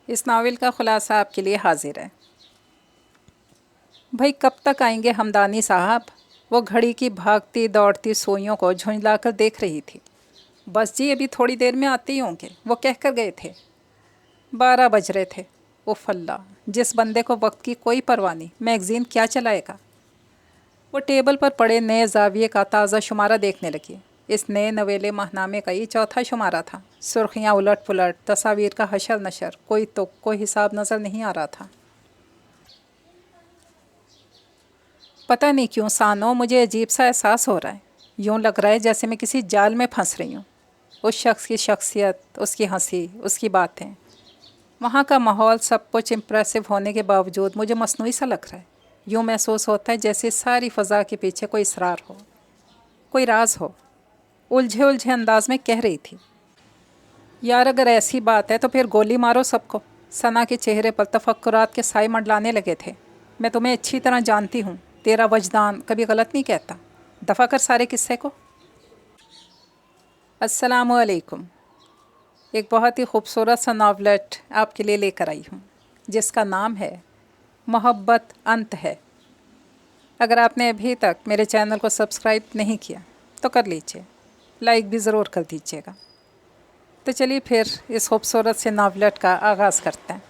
इस नावल का खुलासा आपके लिए हाजिर है। भाई कब तक आएंगे हमदानी साहब? वो घड़ी की भागती दौड़ती सुइयों को झुंझलाकर देख रही थी। बस जी अभी थोड़ी देर में आते ही होंगे, वो कह कर गए थे। 12 बज रहे थे। उफ़ अल्लाह, जिस बंदे को वक्त की कोई परवाह नहीं, मैगज़ीन क्या चलाएगा। वो टेबल पर पड़े नए जाविये का ताज़ा शुमारा देखने लगी। इस नए नवेले माहनामे का ये चौथा शुमारा था। सुर्खियाँ उलट पुलट, तस्वीर का हशर नशर, कोई तुक कोई हिसाब नज़र नहीं आ रहा था। पता नहीं क्यों सानो मुझे अजीब सा एहसास हो रहा है। यूँ लग रहा है जैसे मैं किसी जाल में फंस रही हूँ। उस शख्स की शख्सियत, उसकी हंसी, उसकी बातें, वहाँ का माहौल, सब कुछ इम्प्रेसिव होने के बावजूद मुझे मसनूई सा लग रहा है। यूँ महसूस होता है जैसे सारी फ़ज़ा के पीछे कोई इसरार हो, कोई राज हो। उलझे उलझे अंदाज में कह रही थी, यार अगर ऐसी बात है तो फिर गोली मारो सबको। सना के चेहरे पर तफक्कुरात के साए मंडलाने लगे थे। मैं तुम्हें अच्छी तरह जानती हूँ, तेरा वजदान कभी गलत नहीं कहता। दफ़ा कर सारे किस्से को। अस्सलामु अलैकुम। एक बहुत ही खूबसूरत सा नावलेट आपके लिए लेकर आई हूँ, जिसका नाम है मोहब्बत अंत है। अगर आपने अभी तक मेरे चैनल को सब्सक्राइब नहीं किया तो कर लीजिए, लाइक भी ज़रूर कर दीजिएगा। तो चलिए फिर इस खूबसूरत से नावलेट का आगाज़ करते हैं।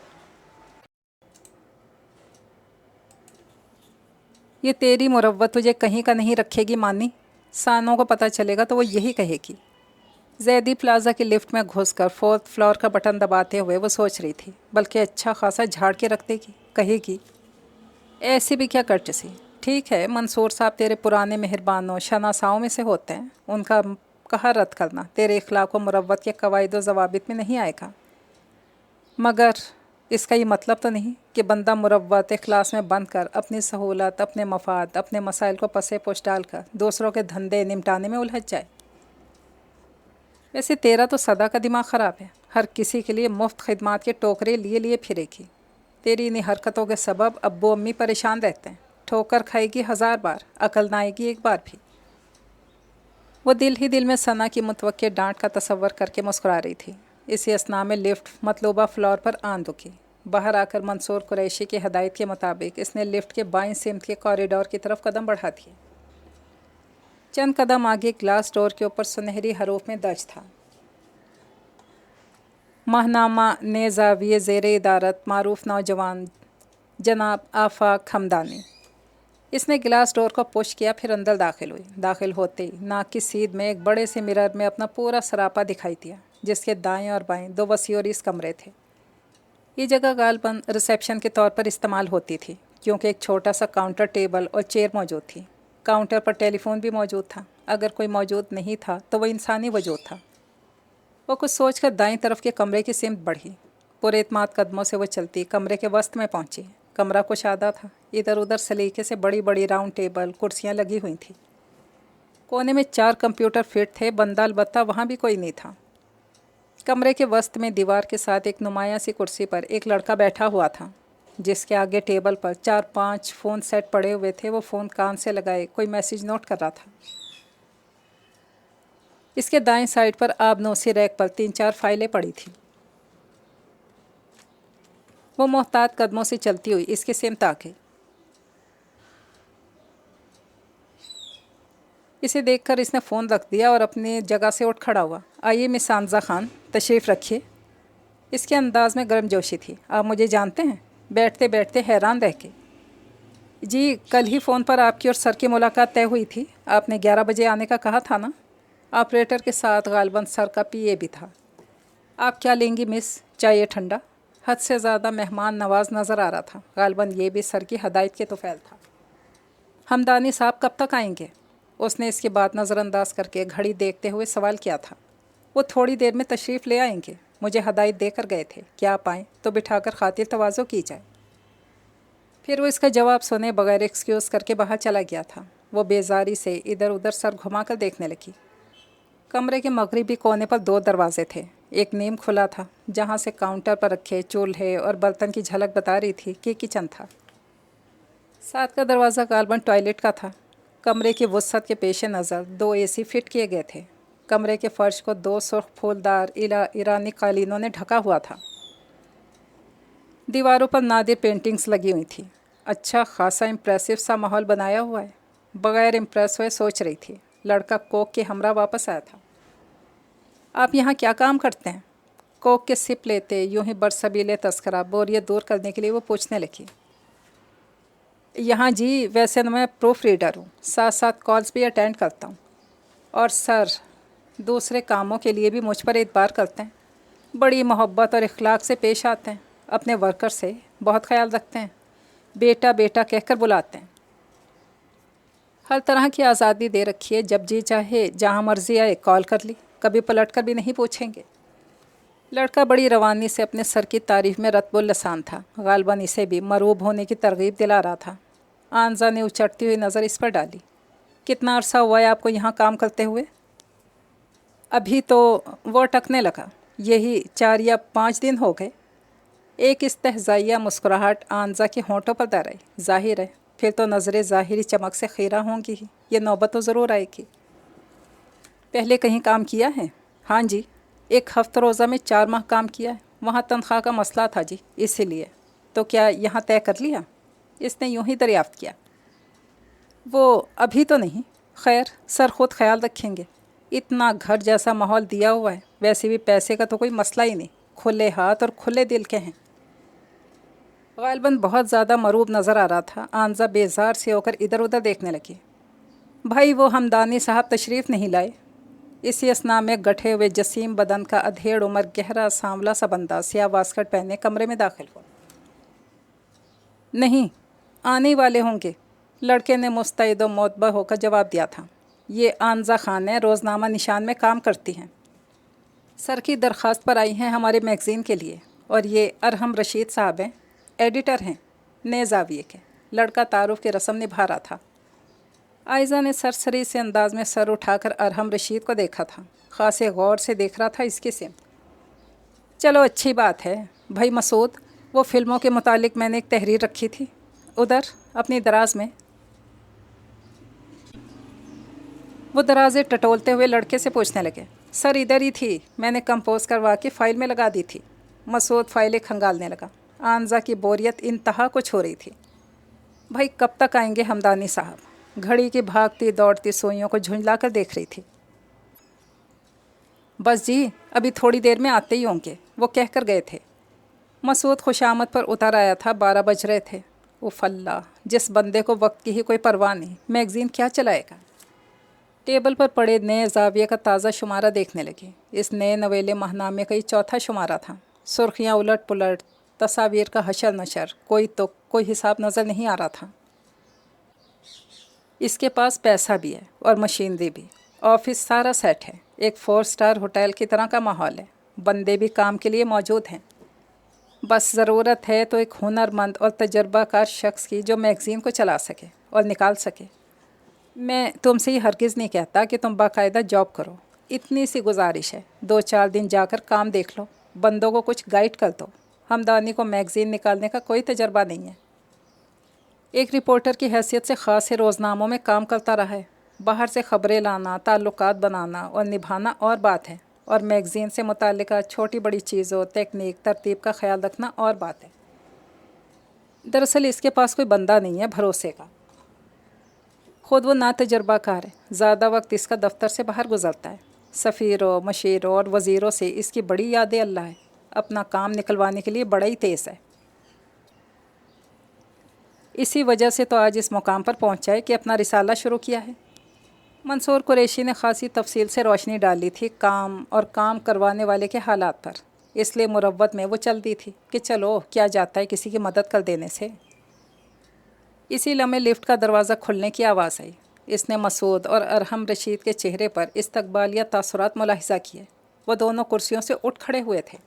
ये तेरी मुरव्वत तुझे कहीं का नहीं रखेगी मानी। सानों को पता चलेगा तो वो यही कहेगी। जैदी प्लाजा की लिफ्ट में घुसकर 4th फ्लोर का बटन दबाते हुए वो सोच रही थी, बल्कि अच्छा खासा झाड़ के रख देगी। कहेगी, ऐसी भी क्या कर्टसी। ठीक है, मंसूर साहब तेरे पुराने मेहरबानों शनासाओं में से होते हैं, उनका कहा रद्द करना तेरे इखलाक व मुरव्वत के कवायद व ज़वाबित में नहीं आएगा। मगर इसका ये मतलब तो नहीं कि बंदा मुरव्वत इखलास में बंद कर अपनी सहूलत, अपने मफाद, अपने मसाइल को पसे पोश डालकर दूसरों के धंधे निमटाने में उलझ जाए। वैसे तेरा तो सदा का दिमाग ख़राब है, हर किसी के लिए मुफ्त खिदमात के टोकरे लिए लिए फिरेगी। तेरी इन्हीं हरकतों के सबब अब्बू अम्मी परेशान रहते हैं। ठोकर खाएगी 1000 बार, अकल ना आएगी एक बार भी। वो दिल ही दिल में सना की मुतवक्के डांट का तसव्वुर करके मुस्कुरा रही थी। इसी असना में लिफ्ट मतलूबा फ्लोर पर आन रुकी। बाहर आकर मंसूर कुरैशी की हदायत के मुताबिक इसने लिफ्ट के बाईं सिमत के कॉरिडोर की तरफ कदम बढ़ा दिए। चंद कदम आगे ग्लास डोर के ऊपर सुनहरी हरूफ में दर्ज था, माहनामा ने ज़ाविये ज़ेर इदारत मारूफ नौजवान जनाब आफाक हमदानी। इसने गिलास डोर को पुश किया, फिर अंदर दाखिल हुई। दाखिल होते ही नाक की सीध में एक बड़े से मिरर में अपना पूरा सरापा दिखाई दिया, जिसके दाएं और बाएं 2 वसी और इस कमरे थे। ये जगह गालबन रिसेप्शन के तौर पर इस्तेमाल होती थी, क्योंकि एक छोटा सा काउंटर टेबल और चेयर मौजूद थी। काउंटर पर टेलीफोन भी मौजूद था। अगर कोई मौजूद नहीं था तो वह इंसानी वजूद था। वो कुछ सोचकर दाईं तरफ के कमरे की सिमत बढ़ी। पुरेतमाद कदमों से वो चलती कमरे के वस्त में पहुंची। कमरा कुशादा था। इधर उधर सलीके से बड़ी बड़ी राउंड टेबल कुर्सियां लगी हुई थीं। कोने में 4 कंप्यूटर फिट थे, बंदा अलबत्ता वहाँ भी कोई नहीं था। कमरे के वस्त में दीवार के साथ एक नुमाया सी कुर्सी पर एक लड़का बैठा हुआ था, जिसके आगे टेबल पर 4-5 फ़ोन सेट पड़े हुए थे। वो फ़ोन कान से लगाए कोई मैसेज नोट कर रहा था। इसके दाएं साइड पर आबनोसी रैक पर 3-4 फाइलें पड़ी थीं। वो मोहतात कदमों से चलती हुई इसके सिमत आ गई। इसे देखकर इसने फ़ोन रख दिया और अपनी जगह से उठ खड़ा हुआ। आइए मिस हामज़ा खान, तशरीफ़ रखिए। इसके अंदाज़ में गर्मजोशी थी। आप मुझे जानते हैं? बैठते बैठते हैरान रह के। जी, कल ही फ़ोन पर आपकी और सर की मुलाकात तय हुई थी। आपने 11 बजे आने का कहा था ना? ऑपरेटर के साथ गालबन सर का पीए भी था। आप क्या लेंगी मिस? चाहिए ठंडा? हद से ज़्यादा मेहमान नवाज नज़र आ रहा था। गालबन ये भी सर की हदायत के तुफैल था। हमदानी साहब कब तक आएंगे? उसने इसकी बात नज़रअंदाज करके घड़ी देखते हुए सवाल किया था। वो थोड़ी देर में तशरीफ़ ले आएंगे। मुझे हदायत देकर गए थे कि आप आएँ तो बिठाकर खातिर तवाज़ो की जाए। फिर वो इसका जवाब सुने बगैर एक्सक्यूज़ करके बाहर चला गया था। वो बेजारी से इधर उधर सर घुमाकर देखने लगी। कमरे के मगरिबी कोने पर 2 दरवाजे थे। एक नीम खुला था, जहाँ से काउंटर पर रखे चूल्हे और बर्तन की झलक बता रही थी कि किचन था। साथ का दरवाज़ा गालबन टॉयलेट का था। कमरे की वसअत के पेश नज़र 2 एसी फिट किए गए थे। कमरे के फ़र्श को 2 सुर्ख फूलदार ईरानी कालीनों ने ढका हुआ था। दीवारों पर नादिर पेंटिंग्स लगी हुई थी। अच्छा खासा इम्प्रेसिव सा माहौल बनाया हुआ है। बगैर इम्प्रेस हुए सोच रही थी। लड़का कोक के हमरा वापस आया था। आप यहाँ क्या काम करते हैं? कोक के सिप लेते यूं ही बरसबीले तस्करा बोरियत दूर करने के लिए वो पूछने लगी। यहाँ जी वैसे तो मैं प्रूफ रीडर हूँ, साथ साथ कॉल्स भी अटेंड करता हूँ। और सर दूसरे कामों के लिए भी मुझ पर एतबार करते हैं। बड़ी मोहब्बत और इखलाक से पेश आते हैं। अपने वर्कर से बहुत ख्याल रखते हैं। बेटा बेटा कहकर बुलाते हैं। हर तरह की आज़ादी दे रखी है। जब जी चाहे जहाँ मर्जी आए कॉल कर ली, कभी पलट कर भी नहीं पूछेंगे। लड़का बड़ी रवानी से अपने सर की तारीफ में रत्बुल लसान था। गालबन इसे भी मरूब होने की तरगीब दिला रहा था। आंजा ने उचटती हुई नज़र इस पर डाली। कितना अरसा हुआ है आपको यहाँ काम करते हुए? अभी तो वो अटकने लगा। यही 4 या 5 दिन हो गए। एक इस्तेहज़ाइया मुस्कुराहट आंजा के होंठों पर दर आई। जाहिर है फिर तो नज़रें ज़ाहिरी चमक से खीरा होंगी ही। ये नौबत तो ज़रूर आएगी। पहले कहीं काम किया है? हाँ जी, एक हफ्ता रोज़ा में 4 माह काम किया है। वहाँ तनख्वाह का मसला था जी, इसीलिए। तो क्या यहाँ तय कर लिया? इसने यूं ही दरियाफ्त किया। वो अभी तो नहीं। खैर सर खुद ख्याल रखेंगे। इतना घर जैसा माहौल दिया हुआ है। वैसे भी पैसे का तो कोई मसला ही नहीं। खुले हाथ और खुले दिल के हैं। गालिबन बहुत ज़्यादा मरूब नज़र आ रहा था। आंजा बेजार से होकर इधर उधर देखने लगी। भाई वो हमदानी साहब तशरीफ़ नहीं लाए। इसी असना में गठे हुए जसीम बदन का अधेड़ उम्र गहरा सांवला सा बंदा सिया वास्कट पहने कमरे में दाखिल हुआ। नहीं, आने वाले होंगे, लड़के ने मुस्तैद व मोतबर होकर जवाब दिया था। ये आंजा खान है, रोज़नामा निशान में काम करती हैं। सर की दरख्वास्त पर आई हैं हमारे मैगज़ीन के लिए। और ये अरहम रशीद साहब हैं, एडिटर हैं नए ज़ाविये के। लड़का तारुफ की रस्म निभा रहा था। आयज़ा ने सरसरी से अंदाज में सर उठाकर अरहम रशीद को देखा था। ख़ासे गौर से देख रहा था इसके सिम। चलो अच्छी बात है। भाई मसूद, वो फ़िल्मों के मुतालिक मैंने एक तहरीर रखी थी उधर अपनी दराज में। वो दराज़े टटोलते हुए लड़के से पूछने लगे। सर इधर ही थी, मैंने कंपोज करवा के फ़ाइल में लगा दी थी। मसूद फ़ाइलें खंगालने लगा। आंजा की बोरियत इंतहा कुछ हो रही थी। भाई कब तक आएंगे हमदानी साहब? घड़ी की भागती दौड़ती सुइयों को झुंझला कर देख रही थी। बस जी अभी थोड़ी देर में आते ही होंगे, वो कह कर गए थे। मसूद खुशामद पर उतर आया था। 12 बज रहे थे। उफ़ अल्लाह, जिस बंदे को वक्त की ही कोई परवाह नहीं, मैगज़ीन क्या चलाएगा। टेबल पर पड़े नए ज़ाविये का ताज़ा शुमारा देखने लगी। इस नए नवेले माहनामे का ही चौथा शुमारा था। सुर्खियाँ उलट पुलट, तस्वीर का हशर नशर, कोई हिसाब नज़र नहीं आ रहा था। इसके पास पैसा भी है और मशीनरी भी। ऑफिस सारा सेट है। एक 4 स्टार होटल की तरह का माहौल है। बंदे भी काम के लिए मौजूद हैं। बस ज़रूरत है तो एक हुनरमंद और तजर्बाकार शख्स की जो मैगज़ीन को चला सके और निकाल सके। मैं तुमसे ही हरगिज़ नहीं कहता कि तुम बाकायदा जॉब करो। इतनी सी गुजारिश है, 2-4 दिन जाकर काम देख लो, बंदों को कुछ गाइड कर दो। हमदानी को मैगज़ीन निकालने का कोई तजर्बा नहीं है। एक रिपोर्टर की हैसियत से ख़ास रोज़नामों में काम करता रहा है। बाहर से ख़बरें लाना, ताल्लुकात बनाना और निभाना और बात है, और मैगज़ीन से मुताल्लिक़ा छोटी बड़ी चीज़ों, टेक्निक, तरतीब का ख्याल रखना और बात है। दरअसल इसके पास कोई बंदा नहीं है भरोसे का। ख़ुद वो ना तजर्बाकार है। ज़्यादा वक्त इसका दफ्तर से बाहर गुजरता है। सफ़ीरों, मशीरों और वज़ीरों से इसकी बड़ी यादें अल्लाह है। अपना काम निकलवाने के लिए बड़ा ही तेज़ है। इसी वजह से तो आज इस मुकाम पर पहुंचा है कि अपना रिसाला शुरू किया है। मंसूर कुरैशी ने खासी तफसील से रोशनी डाली थी काम और काम करवाने वाले के हालात पर। इसलिए मुरव्वत में वो चल दी थी कि चलो क्या जाता है किसी की मदद कर देने से। इसी लम्हे लिफ्ट का दरवाज़ा खुलने की आवाज़ आई। इसने मसूद और अरहम रशीद के चेहरे पर इस्तकबालिया तासुरात मुलाहिज़ा किए। वो दोनों कुर्सियों से उठ खड़े हुए थे।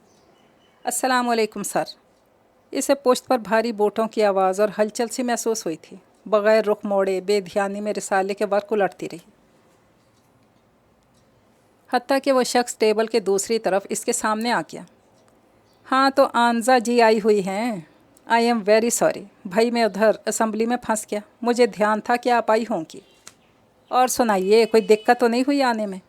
अस्सलाम वालेकुम सर। इसे पुश्त पर भारी बूटों की आवाज़ और हलचल सी महसूस हुई थी। बग़ैर रुख मोड़े बेध्यानी में रिसाले के वर्क उलटती रही। हत्ता कि वह शख्स टेबल के दूसरी तरफ इसके सामने आ गया। हाँ तो आंजा जी आई हुई हैं। आई एम वेरी सॉरी भाई, मैं उधर असम्बली में फंस गया। मुझे ध्यान था कि आप आई होंगी। और सुनाइए, कोई दिक्कत तो नहीं हुई आने में?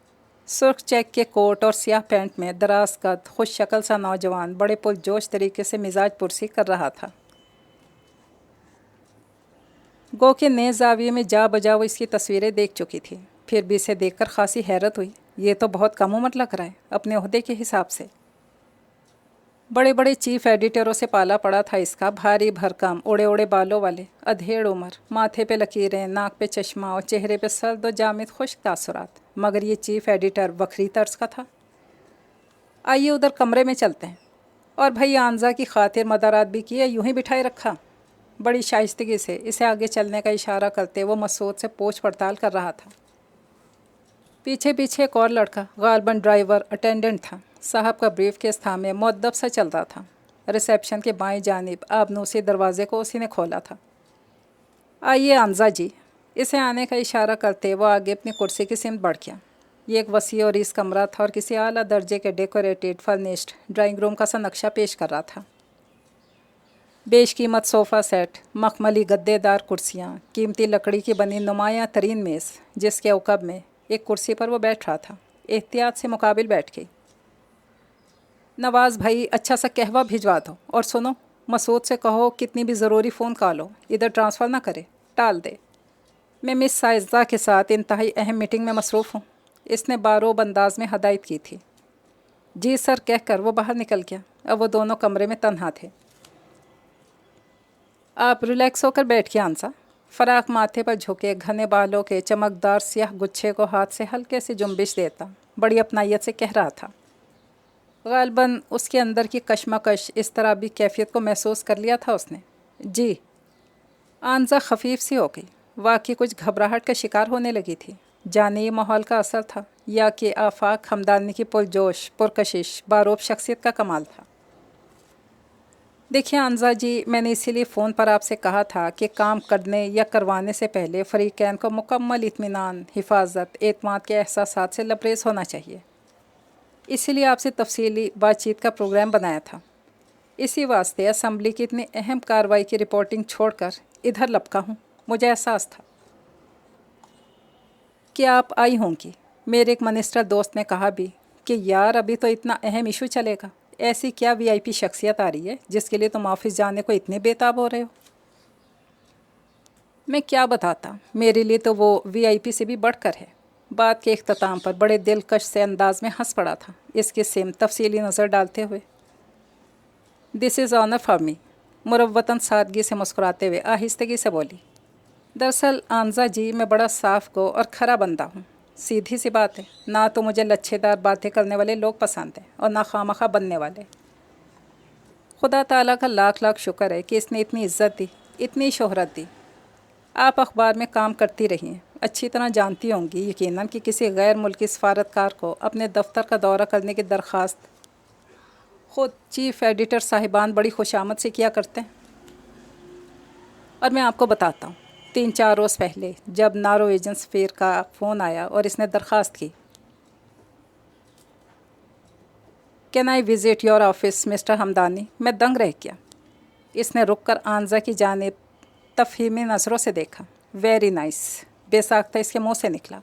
सुर्ख चेक के कोट और स्याह पैंट में दराज कद खुश शक्ल सा नौजवान बड़े पुरजोश तरीके से मिजाज पुरसी कर रहा था। गो के नए जाविये में जा बजा वो इसकी तस्वीरें देख चुकी थी, फिर भी इसे देखकर खासी हैरत हुई। ये तो बहुत कम उम्र लग रहा है अपने ओहदे के हिसाब से। बड़े बड़े चीफ एडिटरों से पाला पड़ा था इसका, भारी भरकम उड़े उड़े बालों वाले, अधेड़ उम्र, माथे पे लकीरें, नाक पे चश्मा और चेहरे पे सर्द और जामिद खुश्क तासुरात। मगर ये चीफ एडिटर बखरी तर्ज का था। आइए उधर कमरे में चलते हैं। और भाई आंजा की खातिर मदारात भी किए, यूं ही बिठाए रखा। बड़ी शाइस्तगी से इसे आगे चलने का इशारा करते वो मसूद से पोछ पड़ताल कर रहा था। पीछे पीछे एक और लड़का, गालबन ड्राइवर अटेंडेंट था। साहब का ब्रीफ केस था में मुअद्दब सा चल रहा था। रिसेप्शन के बाएं जानिब आबनूसी दरवाजे को उसी ने खोला था। आइए आंजा जी, इसे आने का इशारा करते वो आगे अपनी कुर्सी की सिमत बढ़ गया। ये एक वसी और इस कमरा था और किसी आला दर्जे के डेकोरेटेड फर्निश्ड ड्राइंग रूम का सा नक्शा पेश कर रहा था। बेशकीमत सोफ़ा सेट, मखमली गद्देदार कुर्सियाँ, कीमती लकड़ी की बनी नुमायाँ तरीन मेज़, जिसके औकब में एक कुर्सी पर वो बैठ रहा था। एहतियात से मुकाबिल बैठ गई। नवाज़ भाई, अच्छा सा कहवा भिजवा दो, और सुनो, मसूद से कहो कितनी भी ज़रूरी फ़ोन कॉल हो इधर ट्रांसफ़र ना करे, टाल दे। मैं मिस साइज़ा के साथ इंतहाई अहम मीटिंग में मसरूफ़ हूँ। इसने बारोब अंदाज में हदायत की थी। जी सर कहकर वो बाहर निकल गया। अब वो दोनों कमरे में तन्हा थे। आप रिलैक्स होकर बैठ के आंसा। फ़राक माथे पर झुके घने बालों के चमकदार स्याह गुच्छे को हाथ से हल्के से जुम्बिश देता बड़ी अपनायत से कह रहा था। गालबन उसके अंदर की कशमकश इस तरह भी कैफियत को महसूस कर लिया था उसने। जी। आंजा खफीफ सी हो गई। वाकई कुछ घबराहट का शिकार होने लगी थी। जाने ये माहौल का असर था या कि आफाक हमदानी की पुरजोश पुरकशिश बारोब शख्सियत का कमाल था। देखिए आंजा जी, मैंने इसीलिए फ़ोन पर आपसे कहा था कि काम करने या करवाने से पहले फ़रीक़ैन को मुकम्मल इत्मीनान, हिफाजत, एतमाद के एहसासात से लबरेज़ होना चाहिए। इसीलिए आपसे तफसीली बातचीत का प्रोग्राम बनाया था। इसी वास्ते असम्बली की इतनी अहम कार्रवाई की रिपोर्टिंग छोड़कर इधर लपका हूँ। मुझे एहसास था कि आप आई होंगी। मेरे एक मिनिस्टर दोस्त ने कहा भी कि यार अभी तो इतना अहम इशू चलेगा, ऐसी क्या वीआईपी शख्सियत आ रही है जिसके लिए तुम ऑफिस जाने को इतने बेताब हो रहे हो। मैं क्या बताता, मेरे लिए तो वो वीआईपी से भी बढ़कर है। बात के इख्तिताम पर बड़े दिलकश से अंदाज में हंस पड़ा था इसके सेम तफसीली नज़र डालते हुए। This is honour for me, मुरव्वतन सादगी से मुस्कुराते हुए आहिस्तगी से बोली। दरअसल आंजा जी, मैं बड़ा साफ गो और खरा बंदा हूँ। सीधी सी बात है, ना तो मुझे लच्छेदार बातें करने वाले लोग पसंद हैं और ना खामखा बनने वाले। खुदा ताला का लाख लाख शुक्र है कि इसने इतनी इज्जत दी, इतनी शोहरत दी। आप अखबार में काम करती रही हैं, अच्छी तरह जानती होंगी यकीनन कि किसी गैर मुल्की सफारतकार को अपने दफ्तर का दौरा करने की दरख्वास्त ख़ुद चीफ़ एडिटर साहिबान बड़ी खुशामद से किया करते हैं। और मैं आपको बताता हूँ, 3-4 रोज़ पहले जब नॉर्वेजियन फेयर का फ़ोन आया और इसने दरख्वास्त की, can I visit your office mister Hamdani, मैं दंग रह गया। इसने रुक कर आंजा की जानिब तफहीमी नज़रों से देखा। वेरी नाइस, बेसाख्ता इसके मुँह से निकला।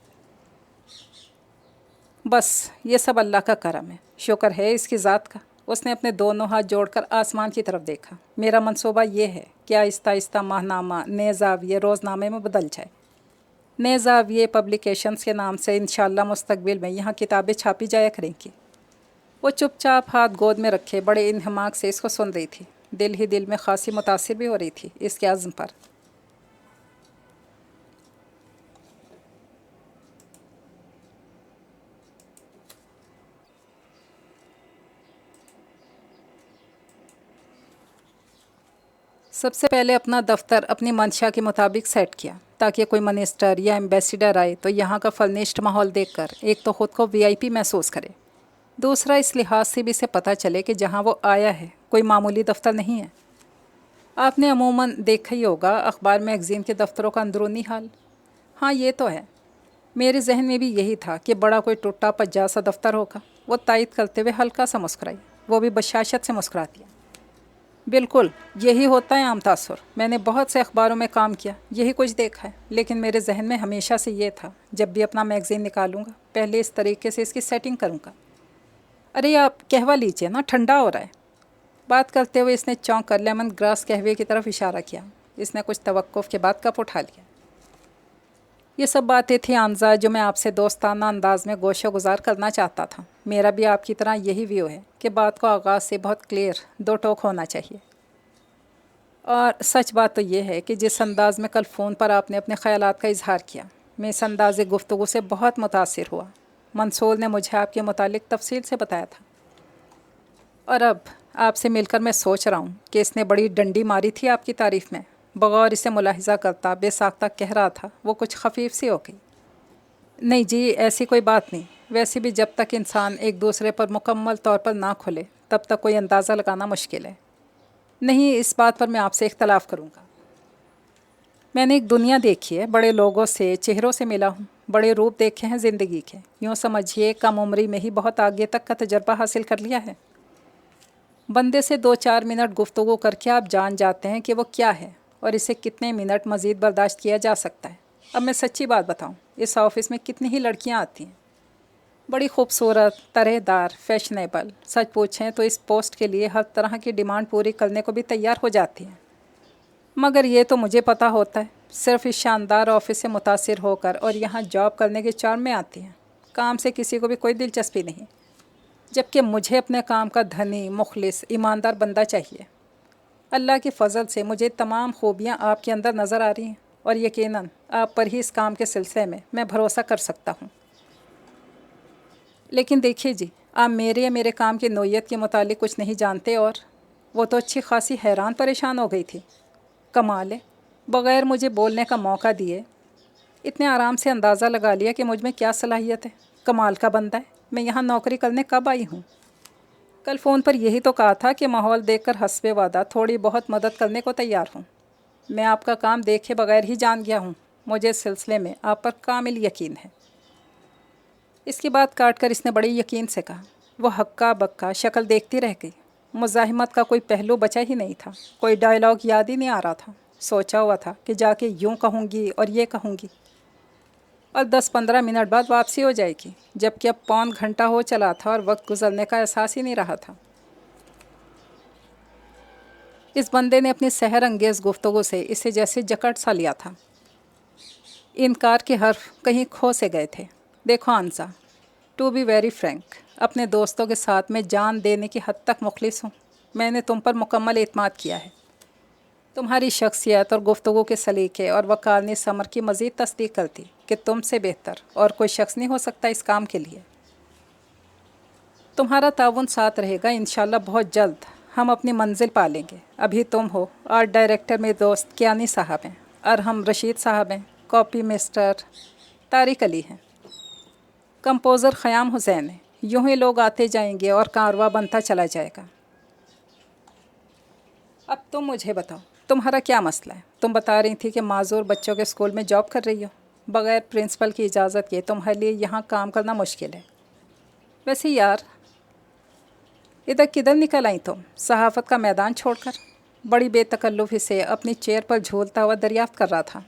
बस ये सब अल्लाह का करम है, शुक्र है इसकी ज़ात का। उसने अपने दोनों हाथ जोड़कर आसमान की तरफ देखा। मेरा मंसूबा ये है कि आहिस्ता आहिस्ता माहनामा नए ज़ाविये रोज़नामे में बदल जाए। नए ज़ाविये पब्लिकेशंस के नाम से इंशाअल्लाह मुस्तकबिल में यहाँ किताबें छापी जाया करेंगी। वो चुपचाप हाथ गोद में रखे बड़े इंहमाक से इसको सुन रही थी। दिल ही दिल में खासी मुतासिर भी हो रही थी इसके अज़्म पर। सबसे पहले अपना दफ्तर अपनी मंशा के मुताबिक सेट किया ताकि कोई मिनिस्टर या एम्बेसडर आए तो यहाँ का फर्निश्ड माहौल देखकर एक तो ख़ुद को वीआईपी महसूस करे, दूसरा इस लिहाज से भी इसे पता चले कि जहाँ वो आया है कोई मामूली दफ्तर नहीं है। आपने अमूमन देखा ही होगा अखबार मैगज़ीन के दफ्तरों का अंदरूनी हाल। हाँ ये तो है, मेरे जहन में भी यही था कि बड़ा कोई टूटा पज्जा सा दफ्तर होगा। वो तायद करते हुए हल्का सा मुस्कुराई, वो भी बशाशत से मुस्कुरा दिया। बिल्कुल, यही होता है आम तासुर। मैंने बहुत से अखबारों में काम किया, यही कुछ देखा है, लेकिन मेरे जहन में हमेशा से ये था, जब भी अपना मैगज़ीन निकालूंगा पहले इस तरीके से इसकी सेटिंग करूंगा। अरे आप कहवा लीजिए ना, ठंडा हो रहा है। बात करते हुए इसने चौंक कर लेमन ग्रास कहवे की तरफ इशारा किया। इसने कुछ तवक्कुफ़ के बाद कप उठा लिया। ये सब बातें थी आंजा जो मैं आपसे दोस्ताना अंदाज में गोशो गुजार करना चाहता था। मेरा भी आपकी तरह यही व्यू है कि बात को आगाज़ से बहुत क्लियर, दो टोक होना चाहिए। और सच बात तो ये है कि जिस अंदाज में कल फ़ोन पर आपने अपने ख़यालात का इजहार किया, मैं इस अंदाज़ गुफ्तगू से बहुत मुतासिर हुआ। मंसूर ने मुझे आपके मुतालिक तफसील से बताया था, और अब आपसे मिलकर मैं सोच रहा हूँ कि इसने बड़ी डंडी मारी थी आपकी तारीफ़ में। बगौर इसे मुलाहिज़ा करता बेसाख्ता कह रहा था, वो कुछ खफीफ सी हो गई। नहीं जी, ऐसी कोई बात नहीं। वैसे भी जब तक इंसान एक दूसरे पर मुकम्मल तौर पर ना खुले तब तक कोई अंदाज़ा लगाना मुश्किल है। नहीं, इस बात पर मैं आपसे इख्तलाफ करूँगा। मैंने एक दुनिया देखी है, बड़े लोगों से, चेहरों से मिला हूँ, बड़े रूप देखे हैं ज़िंदगी के। यूँ समझिए कम उम्री में ही बहुत आगे तक का तजर्बा हासिल कर लिया है। बंदे से 2-4 मिनट गुफ्तगू करके आप जान जाते हैं कि वो क्या है और इसे कितने मिनट मज़ीद बर्दाश्त किया जा सकता है। अब मैं सच्ची बात बताऊं, इस ऑफ़िस में कितनी ही लड़कियां आती हैं, बड़ी खूबसूरत, तरहदार, फैशनेबल। सच पूछें तो इस पोस्ट के लिए हर तरह की डिमांड पूरी करने को भी तैयार हो जाती हैं। मगर ये तो मुझे पता होता है, सिर्फ इस शानदार ऑफ़िस से मुतासिर होकर और यहाँ जॉब करने के चार्म में आती हैं। काम से किसी को भी कोई दिलचस्पी नहीं, जबकि मुझे अपने काम का धनी, मुखलिस, ईमानदार बंदा चाहिए। अल्लाह के फ़ज़ल से मुझे तमाम खूबियाँ आपके अंदर नज़र आ रही हैं, और यकीनन आप पर ही इस काम के सिलसिले में मैं भरोसा कर सकता हूँ। लेकिन देखिए जी, आप मेरे या मेरे काम की नोयत के मुतालिक कुछ नहीं जानते। और वो तो अच्छी खासी हैरान परेशान हो गई थी। कमाल है, बग़ैर मुझे बोलने का मौका दिए इतने आराम से अंदाज़ा लगा लिया कि मुझ में क्या सलाहियत है। कमाल का बंदा है। मैं यहाँ नौकरी करने कब आई हूँ? कल फ़ोन पर यही तो कहा था कि माहौल देखकर हस्बे वादा थोड़ी बहुत मदद करने को तैयार हूँ। मैं आपका काम देखे बगैर ही जान गया हूँ। मुझे इस सिलसिले में आप पर कामिल यकीन है। इसकी बात काट कर इसने बड़े यकीन से कहा। वो हक्का बक्का शक्ल देखती रह गई। मुज़ाहिमत का कोई पहलू बचा ही नहीं था। कोई डायलॉग याद ही नहीं आ रहा था। सोचा हुआ था कि जाके यूँ कहूँगी और ये कहूँगी, और 10-15 मिनट बाद वापसी हो जाएगी, जबकि अब पौन घंटा हो चला था और वक्त गुजरने का एहसास ही नहीं रहा था। इस बंदे ने अपनी सहर अंगेज़ गुफ्तगू से इसे जैसे जकड़ सा लिया था। इनकार के हर्फ कहीं खो से गए थे। देखो आंसा, टू बी वेरी फ्रैंक, अपने दोस्तों के साथ मैं जान देने की हद तक मुखलिस हूँ। मैंने तुम पर मुकम्मल एतमाद किया है। तुम्हारी शख्सियत और गुफ्तगू के सलीके और वकालनी समर की मज़ीद तस्दीक करती कि तुमसे बेहतर और कोई शख्स नहीं हो सकता इस काम के लिए। तुम्हारा ताउन साथ रहेगा इंशाल्लाह। बहुत जल्द हम अपनी मंजिल पा लेंगे। अभी तुम हो आर्ट डायरेक्टर मेरे दोस्त कियानी साहब हैं, अरहम रशीद साहब हैं, कॉपी मिस्टर तारिक अली हैं, कंपोज़र ख़याम हुसैन है। यूँ ही लोग आते जाएंगे और कारवा बनता चला जाएगा। अब तुम मुझे बताओ, तुम्हारा क्या मसला है? तुम बता रही थी कि माजूर बच्चों के स्कूल में जॉब कर रही हो। बग़ैर प्रिंसिपल की इजाज़त के तुम्हारे लिए यहाँ काम करना मुश्किल है। वैसे यार, इधर किधर निकल आई तुम सहाफ़त का मैदान छोड़कर? बड़ी बेतकल्लुफ़ी से अपनी चेयर पर झूलता हुआ दरियाफ्त कर रहा था।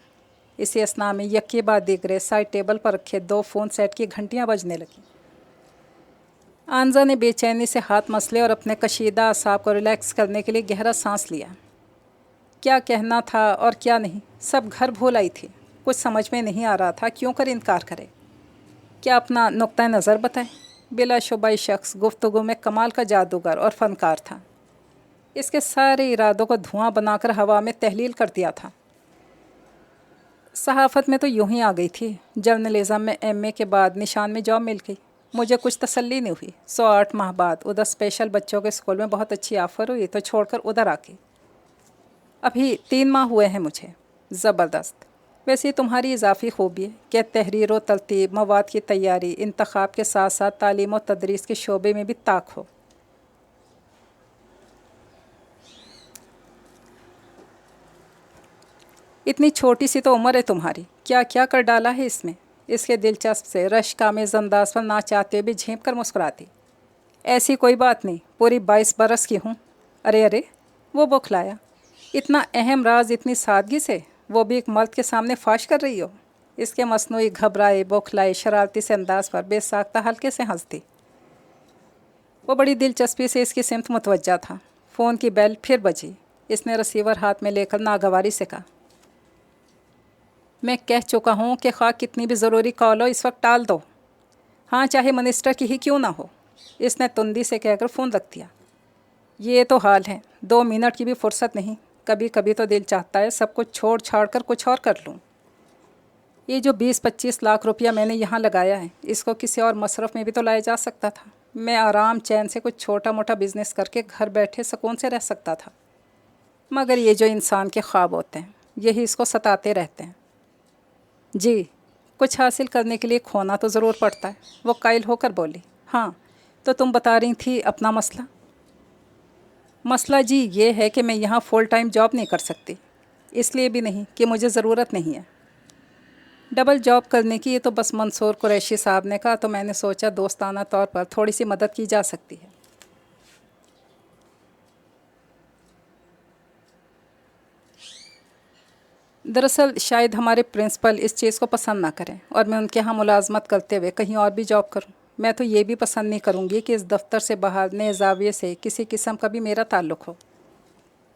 इसी असना में यक्के बाद दीगरे साइड टेबल पर रखे 2 फ़ोन सेट की घंटियाँ बजने लगीं। आंजा ने बेचैनी से हाथ मसले और अपने कशीदा असाब को रिलैक्स करने के लिए गहरा सांस लिया। क्या कहना था और क्या नहीं, सब घर भूल आई थी। कुछ समझ में नहीं आ रहा था क्यों कर इनकार करे। क्या अपना नुक्ता नज़र बताए? बिलाशुबा ये शख्स गुफ्तगू में कमाल का जादूगर और फ़नकार था। इसके सारे इरादों को धुआं बनाकर हवा में तहलील कर दिया था। सहाफ़त में तो यूं ही आ गई थी। जर्नलिज़म में एमए के बाद निशान में जॉब मिल गई। मुझे कुछ तसल्ली नहीं हुई। 108 माह बाद उधर स्पेशल बच्चों के स्कूल में बहुत अच्छी ऑफ़र हुई तो छोड़कर उधर आके अभी 3 माह हुए हैं मुझे। ज़बरदस्त। वैसे तुम्हारी इजाफ़ी खूबी है कि तहरीर व तरतीब, मवाद की तैयारी, इंतखाब के साथ साथ तालीम व तदरीस के शोबे में भी ताक हो। इतनी छोटी सी तो उम्र है तुम्हारी, क्या क्या कर डाला है इसमें। इसके दिलचस्प से रश्क आमेज़ अंदाज़ पर ना चाहते भी झेंप कर मुस्कुराती। ऐसी कोई बात नहीं, पूरी 22 बरस की हूँ। अरे अरे, वो बौखलाया। इतना अहम राज इतनी सादगी से, वो भी एक मर्द के सामने फाश कर रही हो। इसके मसनूई घबराए बौखलाए शरारती से अंदाज पर बेसाख्ता हल्के से हंसती। वो बड़ी दिलचस्पी से इसकी सिमत मुतवज्जा था। फ़ोन की बेल फिर बजी। इसने रिसीवर हाथ में लेकर नागवारी से कहा, मैं कह चुका हूँ कि खा कितनी भी ज़रूरी कॉल हो इस वक्त टाल दो। हाँ, चाहे मिनिस्टर की ही क्यों ना हो। इसने तुंदी से कहकर फ़ोन रख दिया। ये तो हाल है, 2 मिनट की भी फुर्सत नहीं। कभी कभी तो दिल चाहता है सब कुछ छोड़ छाड़ कर कुछ और कर लूँ। ये जो 20-25 लाख रुपया मैंने यहाँ लगाया है, इसको किसी और मसरफ़ में भी तो लाया जा सकता था। मैं आराम चैन से कुछ छोटा मोटा बिज़नेस करके घर बैठे सुकून से रह सकता था। मगर ये जो इंसान के ख्वाब होते हैं, यही इसको सताते रहते हैं। जी, कुछ हासिल करने के लिए खोना तो ज़रूर पड़ता है। वो कायल होकर बोली। हाँ, तो तुम बता रही थी अपना मसला। मसला जी ये है कि मैं यहाँ फुल टाइम जॉब नहीं कर सकती। इसलिए भी नहीं कि मुझे ज़रूरत नहीं है डबल जॉब करने की। ये तो बस मंसूर कुरैशी साहब ने कहा, तो मैंने सोचा दोस्ताना तौर पर थोड़ी सी मदद की जा सकती है। दरअसल शायद हमारे प्रिंसिपल इस चीज़ को पसंद ना करें और मैं उनके यहाँ मुलाजमत करते हुए कहीं और भी जॉब करूँ। मैं तो ये भी पसंद नहीं करूँगी कि इस दफ्तर से बाहर नए ज़ाविये से किसी किस्म का भी मेरा ताल्लुक़ हो,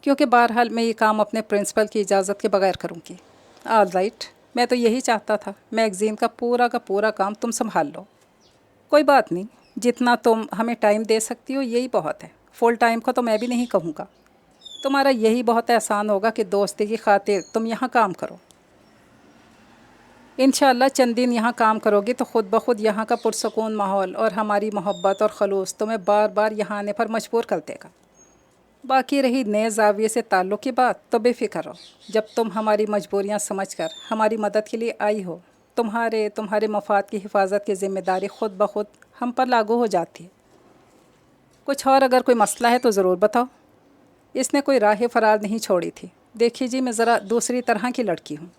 क्योंकि बहरहाल मैं ये काम अपने प्रिंसिपल की इजाज़त के बगैर करूँगी। ऑल राइट, मैं तो यही चाहता था मैगज़ीन का पूरा काम तुम संभाल लो। कोई बात नहीं, जितना तुम हमें टाइम दे सकती हो यही बहुत है। फुल टाइम को तो मैं भी नहीं कहूँगा। तुम्हारा यही बहुत एहसान होगा कि दोस्ती की खातिर तुम यहाँ काम करो। इंशाअल्लाह चंद दिन यहाँ काम करोगी तो ख़ुद ब खुद यहाँ का पुरसकून माहौल और हमारी मोहब्बत और खलूस तुम्हें बार बार यहाँ आने पर मजबूर कर देगा। बाकी रही नए ज़ाविये से ताल्लुक़ की बात, तो बेफ़िक्र रहो। जब तुम हमारी मजबूरियाँ समझकर हमारी मदद के लिए आई हो, तुम्हारे मफाद की हिफाजत की ज़िम्मेदारी ख़ुद ब खुद हम पर लागू हो जाती है। कुछ और अगर कोई मसला है तो ज़रूर बताओ। इसने कोई राह फ़रार नहीं छोड़ी थी। देखिए जी, मैं ज़रा दूसरी तरह की लड़की हूँ।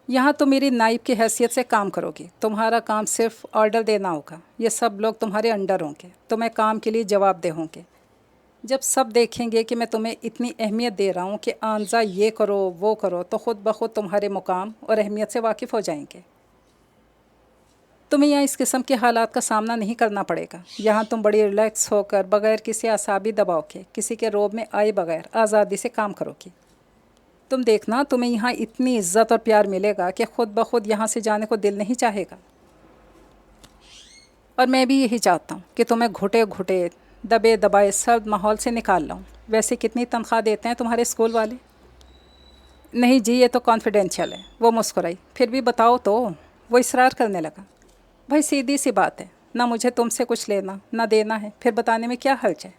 यहाँ तो मेरी नाइब की हैसियत से काम करोगी। तुम्हारा काम सिर्फ ऑर्डर देना होगा। ये सब लोग तुम्हारे अंडर होंगे, तुम्हें काम के लिए जवाबदेह होंगे। जब सब देखेंगे कि मैं तुम्हें इतनी अहमियत दे रहा हूँ कि आंजा ये करो वो करो, तो ख़ुद ब खुद तुम्हारे मुकाम और अहमियत से वाकिफ़ हो जाएंगे। तुम्हें यहाँ इस किस्म के हालात का सामना नहीं करना पड़ेगा। यहाँ तुम बड़ी रिलैक्स होकर बग़ैर किसी आसाबी दबाव के, किसी के रोब में आए बगैर आज़ादी से काम करोगी। तुम देखना, तुम्हें यहाँ इतनी इज्जत और प्यार मिलेगा कि ख़ुद ब खुद यहाँ से जाने को दिल नहीं चाहेगा। और मैं भी यही चाहता हूँ कि तुम्हें घुटे घुटे दबे दबाए सर्द माहौल से निकाल लाऊँ। वैसे कितनी तनख्वाह देते हैं तुम्हारे स्कूल वाले? नहीं जी, ये तो कॉन्फिडेंशियल है। वो मुस्कुराई। फिर भी बताओ तो। वो इसरार करने लगा। भाई सीधी सी बात है, ना मुझे तुमसे कुछ लेना ना देना है, फिर बताने में क्या हर्ज है।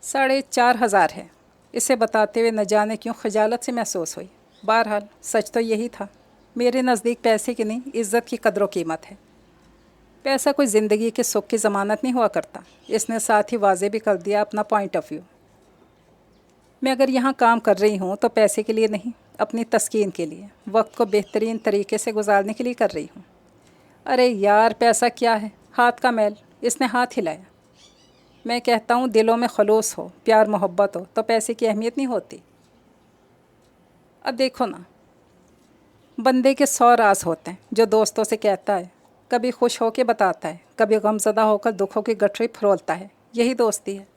4,500 है। इसे बताते हुए न जाने क्यों खजालत से महसूस हुई। बहरहाल सच तो यही था। मेरे नज़दीक पैसे की नहीं, इज़्ज़त की कदर व कीमत है। पैसा कोई ज़िंदगी के सुख की ज़मानत नहीं हुआ करता। इसने साथ ही वाज़े भी कर दिया अपना पॉइंट ऑफ व्यू। मैं अगर यहाँ काम कर रही हूँ तो पैसे के लिए नहीं, अपनी तस्कीन के लिए, वक्त को बेहतरीन तरीके से गुजारने के लिए कर रही हूँ। अरे यार, पैसा क्या है, हाथ का मैल। इसने हाथ हिलाया। मैं कहता हूँ दिलों में खलूस हो, प्यार मोहब्बत हो, तो पैसे की अहमियत नहीं होती। अब देखो ना, बंदे के 100 राज होते हैं जो दोस्तों से कहता है। कभी खुश होकर बताता है, कभी गमज़दा होकर दुखों की गठरी फरोलता है। यही दोस्ती है।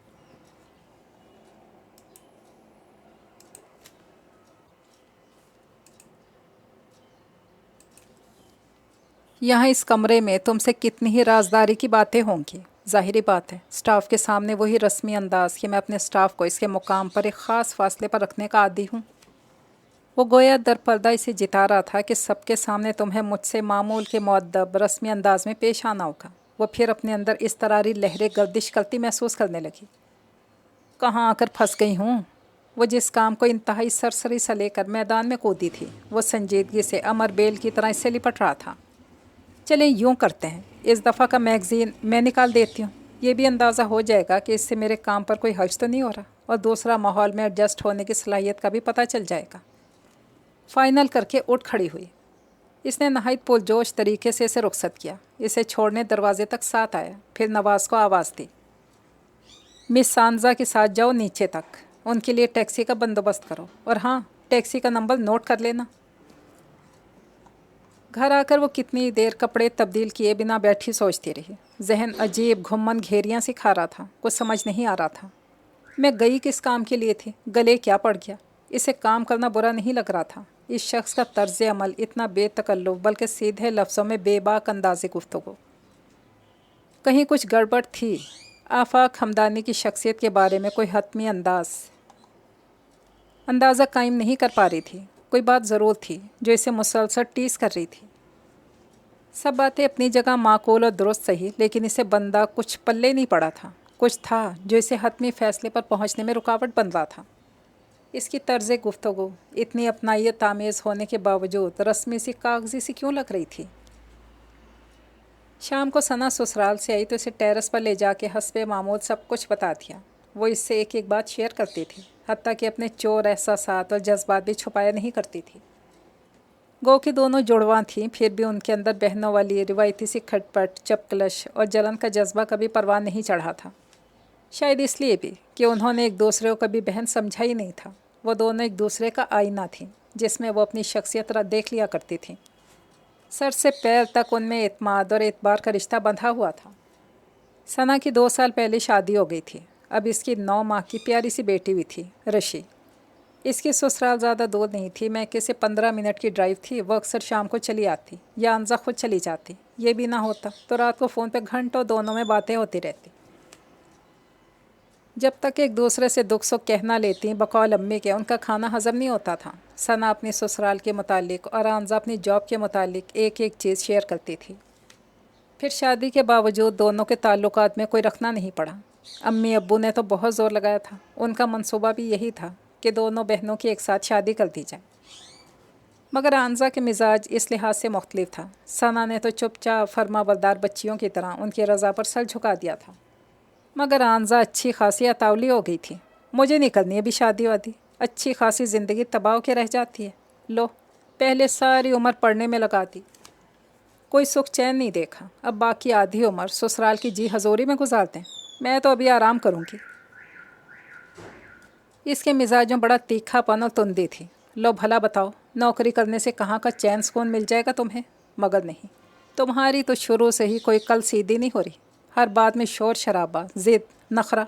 यहाँ इस कमरे में तुमसे कितनी ही राजदारी की बातें होंगी। ज़ाहिरी बात है, स्टाफ के सामने वही रस्मी अंदाज़ कि मैं अपने स्टाफ को इसके मुकाम पर एक ख़ास फासले पर रखने का आदी हूँ। वो गोया दरपर्दा इसे जिता रहा था कि सबके सामने तुम्हें मुझसे मामूल के मुअद्दब रस्मी अंदाज में पेश आना होगा। वो फिर अपने अंदर इस तरारी लहरें गर्दिश करती महसूस करने लगी। कहाँ आकर फंस गई हूँ। वो जिस काम को इंतहाई सरसरी से लेकर मैदान में कूदी थी, वो संजीदगी से अमर बेल की तरह इससे लिपट रहा था। चलें यूँ करते हैं, इस दफ़ा का मैगज़ीन मैं निकाल देती हूँ। ये भी अंदाज़ा हो जाएगा कि इससे मेरे काम पर कोई हर्ज तो नहीं हो रहा, और दूसरा माहौल में एडजस्ट होने की सलाहियत का भी पता चल जाएगा। फ़ाइनल करके उठ खड़ी हुई। اس نے نہایت پرجوش طریقے سے اسے رخصت کیا، اسے چھوڑنے دروازے تک ساتھ آیا، پھر نواز کو آواز دی، مس سانزا کے ساتھ جاؤ نیچے تک، ان کے لیے ٹیکسی کا بندوبست کرو، اور ہاں ٹیکسی کا نمبر نوٹ کر لینا۔ گھر آ کر وہ کتنی دیر کپڑے تبدیل کیے بنا بیٹھی سوچتی رہی، ذہن عجیب گھمن گھیریاں سی کھا رہا تھا، کچھ سمجھ نہیں آ رہا تھا۔ میں گئی کس کام کے لیے تھی؟ گلے کیا پڑ گیا؟ اسے کام کرنا برا نہیں لگ رہا تھا۔ اس شخص کا طرز عمل اتنا بے تکلف بلکہ سیدھے لفظوں میں بے باک انداز گفتگو، کہیں کچھ گڑبڑ تھی؟ آفاق ہمدانی کی شخصیت کے بارے میں کوئی حتمی اندازہ قائم نہیں کر پا رہی تھی۔ کوئی بات ضرور تھی جو اسے مسلسل ٹیس کر رہی تھی۔ سب باتیں اپنی جگہ معقول اور درست صحیح، لیکن اسے بندہ کچھ پلے نہیں پڑا تھا، کچھ تھا جو اسے حتمی فیصلے پر پہنچنے میں رکاوٹ بن رہا تھا۔ اس کی طرز گفتگو اتنی اپنائیت آمیز ہونے کے باوجود رسمی سی کاغذی سی کیوں لگ رہی تھی؟ شام کو ثنا سسرال سے آئی تو اسے ٹیرس پر لے جا کے حسب معمول سب کچھ بتا دیا۔ وہ اس سے ایک ایک بات شیئر کرتی تھی، حتیٰ کہ اپنے چور احساسات اور جذبات بھی چھپایا نہیں کرتی تھی۔ گو کہ دونوں جڑواں تھیں، پھر بھی ان کے اندر بہنوں والی روایتی سی کھٹ پٹ، چپکلش اور جلن کا جذبہ کبھی پروان نہیں چڑھا تھا۔ شاید اس لیے بھی کہ انہوں نے ایک دوسرے کو کبھی بہن سمجھا ہی نہیں تھا۔ وہ دونوں ایک دوسرے کا آئینہ تھیں، جس میں وہ اپنی شخصیت دیکھ لیا کرتی تھیں۔ سر سے پیر تک ان میں اعتماد اور اعتبار کا رشتہ بندھا ہوا تھا۔ ثنا کی 2 سال پہلے شادی ہو گئی تھی، اب اس کی 9 ماہ کی پیاری سی بیٹی بھی تھی، رشی۔ اس کی سسرال زیادہ دور نہیں تھی، میکے سے 15 منٹ کی ڈرائیو تھی۔ وہ اکثر شام کو چلی آتی یا انزا خود چلی جاتی۔ یہ بھی نہ ہوتا تو رات کو فون پہ گھنٹوں دونوں میں باتیں ہوتی رہتی، جب تک ایک دوسرے سے دکھ سکھ کہنا لیتی۔ بقول امی کے ان کا کھانا ہضم نہیں ہوتا تھا۔ ثنا اپنی سسرال کے متعلق اور انزا اپنی جاب کے متعلق ایک ایک چیز شیئر کرتی تھی۔ پھر شادی کے باوجود دونوں کے تعلقات میں کوئی رکھنا نہیں پڑا۔ امی ابو نے تو بہت زور لگایا تھا، ان کا منصوبہ بھی یہی تھا کہ دونوں بہنوں کی ایک ساتھ شادی کر دی جائے، مگر انزا کے مزاج اس لحاظ سے مختلف تھا۔ ثنا نے تو چپ چاپ فرما بردار بچیوں کی طرح ان کی رضا پر سر جھکا دیا تھا، مگر انزا اچھی خاصی اطاولی ہو گئی تھی۔ مجھے نہیں کرنی ابھی شادی وادی، اچھی خاصی زندگی تباہ کے رہ جاتی ہے۔ لو، پہلے ساری عمر پڑھنے میں لگا دی، کوئی سکھ چین نہیں دیکھا، اب باقی آدھی عمر سسرال کی جی حضوری میں گزارتے ہیں۔ میں تو ابھی آرام کروں گی۔ اس کے مزاجوں بڑا تیکھا پن اور تندی تھی۔ لو بھلا بتاؤ، نوکری کرنے سے کہاں کا چین سکون مل جائے گا تمہیں؟ مگر نہیں، تمہاری تو شروع سے ہی کوئی کل سیدھی نہیں ہو رہی، ہر بات میں شور شرابہ، ضد، نخرہ۔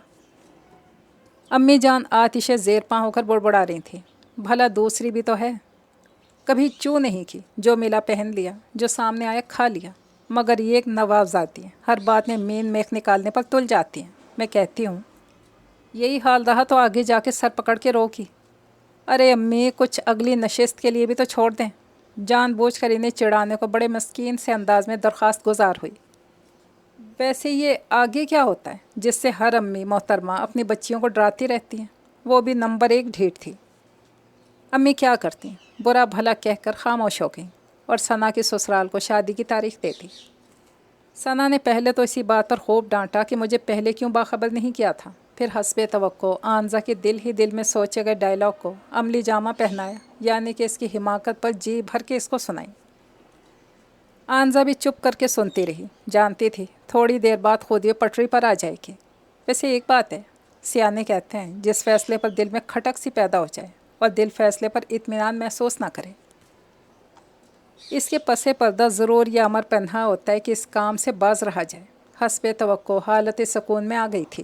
امی جان آتش زیر پاں ہو کر بڑبڑا رہی تھیں، بھلا دوسری بھی تو ہے، کبھی چو نہیں کی، جو ملا پہن لیا، جو سامنے آیا کھا لیا، مگر یہ ایک نوابزادی ہے، ہر بات میں مین میخ نکالنے پر تل جاتی ہیں۔ میں کہتی ہوں یہی حال رہا تو آگے جا کے سر پکڑ کے روکی۔ ارے امی، کچھ اگلی نشست کے لیے بھی تو چھوڑ دیں۔ جان بوجھ کر انہیں چڑھانے کو بڑے مسکین سے انداز میں درخواست گزار ہوئی۔ ویسے یہ آگے کیا ہوتا ہے جس سے ہر امی محترمہ اپنی بچیوں کو ڈراتی رہتی ہیں؟ وہ بھی نمبر 1 ڈھیٹ تھی۔ امی کیا کرتی، برا بھلا کہہ کر خاموش ہو گئیں اور ثنا کی سسرال کو شادی کی تاریخ دے دی۔ ثنا نے پہلے تو اسی بات پر خوب ڈانٹا کہ مجھے پہلے کیوں باخبر نہیں کیا تھا، پھر حسب توقع انزا کے دل ہی دل میں سوچے گئے ڈائلاگ کو عملی جامہ پہنایا، یعنی کہ اس کی حماقت پر جی بھر کے اس کو سنائی۔ انزا بھی چپ کر کے سنتی رہی، جانتی تھی تھوڑی دیر بعد خود یہ پٹری پر آ جائے گی۔ ویسے ایک بات ہے، سیانے کہتے ہیں جس فیصلے پر دل میں کھٹک سی پیدا ہو جائے اور دل فیصلے پر اطمینان محسوس نہ کرے، اس کے پس پردہ ضرور یہ امر پنہا ہوتا ہے کہ اس کام سے باز رہا جائے۔ حسب توقع حالت سکون میں آ گئی تھی۔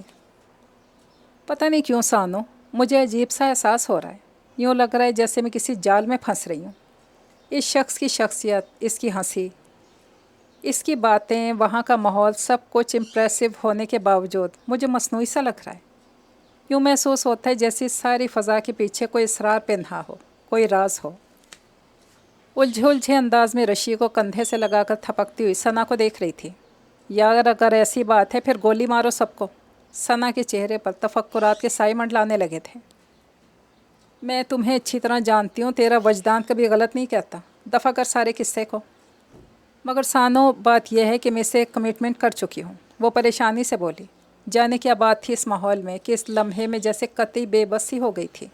پتہ نہیں کیوں سانو، مجھے عجیب سا احساس ہو رہا ہے، یوں لگ رہا ہے جیسے میں کسی جال میں پھنس رہی ہوں۔ اس شخص کی شخصیت، اس کی ہنسی، اس کی باتیں، وہاں کا ماحول، سب کچھ امپریسو ہونے کے باوجود مجھے مصنوعی سا لگ رہا ہے۔ یوں محسوس ہوتا ہے جیسی ساری فضا کے پیچھے کوئی اسرار پنہا ہو، کوئی راز ہو۔ الجھے انداز میں رشی کو کندھے سے لگا کر تھپکتی ہوئی ثنا کو دیکھ رہی تھی۔ یار اگر ایسی بات ہے پھر گولی مارو سب کو۔ ثنا کے چہرے پر تفکرات کے سائے منڈلانے لگے تھے۔ میں تمہیں اچھی طرح جانتی ہوں، تیرا وجدان کبھی غلط نہیں کہتا، دفع کر سارے قصے کو۔ مگر سانو، بات یہ ہے کہ میں اسے کمٹمنٹ کر چکی ہوں۔ وہ پریشانی سے بولی، جانے کیا بات تھی اس ماحول میں کہ اس لمحے میں جیسے قطعی بے بسی ہو گئی تھی۔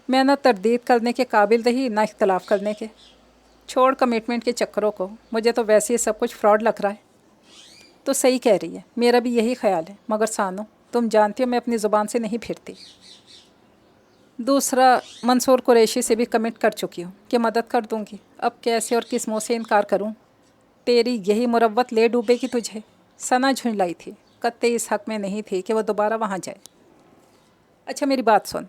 میں نہ تردید کرنے کے قابل رہی، نہ اختلاف کرنے کے۔ छोड़ कमिटमेंट के चक्करों को, मुझे तो वैसे ही सब कुछ फ्रॉड लग रहा है। तो सही कह रही है, मेरा भी यही ख्याल है, मगर सानो तुम जानती हो मैं अपनी ज़ुबान से नहीं फिरती। दूसरा, मंसूर कुरैशी से भी कमिट कर चुकी हूँ कि मदद कर दूँगी। अब कैसे और किस मुँह से इनकार करूँ? तेरी यही मुरव्वत ले डूबेगी तुझे। सना झुंझलाई थी, कत्ते इस हक़ में नहीं थी कि वह दोबारा वहाँ जाए। अच्छा मेरी बात सुन,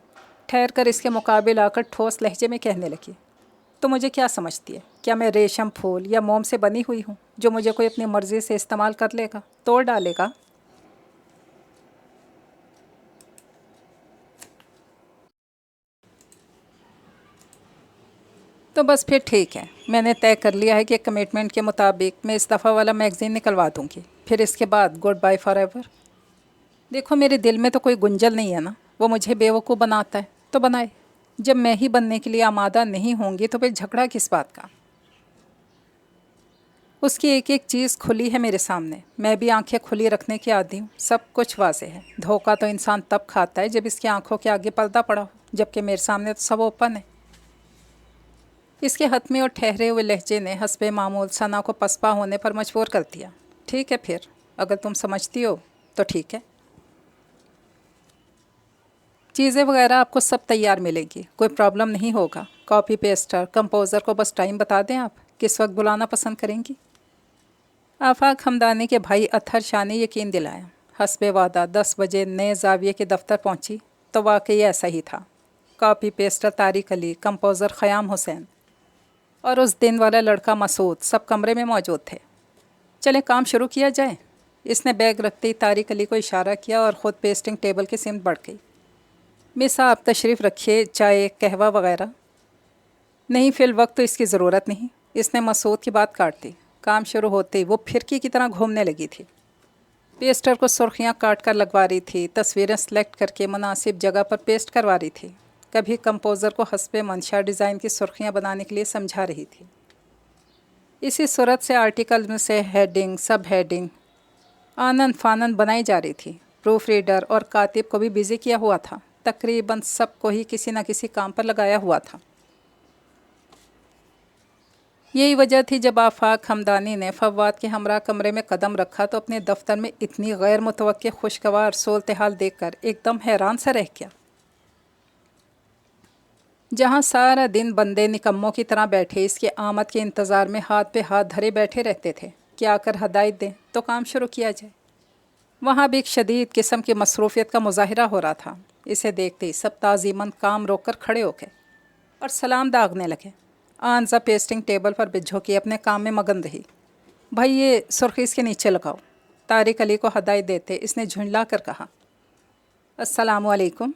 ठहर कर इसके मुकाबिल आकर ठोस लहजे में कहने लगी, तो मुझे क्या समझती है? क्या मैं रेशम फूल या मोम से बनी हुई हूँ जो मुझे कोई अपनी मर्ज़ी से इस्तेमाल कर लेगा, तोड़ डालेगा? तो बस फिर ठीक है, मैंने तय कर लिया है कि कमिटमेंट के मुताबिक मैं इस दफ़ा वाला मैगज़ीन निकलवा दूँगी, फिर इसके बाद गुड बाय फॉर एवर। देखो मेरे दिल में तो कोई गुंजल नहीं है ना, वो मुझे बेवकूफ़ बनाता है तो बनाए। जब मैं ही बनने के लिए आमादा नहीं होंगी तो फिर झगड़ा किस बात का? उसकी एक एक चीज़ खुली है मेरे सामने, मैं भी आंखें खुली रखने की आदी हूँ। सब कुछ वाज़ेह है। धोखा तो इंसान तब खाता है जब इसकी आंखों के आगे पर्दा पड़ा हो, जबकि मेरे सामने तो सब ओपन है। इसके हतमी और ठहरे हुए लहजे ने हस्बे मामूल सना को पसपा होने पर मजबूर कर दिया। ठीक है फिर, अगर तुम समझती हो तो ठीक है। चीज़ें वगैरह आपको सब तैयार मिलेंगी, कोई प्रॉब्लम नहीं होगा। कॉपी पेस्टर, कंपोज़र को बस टाइम बता दें आप किस वक्त बुलाना पसंद करेंगी। आफाक हमदानी के भाई अतहर शाह ने यकीन दिलाया। हस्बे वादा 10 बजे नए जाविये के दफ्तर पहुंची तो वाकई ऐसा ही था। Copy Pasteur Tariq Ali, composer Khayyam Hussain और उस दिन वाला लड़का मसूद सब कमरे में मौजूद थे। चलें काम शुरू किया जाए। इसने बैग रखते ही तारिक अली को इशारा किया और ख़ुद पेस्टिंग टेबल की सिमत बढ़ गई। मिस आप तशरीफ़ रखिए, चाय कहवा वगैरह। नहीं फ़िल वक्त तो इसकी ज़रूरत नहीं, इसने मसूद की बात काट दी। काम शुरू होते ही वो फिरकी की तरह घूमने लगी थी। पेस्टर को सुर्खियाँ काट कर लगवा रही थी, तस्वीरें सेलेक्ट करके मुनासिब जगह पर पेस्ट करवा रही थी। कभी कंपोज़र को हस्बे मंशा डिज़ाइन की सुर्खियाँ बनाने के लिए समझा रही थी। इसी सूरत से आर्टिकल में से हेडिंग, सब हेडिंग आनन फानन बनाई जा रही थी। प्रूफ रीडर और कातिब को भी बिज़ी किया हुआ था। तकरीबन सबको ही किसी न किसी काम पर लगाया हुआ था। यही वजह थी जब आफाक हमदानी ने फवाद के हमरा कमरे में कदम रखा तो अपने दफ्तर में इतनी गैर मुतवक्के खुशगवार सूरत हाल देखकर एकदम हैरान सा रह गया। जहाँ सारा दिन बंदे निकम्मों की तरह बैठे इसके आमद के इंतज़ार में हाथ पे हाथ धरे बैठे रहते थे कि आकर हदायत दें तो काम शुरू किया जाए, वहाँ भी एक शदीद किस्म की मसरूफ़ियत का मुजाहिरा हो रहा था। इसे देखते ही सब ताज़ीमन काम रोक कर खड़े हो गए और सलाम दागने लगे। आंजा पेस्टिंग टेबल पर बिझो के अपने काम में मगन रही। भाई ये सुर्खी इसके नीचे लगाओ। तारिक अली को हदायत देते इसने झुंझला कर कहा, अस्सलामु अलैकुम।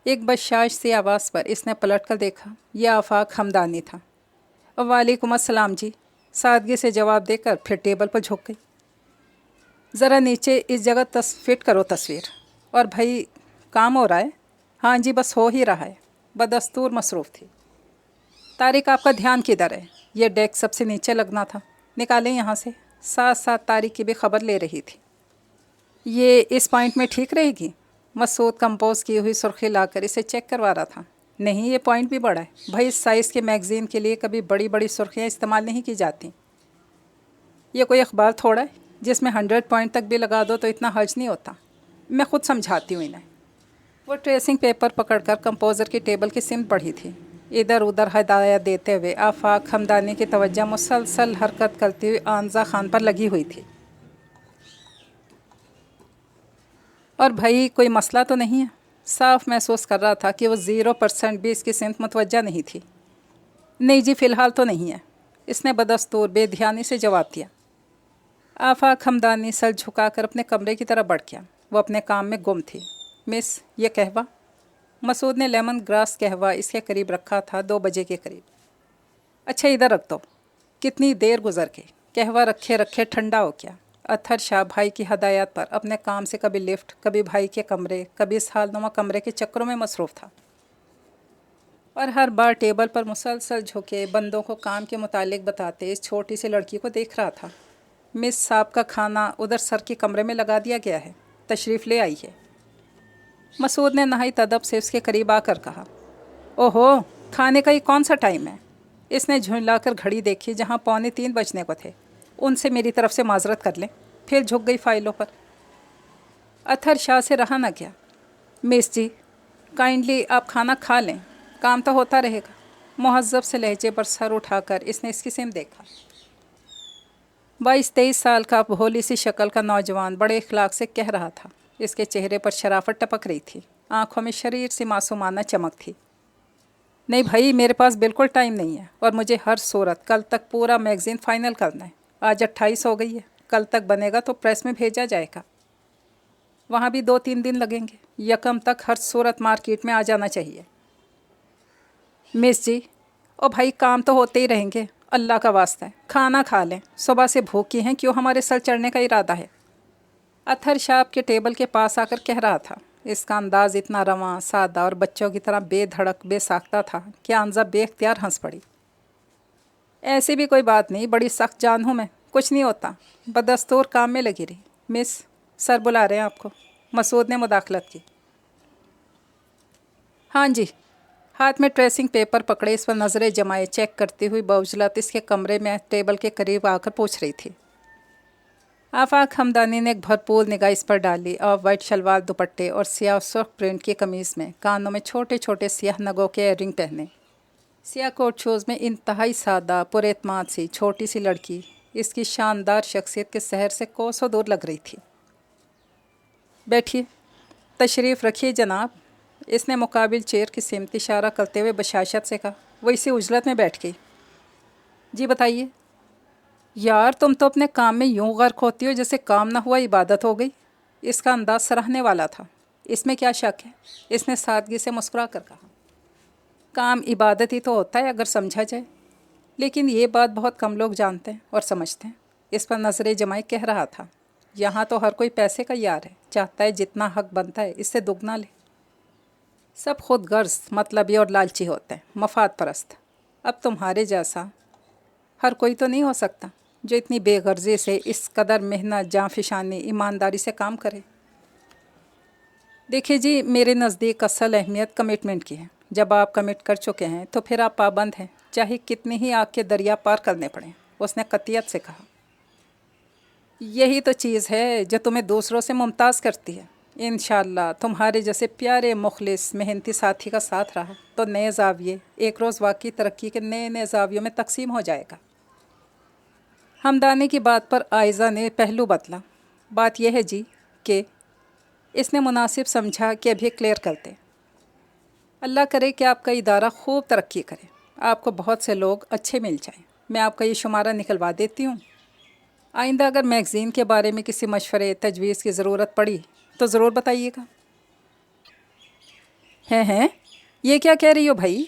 एक बशाश सी आवाज़ पर इसने पलट कर देखा, यह आफाक हमदानी था। वालेकुम अस्सलाम जी, सादगी से जवाब देकर फिर टेबल पर झुक गई। ज़रा नीचे इस जगह फिट करो तस्वीर। और भाई काम हो रहा है? हाँ जी बस हो ही रहा है, बदस्तूर मसरूफ़ थी। तारिक आपका ध्यान किधर है? ये डेस्क सबसे नीचे लगना था, निकालें यहाँ से। साथ साथ तारिक की भी खबर ले रही थी। ये इस पॉइंट में ठीक रहेगी? मसूद कंपोज की हुई सुर्खी लाकर इसे चेक करवा रहा था। नहीं ये पॉइंट भी बड़ा है भाई, इस साइज़ के मैगज़ीन के लिए कभी बड़ी बड़ी सुर्खियाँ इस्तेमाल नहीं की जाती। ये कोई अखबार थोड़ा है जिसमें 100 पॉइंट तक भी लगा दो तो इतना हर्ज नहीं होता। मैं ख़ुद समझाती हूँ इन्हें। वो ट्रेसिंग पेपर पकड़कर कंपोज़र की टेबल की सिमत बढ़ी थी। इधर उधर हदायत देते हुए आफाक हमदानी की तवज्जो मुसलसल हरकत करती हुई आंजा खान पर लगी हुई थी। और भाई कोई मसला तो नहीं है? साफ महसूस कर रहा था कि वो 0% भी इसकी सिमत मुतवज्जा नहीं थी। नहीं जी फ़िलहाल तो नहीं है, इसने बदस्तूर बेध्यानी से जवाब दिया। आफाक हमदानी सर झुकाकर अपने कमरे की तरफ बढ़ गया। वो अपने काम में गुम थी। मिस ये कहवा? मसूद ने लेमन ग्रास कहवा इसके करीब रखा था, 2 बजे के करीब। अच्छा इधर रख दो। कितनी देर गुजर गई, कहवा रखे रखे ठंडा हो गया। अतहर शाह भाई की हदायत पर अपने काम से कभी लिफ्ट, कभी भाई के कमरे, कभी इस हालनुमा कमरे के चक्करों में मसरूफ़ था और हर बार टेबल पर मुसलसल झुके बंदों को काम के मुतालिक बताते इस छोटी सी लड़की को देख रहा था। मिस साहब का खाना उधर सर के कमरे में लगा दिया गया है, तशरीफ़ ले आई है। मसूद ने नहायत अदब से उसके करीब आकर कहा, ओहो खाने का ये कौन सा टाइम है? इसने झुंझलाकर घड़ी देखी जहाँ 2:45 बजने को थे। उनसे मेरी तरफ से माजरत कर लें। फिर झुक गई फाइलों पर। अतहर शाह से रहा न गया। मिस जी, काइंडली आप खाना खा लें, काम तो होता रहेगा। मुहज़्ज़ब से लहजे पर सर उठाकर इसने इसकी सिम देखा। 22-23 साल का भोली सी शक्ल का नौजवान बड़े इखलाक से कह रहा था। इसके चेहरे पर शराफत टपक रही थी, आंखों में शरीर सी मासूमाना चमक थी। नहीं भाई, मेरे पास बिल्कुल टाइम नहीं है और मुझे हर सूरत कल तक पूरा मैगज़ीन फ़ाइनल करना है। आज 28 हो गई है, कल तक बनेगा तो प्रेस में भेजा जाएगा। वहाँ भी 2-3 दिन लगेंगे। यकम तक हर सूरत मार्केट में आ जाना चाहिए। मिस जी, ओ भाई, काम तो होते ही रहेंगे, अल्लाह का वास्ता है खाना खा लें। सुबह से भूखी हैं, क्यों हमारे सर चढ़ने का इरादा है? अतहर शाह के टेबल के पास आकर कह रहा था। इसका अंदाज इतना रवां, सादा और बच्चों की तरह बेधड़क बेसाख्ता था कि आंजा बेख्तियार हंस पड़ी। ऐसी भी कोई बात नहीं, बड़ी सख्त जान हूँ मैं, कुछ नहीं होता, बदस्तूर काम में लगी रही। मिस, सर बुला रहे हैं आपको, मसूद ने मुदाखलत की। हाँ जी। हाथ में ट्रेसिंग पेपर पकड़े इस पर नज़रें जमाए चेक करती हुई बउजलत इसके कमरे में टेबल के करीब आकर पूछ रही थी। आफाक हमदानी ने एक भरपूर निगाह इस पर डाली और वाइट शलवार दुपट्टे और सियाह सुर्ख प्रिंट की कमीज़ में, कानों में छोटे छोटे सियाह नगों के एयरिंग पहने, सियाह कोट शूज़ में इंतहाई सादा पुरएतमाद सी छोटी सी लड़की इसकी शानदार शख्सियत के शहर से कोसों दूर लग रही थी। बैठिए, तशरीफ़ रखिए जनाब, इसने मुकाबिल चेयर की सिमत इशारा करते हुए बशाशत से कहा। वो इसी उजलत में बैठ गई। जी बताइए। यार, तुम तो अपने काम में यूं गर्क होती हो जैसे काम ना हुआ इबादत हो गई। इसका अंदाज सराहने वाला था। इसमें क्या शक है? इसने सादगी से मुस्कुरा कर कहा। काम इबादत ही तो होता है अगर समझा जाए, लेकिन ये बात बहुत कम लोग जानते हैं और समझते हैं। इस पर नजरें जमाए कह रहा था। यहाँ तो हर कोई पैसे का यार है, चाहता है जितना हक बनता है इससे दुगना ले। सब खुद गर्ज, मतलबी और लालची होते हैं, मफाद परस्त। अब तुम्हारे जैसा हर कोई तो नहीं हो सकता जो इतनी बेगर्जी से इस कदर मेहनत, जाँफिशानी, ईमानदारी से काम करे। देखिए जी, मेरे नज़दीक असल अहमियत कमिटमेंट की है। जब आप कमिट कर चुके हैं तो फिर आप पाबंद हैं, चाहे कितने ही आग के दरिया पार करने पड़ें, उसने कतियत से कहा। यही तो चीज़ है जो तुम्हें दूसरों से मुमताज़ करती है। इंशाअल्लाह तुम्हारे जैसे प्यारे मुखलिस मेहनती साथी का साथ रहा तो नए ज़ाविये एक रोज़ वाकई तरक्की के नए नए ज़ावियों में तकसीम हो जाएगा। हमदानी की बात पर आयज़ा ने पहलू बदला। बात यह है जी कि इसने मुनासिब समझा कि अभी क्लियर करते। अल्लाह करे कि आपका इदारा खूब तरक्की करे, आपको बहुत से लोग अच्छे मिल जाएं। मैं आपका ये शुमारा निकलवा देती हूँ। आइंदा अगर मैगज़ीन के बारे में किसी मशवरे तजवीज़ की ज़रूरत पड़ी तो ज़रूर बताइएगा। हैं, ये क्या कह रही हो भाई?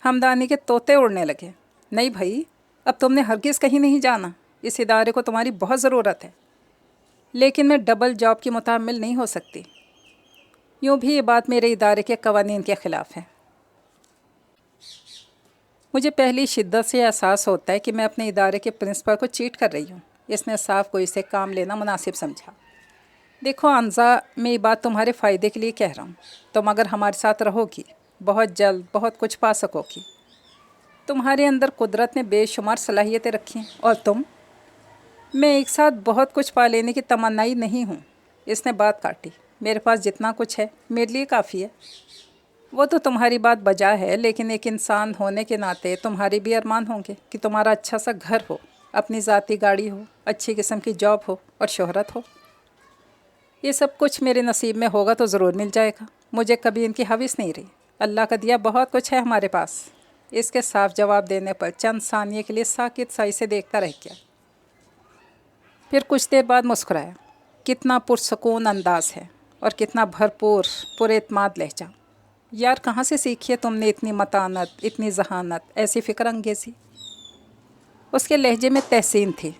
हमदानी के तोते उड़ने लगे। नहीं भाई, अब तुमने हरगिज़ कहीं नहीं जाना, इस इदारे को तुम्हारी बहुत ज़रूरत है, लेकिन मैं डबल जॉब की मुतामिल नहीं हो सकती। यूँ भी ये बात मेरे इदारे के कवानीन के ख़िलाफ़ है। मुझे पहली शिद्दत से एहसास होता है कि मैं अपने इदारे के प्रिंसिपल को चीट कर रही हूँ। इसने साफ कोई से काम लेना मुनासिब समझा। देखो अंजा, मैं ये बात तुम्हारे फ़ायदे के लिए कह रहा हूँ। तुम अगर हमारे साथ रहोगी, बहुत जल्द बहुत कुछ पा सकोगी। तुम्हारे अंदर कुदरत ने बेशुमार सलाहियतें रखी हैं और मैं एक साथ बहुत कुछ पा लेने की तमन्नाई नहीं हूँ। इसने बात काटी। मेरे पास जितना कुछ है मेरे लिए काफ़ी है। वो तो तुम्हारी बात बजा है, लेकिन एक इंसान होने के नाते तुम्हारे भी अरमान होंगे कि तुम्हारा अच्छा सा घर हो, अपनी ज़ाती गाड़ी हो, अच्छी किस्म की जॉब हो और शोहरत हो। ये सब कुछ मेरे नसीब में होगा तो ज़रूर मिल जाएगा। मुझे कभी इनकी हविस नहीं रही। अल्लाह का दिया बहुत कुछ है हमारे पास। इसके साफ जवाब देने पर चंद सानिये के लिए साकित साई से देखता रह गया। फिर कुछ देर बाद मुस्कुराया। कितना पुरसकून अंदाज़ है और कितना भरपूर पुरएतमाद लहजा। यार, कहाँ से सीखी है तुमने इतनी मतानत, इतनी जहानत, ऐसी फ़िक्र अंगेज़ी? उसके लहजे में तहसीन थी।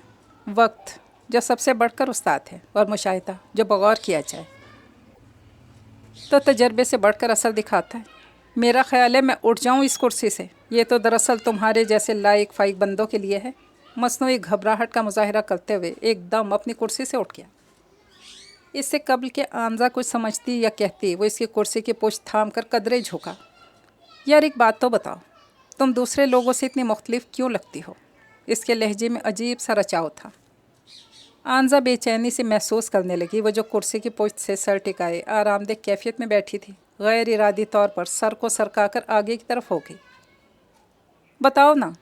वक्त जो सबसे बढ़कर उस्ताद है और मुशाहिदा जो बगौर किया जाए तो तजर्बे से बढ़कर असर दिखाता है। मेरा ख़्याल है मैं उठ जाऊं इस कुर्सी से। ये तो दरअसल तुम्हारे जैसे लायक फ़ाइक बंदों के लिए है। मसनूई घबराहट का मुजाहिरा करते हुए एकदम अपनी कुर्सी से उठ गया। इससे कबल के आमज़ा कुछ समझती या कहती, वो इसकी कुर्सी की पुश्त थाम कर कदरे झुका। यार, एक बात तो बताओ, तुम दूसरे लोगों से इतनी मुख्तलिफ क्यों लगती हो? इसके लहजे में अजीब सा रचाव था। आंजा बेचैनी से महसूस करने लगी। वो जो कुर्सी की पुश्त से सर टिकाए आरामदेह कैफियत में बैठी थी, गैर इरादी तौर पर सर को सरकाकर आगे की तरफ हो गई। बताओ ना,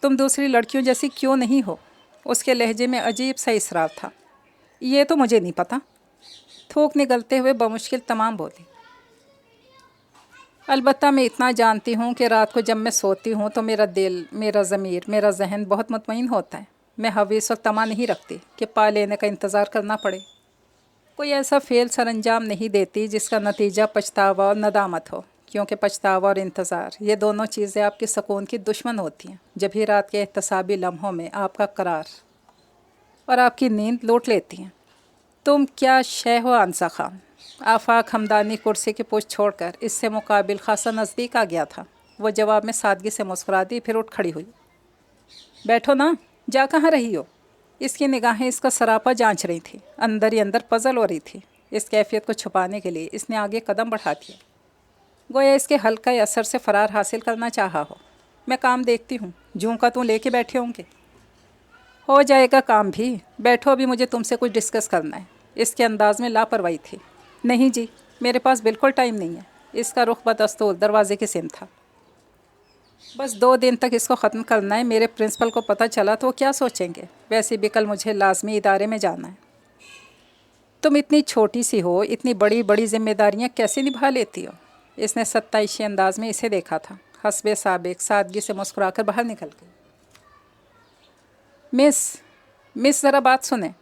तुम दूसरी लड़कियों जैसी क्यों नहीं हो? उसके लहजे में अजीब सा इसरार था। ये तो मुझे नहीं पता, थूक निगलते हुए बमुश्किल तमाम बोली। अलबत्ता मैं इतना जानती हूँ कि रात को जब मैं सोती हूँ तो मेरा दिल, मेरा ज़मीर, मेरा जहन बहुत मुतमईन होता है। मैं हवीस और तमा नहीं रखती कि पा लेने का इंतज़ार करना पड़े। कोई ऐसा फ़ेल सर अंजाम नहीं देती जिसका नतीजा पछतावा और नदामत हो, क्योंकि पछतावा और इंतज़ार ये दोनों चीज़ें आपके सुकून की दुश्मन होती हैं। जब भी रात के एहतसाबी लम्हों में आपका करार और आपकी नींद लूट लेती हैं। तुम क्या शय हो आंसा खान? आफाक हमदानी कुर्सी की पोस्ट छोड़कर इससे मुकाबिल खासा नज़दीक आ गया था। वो जवाब में सादगी से मुस्कुरा दी, फिर उठ खड़ी हुई। बैठो ना, जा कहाँ रही हो? इसकी निगाहें इसका सरापा जांच रही थी, अंदर ही अंदर पजल हो रही थी। इस कैफियत को छुपाने के लिए इसने आगे कदम बढ़ा दिया, गोया इसके हल्का असर से फ़रार हासिल करना चाहा हो। मैं काम देखती हूँ, जूँ का तूँ लेके बैठे होंगे। हो जाएगा काम भी, बैठो, अभी मुझे तुमसे कुछ डिस्कस करना है। इसके अंदाज में लापरवाही थी। नहीं जी, मेरे पास बिल्कुल टाइम नहीं है। इसका रुख बदस्तूर दरवाजे की सिम था। बस 2 दिन तक इसको ख़त्म करना है। मेरे प्रिंसिपल को पता चला तो वो क्या सोचेंगे? वैसे भी कल मुझे लाजमी इदारे में जाना है। तुम इतनी छोटी सी हो, इतनी बड़ी बड़ी जिम्मेदारियां कैसे निभा लेती हो? इसने सत्ताईशी अंदाज में इसे देखा था। हस्बे साबिक सादगी से मुस्कुराकर बाहर निकल गई। मिस ज़रा बात सुने।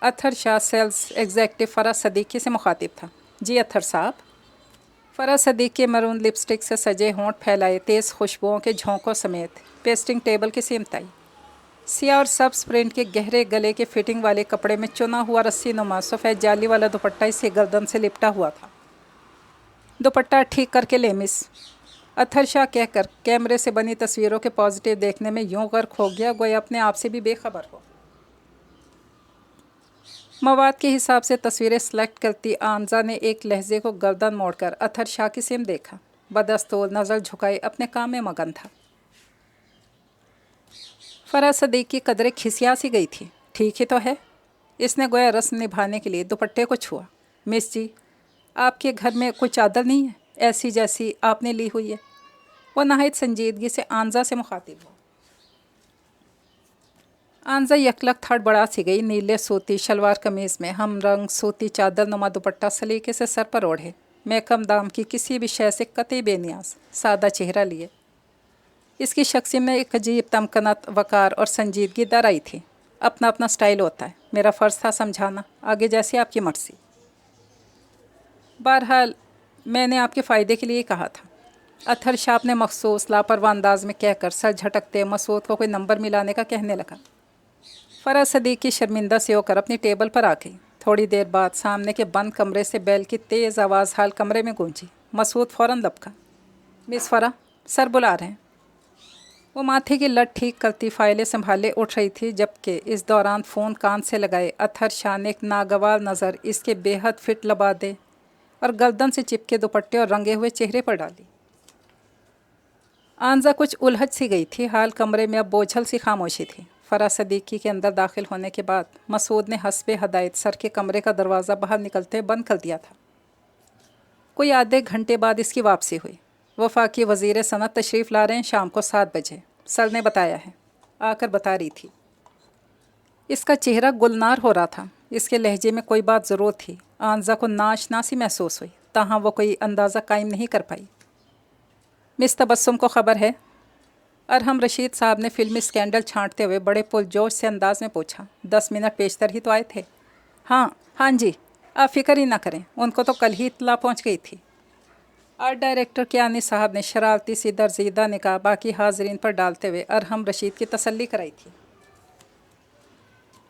अत्थर शाह सेल्स एग्जेक्टिव फ़राज सदीकी से मुखातिब था। जी अत्थर साहब। फ़राज सदीक के मरून लिपस्टिक से सजे होंठ फैलाए तेज़ खुशबुओं के झोंकों समेत पेस्टिंग टेबल की सिमत आई। सिया और सब्ज़ प्रिंट के गहरे गले के फिटिंग वाले कपड़े में चुना हुआ रस्सी नुमा सफ़ेद जाली वाला दुपट्टा इससे गर्दन से लिपटा हुआ था। दुपट्टा ठीक करके ले मिस, अत्थर शाह कहकर कैमरे से बनी तस्वीरों के पॉजिटिव देखने में यूं गर्क हो गया गोया अपने आप से भी बेखबर हो। मवाद के हिसाब से तस्वीरें सेलेक्ट करती आमजा ने एक लहजे को गर्दन मोड़कर अत्थर शाह की सिम देखा। बदस्तूर नज़र झुकाए अपने काम में मगन था। फ़राज सदीक की कदरें खिसिया सी गई थी। ठीक ही तो है। इसने गोया रस्म निभाने के लिए दुपट्टे को छुआ। मिस जी, आपके घर में कोई चादर नहीं है ऐसी जैसी आपने ली हुई है? वो नहायत संजीदगी से आंजा से मुखातिब हो। आंजा यकलक थड़ बढ़ा सी गई। नीले सूती शलवार कमीज़ में हम रंग सूती चादर नुमा दुपट्टा सलीके से सर पर ओढ़े, मैं कम दाम की किसी भी शय से कतई बेनियाज सादा चेहरा लिए। इसकी शख्सियत में एक अजीब तमकनत, वकार और संजीदगी दर आई थी। अपना अपना स्टाइल होता है, मेरा फ़र्ज़ था समझाना, आगे जैसी आपकी मर्ज़ी। बहरहाल मैंने आपके फ़ायदे के लिए कहा था। अत्थर शाह ने मखसूस लापरवाह अंदाज में कहकर सर झटकते मसूद को कोई नंबर मिलाने का कहने लगा। फ़राज सदीक की शर्मिंदा से होकर अपनी टेबल पर आ गई। थोड़ी देर बाद सामने के बंद कमरे से बैल की तेज़ आवाज़ हाल कमरे में गूंजी। मसूद फ़ौरन लपका। मिस फ़रा, सर बुला रहे हैं। वो माथे की लट ठीक करती फाइलें संभाले उठ रही थी, जबकि इस दौरान फ़ोन कान से लगाए अत्थर शाह ने एक नागवार नज़र इसके बेहद फिट लबादे और गर्दन से चिपके दुपट्टे और रंगे हुए चेहरे पर डाली। आंजा कुछ उलझ सी गई थी। हाल कमरे में अब बोझल सी खामोशी थी। फ़राज सदीकी के अंदर दाखिल होने के बाद मसूद ने हस्बे हदायत सर के कमरे का दरवाज़ा बाहर निकलते बंद कर दिया था। कोई आधे घंटे बाद इसकी वापसी हुई। वफाकी वज़ीर सनत तशरीफ़ ला रहे हैं शाम को 7 बजे, सर ने बताया है। आकर बता रही थी। इसका चेहरा गुलनार हो रहा था। इसके लहजे में कोई बात ज़रूर थी। आंजा को नाशनासी महसूस हुई, ताहाँ वो कोई अंदाज़ा कायम नहीं कर पाई। मिस तबस्सुम को ख़बर है? अरहम रशीद साहब ने फिल्मी स्कैंडल छांटते हुए बड़े पुरजोश से अंदाज में पूछा। 10 मिनट पेशतर ही तो आए थे। हाँ जी, आप फिक्र ही ना करें, उनको तो कल ही इत्तला पहुंच गई थी। आर्ट डायरेक्टर कियानी साहब ने शरारती सी दर्जीदा निगाह बाकी हाजरीन पर डालते हुए अरहम रशीद की तसल्ली कराई थी।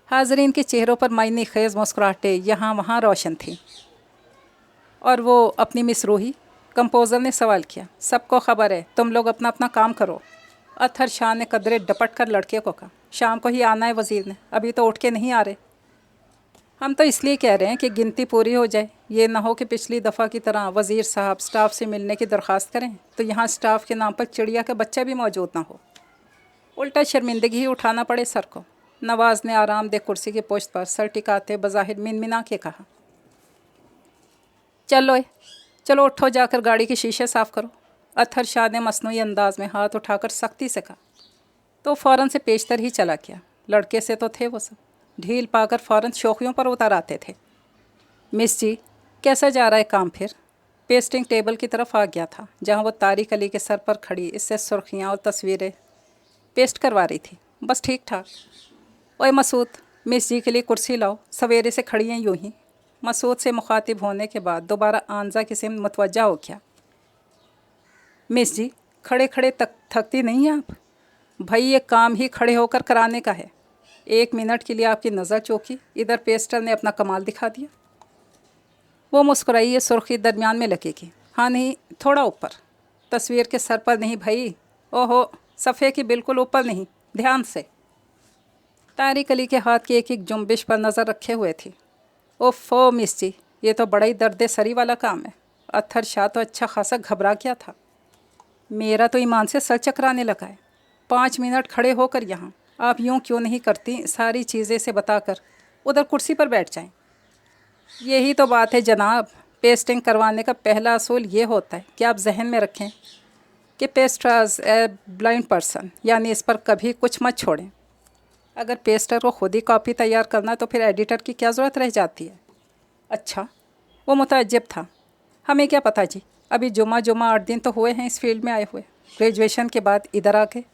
हाजरीन के चेहरों पर मायने खेज़ मुस्कुराहटें यहाँ वहाँ रोशन थी। और वो अपनी मिस रूही? कंपोज़र ने सवाल किया। सबको खबर है, तुम लोग अपना अपना काम करो। अत्थर शाह ने कदरे डपट कर लड़के को कहा। शाम को ही आना है वज़ीर ने, अभी तो उठ के नहीं आ रहे। हम तो इसलिए कह रहे हैं कि गिनती पूरी हो जाए, ये ना हो कि पिछली दफ़ा की तरह वज़ीर साहब स्टाफ से मिलने की दरख्वास्त करें तो यहाँ स्टाफ के नाम पर चिड़िया का बच्चा भी मौजूद ना हो, उल्टा शर्मिंदगी ही उठाना पड़े सर को। नवाज़ ने आरामदेह कुर्सी की पोस्ट पर सर टिकाते बज़ाहिर मिनमिना के कहा। चलो उठो, जाकर गाड़ी के शीशे साफ़ करो। अतहर शाह ने मसनूई अंदाज में हाथ उठाकर सख्ती से कहा तो फ़ौरन से पेशतर ही चला गया। लड़के से तो थे वो सब, ढील पाकर फ़ौरन शौकियों पर उतर आते थे। मिस जी, कैसा जा रहा है काम फिर? पेस्टिंग टेबल की तरफ आ गया था जहाँ वो तारिक अली के सर पर खड़ी इससे सुर्खियाँ और तस्वीरें पेस्ट करवा रही थी। बस ठीक ठाक। ओए मसूद, मिस जी के लिए कुर्सी लाओ, सवेरे से खड़ी हैं यूं ही। मसूद से मुखातिब होने के बाद दोबारा आंजा की सिमत मुतवज्जा हो गया। मिस जी, खड़े खड़े थकती नहीं हैं आप? भाई ये काम ही खड़े होकर कराने का है। 1 मिनट के लिए आपकी नज़र चौकी, इधर पेस्टर ने अपना कमाल दिखा दिया। वो मुस्कुराई, ये सुर्खी दरमियान में लगेगी। हाँ नहीं, थोड़ा ऊपर, तस्वीर के सर पर नहीं भाई। ओहो, सफ़े की बिल्कुल ऊपर नहीं, ध्यान से। तारिक अली के हाथ की एक एक जुम्बिश पर नज़र रखे हुए थी। ओफ़ो मिस जी, ये तो बड़ा ही दर्द सरी वाला काम है। अत्थर शाह तो अच्छा खासा घबरा गया था। मेरा तो ईमान से सर चकराने लगा है। 5 मिनट खड़े होकर यहाँ आप यूँ क्यों नहीं करती, सारी चीज़ें से बताकर उधर कुर्सी पर बैठ जाएं। यही तो बात है जनाब, पेस्टिंग करवाने का पहला असूल ये होता है कि आप जहन में रखें कि पेस्टर्स ए ब्लाइंड पर्सन, यानी इस पर कभी कुछ मत छोड़ें। अगर पेस्टर को खुद ही कॉपी तैयार करना तो फिर एडिटर की क्या ज़रूरत रह जाती है। अच्छा, वो मुतअज्जिब था। हमें क्या पता जी, अभी जुमा 8 दिन तो हुए हैं इस फील्ड में आए हुए, ग्रेजुएशन के बाद इधर आके।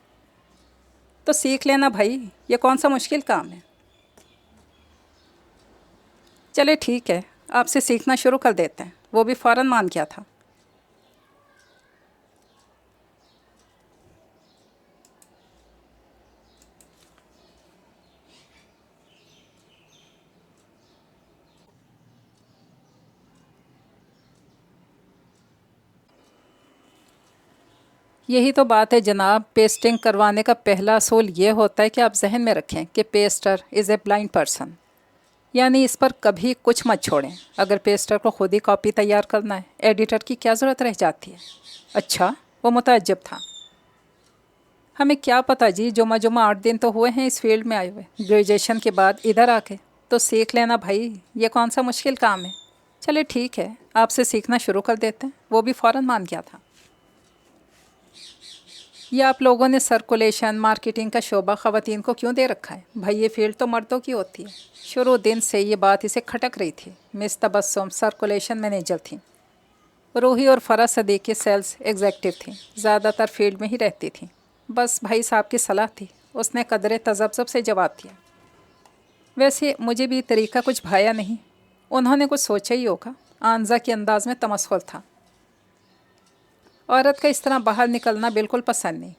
तो सीख लेना भाई, ये कौन सा मुश्किल काम है। चले ठीक है, आपसे सीखना शुरू कर देते हैं। वो भी फ़ौरन मान गया था। यही तो बात है जनाब, पेस्टिंग करवाने का पहला असूल ये होता है कि आप जहन में रखें कि Pasteur is a blind person, यानी इस पर कभी कुछ मत छोड़ें। अगर पेस्टर को खुद ही कॉपी तैयार करना है, एडिटर की क्या ज़रूरत रह जाती है। अच्छा, वो मुतअज्जिब था। हमें क्या पता जी, जुमा 8 दिन तो हुए हैं इस फील्ड में आए हुए, ग्रेजुएशन के बाद इधर आके। तो सीख लेना भाई, ये कौन सा मुश्किल काम है। चले ठीक है, आपसे सीखना शुरू कर देते हैं। वो भी फ़ौरन मान गया था। ये आप लोगों ने सर्कुलेशन मार्केटिंग का शोबा ख़वातीन को क्यों दे रखा है भाई? ये फील्ड तो मर्दों की होती है। शुरू दिन से ये बात इसे खटक रही थी। मिस तबस्सुम सर्कुलेशन मैनेजर थी, रूही और फ़रा सदीकी सेल्स एग्जेक्टिव थी, ज़्यादातर फील्ड में ही रहती थी। बस भाई साहब की सलाह थी, उसने कदरे तजब्जुब से जवाब दिया। वैसे मुझे भी तरीका कुछ भाया नहीं। उन्होंने कुछ सोचा ही होगा। आंजा के अंदाज में तमस्खुर था। औरत का इस तरह बाहर निकलना बिल्कुल पसंद नहीं।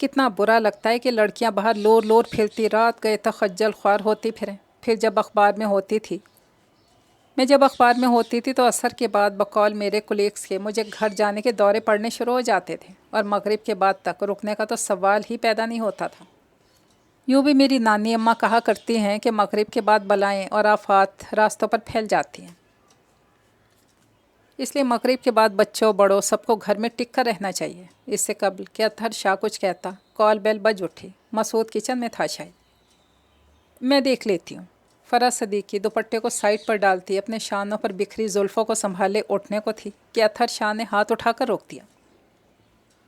कितना बुरा लगता है कि लड़कियां बाहर लोर लोर फिरती रात गए तक खज्जल ख्वार होती फिरें। फिर जब अखबार में होती थी, मैं जब अखबार में होती थी तो असर के बाद बकौल मेरे कुलीग्स के मुझे घर जाने के दौरे पड़ने शुरू हो जाते थे और मगरिब के बाद तक रुकने का तो सवाल ही पैदा नहीं होता था। यूँ भी मेरी नानी अम्मा कहा करती हैं कि मगरिब के बाद बलाएँ और आफात रास्तों पर फैल जाती हैं, इसलिए मगरिब के बाद बच्चों बड़ों सबको घर में टिक कर रहना चाहिए। इससे कबल कि अतहर शाह कुछ कहता, कॉल बेल बज उठी। मसूद किचन में था शायद। मैं देख लेती हूँ। फ़रा सदीकी दुपट्टे को साइड पर डालती अपने शानों पर बिखरी जुल्फ़ों को संभाले उठने को थी कि अतहर शाह ने हाथ उठाकर रोक दिया।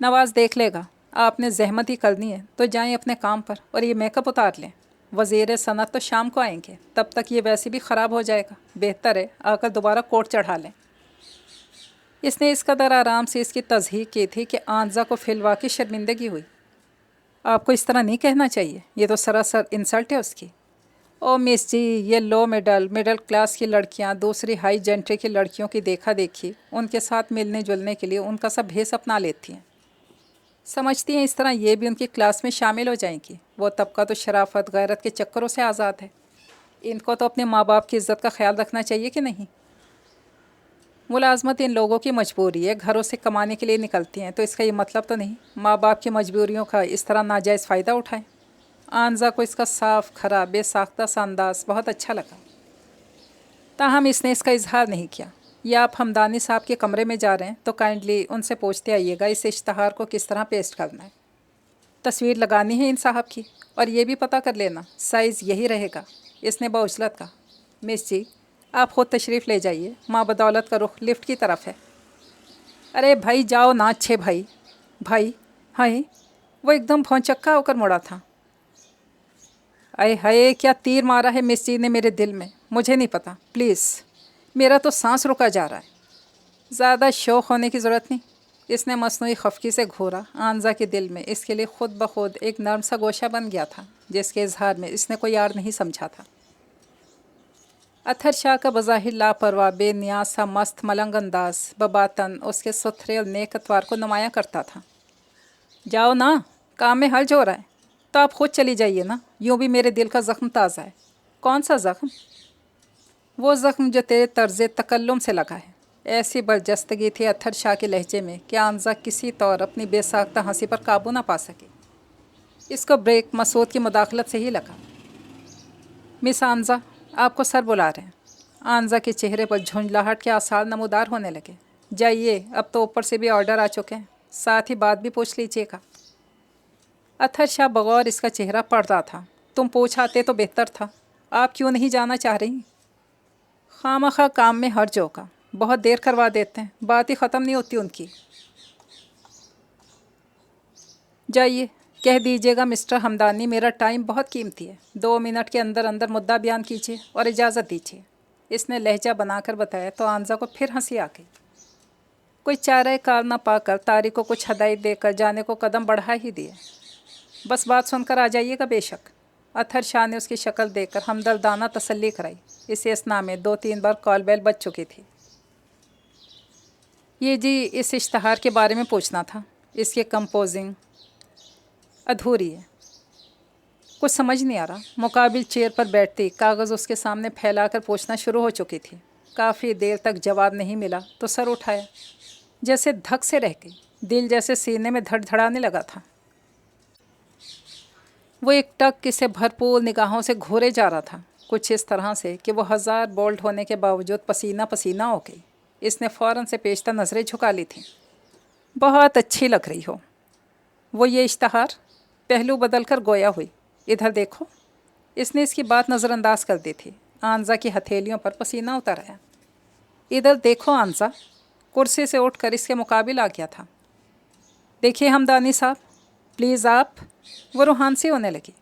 नवाज़ देख लेगा, आपने जहमत ही करनी है तो जाएं अपने काम पर और ये मेकअप उतार लें। वज़ीर सनत तो शाम को आएंगे, तब तक ये वैसे भी ख़राब हो जाएगा। बेहतर है आकर दोबारा कोट चढ़ा लें। इसने इस कदर आराम से इसकी तज़हीक की थी कि आंजा को फिलवा की शर्मिंदगी हुई। आपको इस तरह नहीं कहना चाहिए, ये तो सरासर इंसल्ट है उसकी। ओ मिस जी, ये लो मिडल क्लास की लड़कियां दूसरी हाई जेंट्री की लड़कियों की देखा देखी उनके साथ मिलने जुलने के लिए उनका सब भेस अपना लेती हैं। समझती हैं इस तरह ये भी उनकी क्लास में शामिल हो जाएंगी। वो तबका तो शराफत गैरत के चक्करों से आज़ाद है। इनको तो अपने माँ बाप की इज़्ज़त का ख्याल रखना चाहिए कि नहीं। मुलाजमत इन लोगों की मजबूरी है, घरों से कमाने के लिए निकलती हैं, तो इसका ये मतलब तो नहीं माँ बाप की मजबूरियों का इस तरह नाजायज़ फ़ायदा उठाएं। आंजा को इसका साफ खरा बेसाख्ता सा अंदाज़ बहुत अच्छा लगा। ताहम इसने इसका इजहार नहीं किया। या आप हमदानी साहब के कमरे में जा रहे हैं तो काइंडली उनसे पूछते आइएगा इस इश्तहार को किस तरह पेस्ट करना है। तस्वीर लगानी है इन साहब की और ये भी पता कर लेना साइज़ यही रहेगा। इसने बाउजलत कहा। मिस जी आप ख़ुद तशरीफ़ ले जाइए, माँ बदौलत का रुख लिफ्ट की तरफ है। अरे भाई जाओ ना अच्छे भाई। भाई हाय, वो एकदम भौंचक्का होकर मुड़ा था। अरे हाय क्या तीर मारा है मिस जी ने मेरे दिल में, मुझे नहीं पता, प्लीज़ मेरा तो सांस रुका जा रहा है। ज़्यादा शौक़ होने की ज़रूरत नहीं। इसने मसनूई खफकी से घूरा। आंजा के दिल में इसके लिए खुद ब खुद एक नर्म सा गोशा बन गया था जिसके इजहार में इसने कोई यार नहीं समझा था। अत्हर शाह का बज़ाहिर लापरवाह बेनियाज सा मस्त मलंग अंदाज बबातन उसके सुथरे और नेक अतवार को नुमायाँ करता था। जाओ ना, काम में हर्ज हो रहा है तो आप ख़ुद चली जाइए ना, यूँ भी मेरे दिल का ज़ख्म ताज़ा है। कौन सा ज़ख्म? वो ज़ख्म जो तेरे तर्ज़ तकल्लुम से लगा है। ऐसी बरजस्तगी थी अत्हर शाह के लहजे में कि आंजा किसी तौर अपनी बेसाख्ता हंसी पर काबू ना पा सके। इसको ब्रेक मसूद की मुदाखलत से ही लगा। मिस आंजा आपको सर बुला रहे हैं। आंजा के चेहरे पर झुंझलाहट के आसार नमूदार होने लगे। जाइए, अब तो ऊपर से भी ऑर्डर आ चुके हैं, साथ ही बात भी पूछ लीजिएगा। अत्हर शाह बगौर इसका चेहरा पढ़ रहा था। तुम पूछ आते तो बेहतर था, आप क्यों नहीं जाना चाह रही? खामखा काम में हर्ज होगा, बहुत देर करवा देते हैं, बात ही ख़त्म नहीं होती उनकी। जाइए, कह दीजिएगा मिस्टर हमदानी मेरा टाइम बहुत कीमती है, 2 मिनट के अंदर अंदर मुद्दा बयान कीजिए और इजाज़त दीजिए। इसने लहजा बनाकर बताया तो आंजा को फिर हंसी आ गई। कोई चारे कार न पाकर तारिक को कुछ हदायत देकर जाने को कदम बढ़ा ही दिए। बस बात सुनकर आ जाइएगा बेशक। अत्हर शाह ने उसकी शक्ल देखकर हमदर्दाना तसल्ली कराई। इस असना में 2-3 बार कॉल बेल बज चुकी थी। ये जी इस इश्तहार के बारे में पूछना था, इसकी कंपोजिंग अधूरी है, कुछ समझ नहीं आ रहा। मुकाबिल चेयर पर बैठती कागज़ उसके सामने फैलाकर पूछना शुरू हो चुकी थी। काफ़ी देर तक जवाब नहीं मिला तो सर उठाया, जैसे धक से रह गई। दिल जैसे सीने में धड़धड़ाने लगा था। वो एक टक इसे भरपूर निगाहों से घूरे जा रहा था, कुछ इस तरह से कि वो 1000 बोल्ट होने के बावजूद पसीना पसीना हो गई। इसने फ़ौरन से पेशता नज़रें झुका ली थी। बहुत अच्छी लग रही हो। वो ये इश्तहार पहलू बदल कर गोया हुई। इधर देखो। इसने इसकी बात नज़रअंदाज कर दी थी। आंजा की हथेलियों पर पसीना उतर आया। इधर देखो आंजा कुर्सी से उठकर इसके मुकाबिल आ गया था। देखिए हमदानी साहब, प्लीज़ आप। वो रूहान सी होने लगी।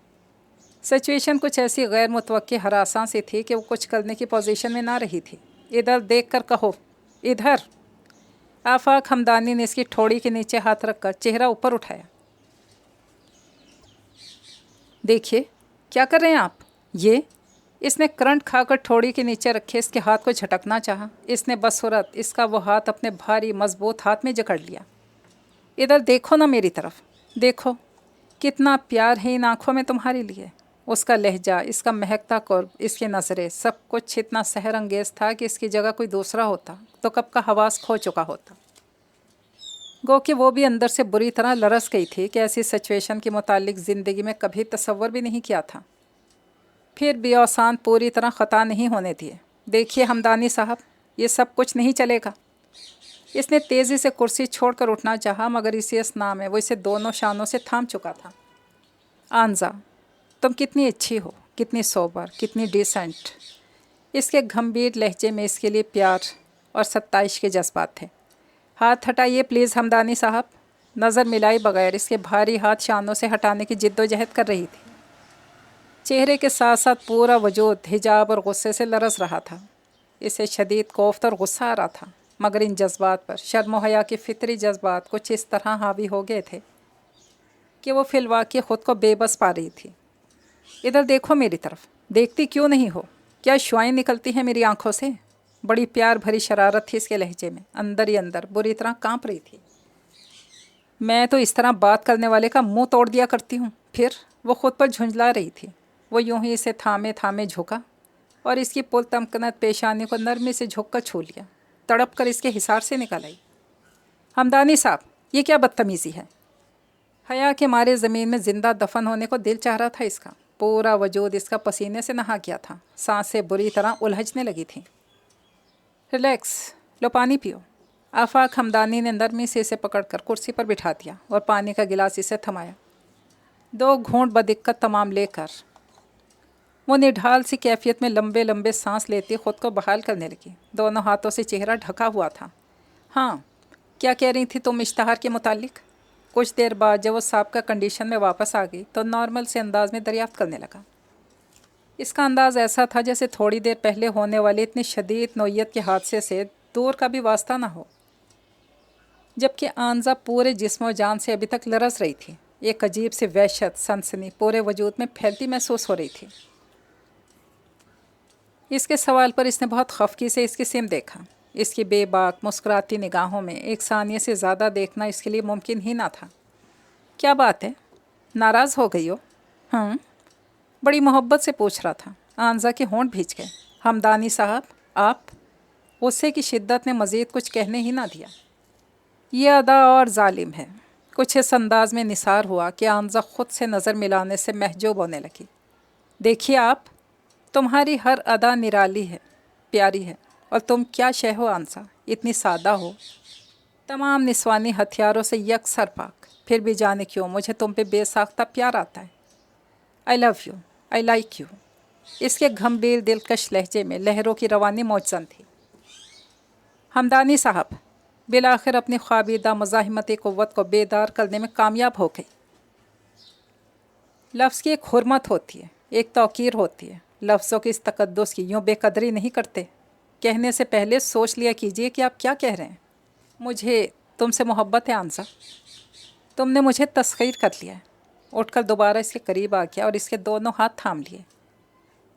सिचुएशन कुछ ऐसी गैर मुतवक्की हरासां सी थी कि वो कुछ करने की पोजीशन में ना रही थी। इधर देख कर कहो, इधर। आफाक हमदानी ने इसकी ठोड़ी के नीचे हाथ रखकर चेहरा ऊपर उठाया। देखिए क्या कर रहे हैं आप? ये इसने करंट खाकर ठोड़ी के नीचे रखे इसके हाथ को झटकना चाहा। इसने बसुरत इसका वो हाथ अपने भारी मजबूत हाथ में जकड़ लिया। इधर देखो ना मेरी तरफ, देखो कितना प्यार है इन आँखों में तुम्हारे लिए। उसका लहजा, इसका महकता कुर्ब, इसकी नज़रें, सब कुछ इतना सहर अंगेज़ था कि इसकी जगह कोई दूसरा होता तो कब का हवास खो चुका होता। गो कि वो भी अंदर से बुरी तरह लरस गई थी कि ऐसी सिचुएशन के मुतालिक ज़िंदगी में कभी तसव्वुर भी नहीं किया था। फिर भी औसान पूरी तरह ख़ता नहीं होने दिए। देखिए हमदानी साहब, ये सब कुछ नहीं चलेगा। इसने तेज़ी से कुर्सी छोड़कर उठना चाहा, मगर इसी असना में वो इसे दोनों शानों से थाम चुका था। आंजा, तुम कितनी अच्छी हो, कितनी सोबर, कितनी डिसेंट। इसके गंभीर लहजे में इसके लिए प्यार और सत्ताइश के जज्बात थे। हाथ हटाइए प्लीज़ हमदानी साहब। नज़र मिलाई बगैर इसके भारी हाथ शानों से हटाने की जिद्दोजहद कर रही थी। चेहरे के साथ साथ पूरा वजूद हिजाब और गुस्से से लरस रहा था। इसे शदीद कोफ्त और गुस्सा आ रहा था, मगर इन जज्बात पर शर्म व हया के फितरी जज्बात कुछ इस तरह हावी हो गए थे कि वो फिलवाक़ी ख़ुद को बेबस पा रही थी। इधर देखो मेरी तरफ, देखती क्यों नहीं हो? क्या शुआएं निकलती हैं मेरी आंखों से? बड़ी प्यार भरी शरारत थी इसके लहजे में। अंदर ही अंदर बुरी तरह कांप रही थी। मैं तो इस तरह बात करने वाले का मुंह तोड़ दिया करती हूँ। फिर वो ख़ुद पर झुंझला रही थी। वो यूं ही इसे थामे थामे झुका और इसकी पुल तमकनत पेशानी को नरमी से झुक कर छू लिया। तड़प कर इसके हिसार से निकल आई। हमदानी साहब, ये क्या बदतमीज़ी है? हया के मारे ज़मीन में ज़िंदा दफन होने को दिल चाह रहा था इसका। पूरा वजूद इसका पसीने से नहा गया था। सांसें बुरी तरह उलझने लगी थीं। रिलैक्स, लो पानी पियो। आफाक हमदानी ने नरमी से इसे पकड़कर कुर्सी पर बिठा दिया और पानी का गिलास इसे थमाया। 2 घूंट बदिक्कत तमाम लेकर वो निढाल सी कैफियत में लंबे लंबे सांस लेती खुद को बहाल करने लगी। दोनों हाथों से चेहरा ढका हुआ था। हाँ, क्या कह रही थी तुम इश्तहार के मुतालिक? कुछ देर बाद जब वो साबका कंडीशन में वापस आ गई तो नॉर्मल से अंदाज में दरियाफ्त करने लगा। इसका अंदाज ऐसा था जैसे थोड़ी देर पहले होने वाले इतनी शदीद नौयत के हादसे से दूर का भी वास्ता ना हो, जबकि आंजा पूरे जिस्म और जान से अभी तक लरस रही थी। एक अजीब सी वहशत, सनसनी पूरे वजूद में फैलती महसूस हो रही थी। इसके सवाल पर इसने बहुत खफकी से इसकी सिम देखा। इसकी बेबाक मुस्कुराती निगाहों में एक सानिये से ज़्यादा देखना इसके लिए मुमकिन ही ना था। क्या बात है, नाराज़ हो गई हो? बड़ी मोहब्बत से पूछ रहा था। आंजा के होंठ भींच गए। हमदानी साहब, आप? गुस्से की शिद्दत ने मज़ीद कुछ कहने ही ना दिया। ये अदा और जालिम है। कुछ इस अंदाज में निसार हुआ कि आंजा खुद से नज़र मिलाने से महजूब होने लगी। देखिए आप, तुम्हारी हर अदा निराली है, प्यारी है, और तुम क्या शय हो आंसा, इतनी सादा हो, तमाम निस्वानी हथियारों से यकसर पाक। फिर भी जाने क्यों मुझे तुम पे बेसाख्ता प्यार आता है। I love you, I like you. इसके गंभीर दिलकश लहजे में लहरों की रवानी मौजूद थी। हमदानी साहब बिलाखिर अपनी ख्वाबीदा मज़ाहिमती क़ुव्वत को बेदार करने में कामयाब हो गई। लफ्ज़ की एक हुर्मत होती है, एक तौकीर होती है। लफ्ज़ों की इस तकद्दुस की यूँ बेकदरी नहीं करते। कहने से पहले सोच लिया कीजिए कि आप क्या कह रहे हैं। मुझे तुमसे मोहब्बत है आंसा। तुमने मुझे तस्खीर कर लिया है। उठकर दोबारा इसके करीब आ गया और इसके दोनों हाथ थाम लिए।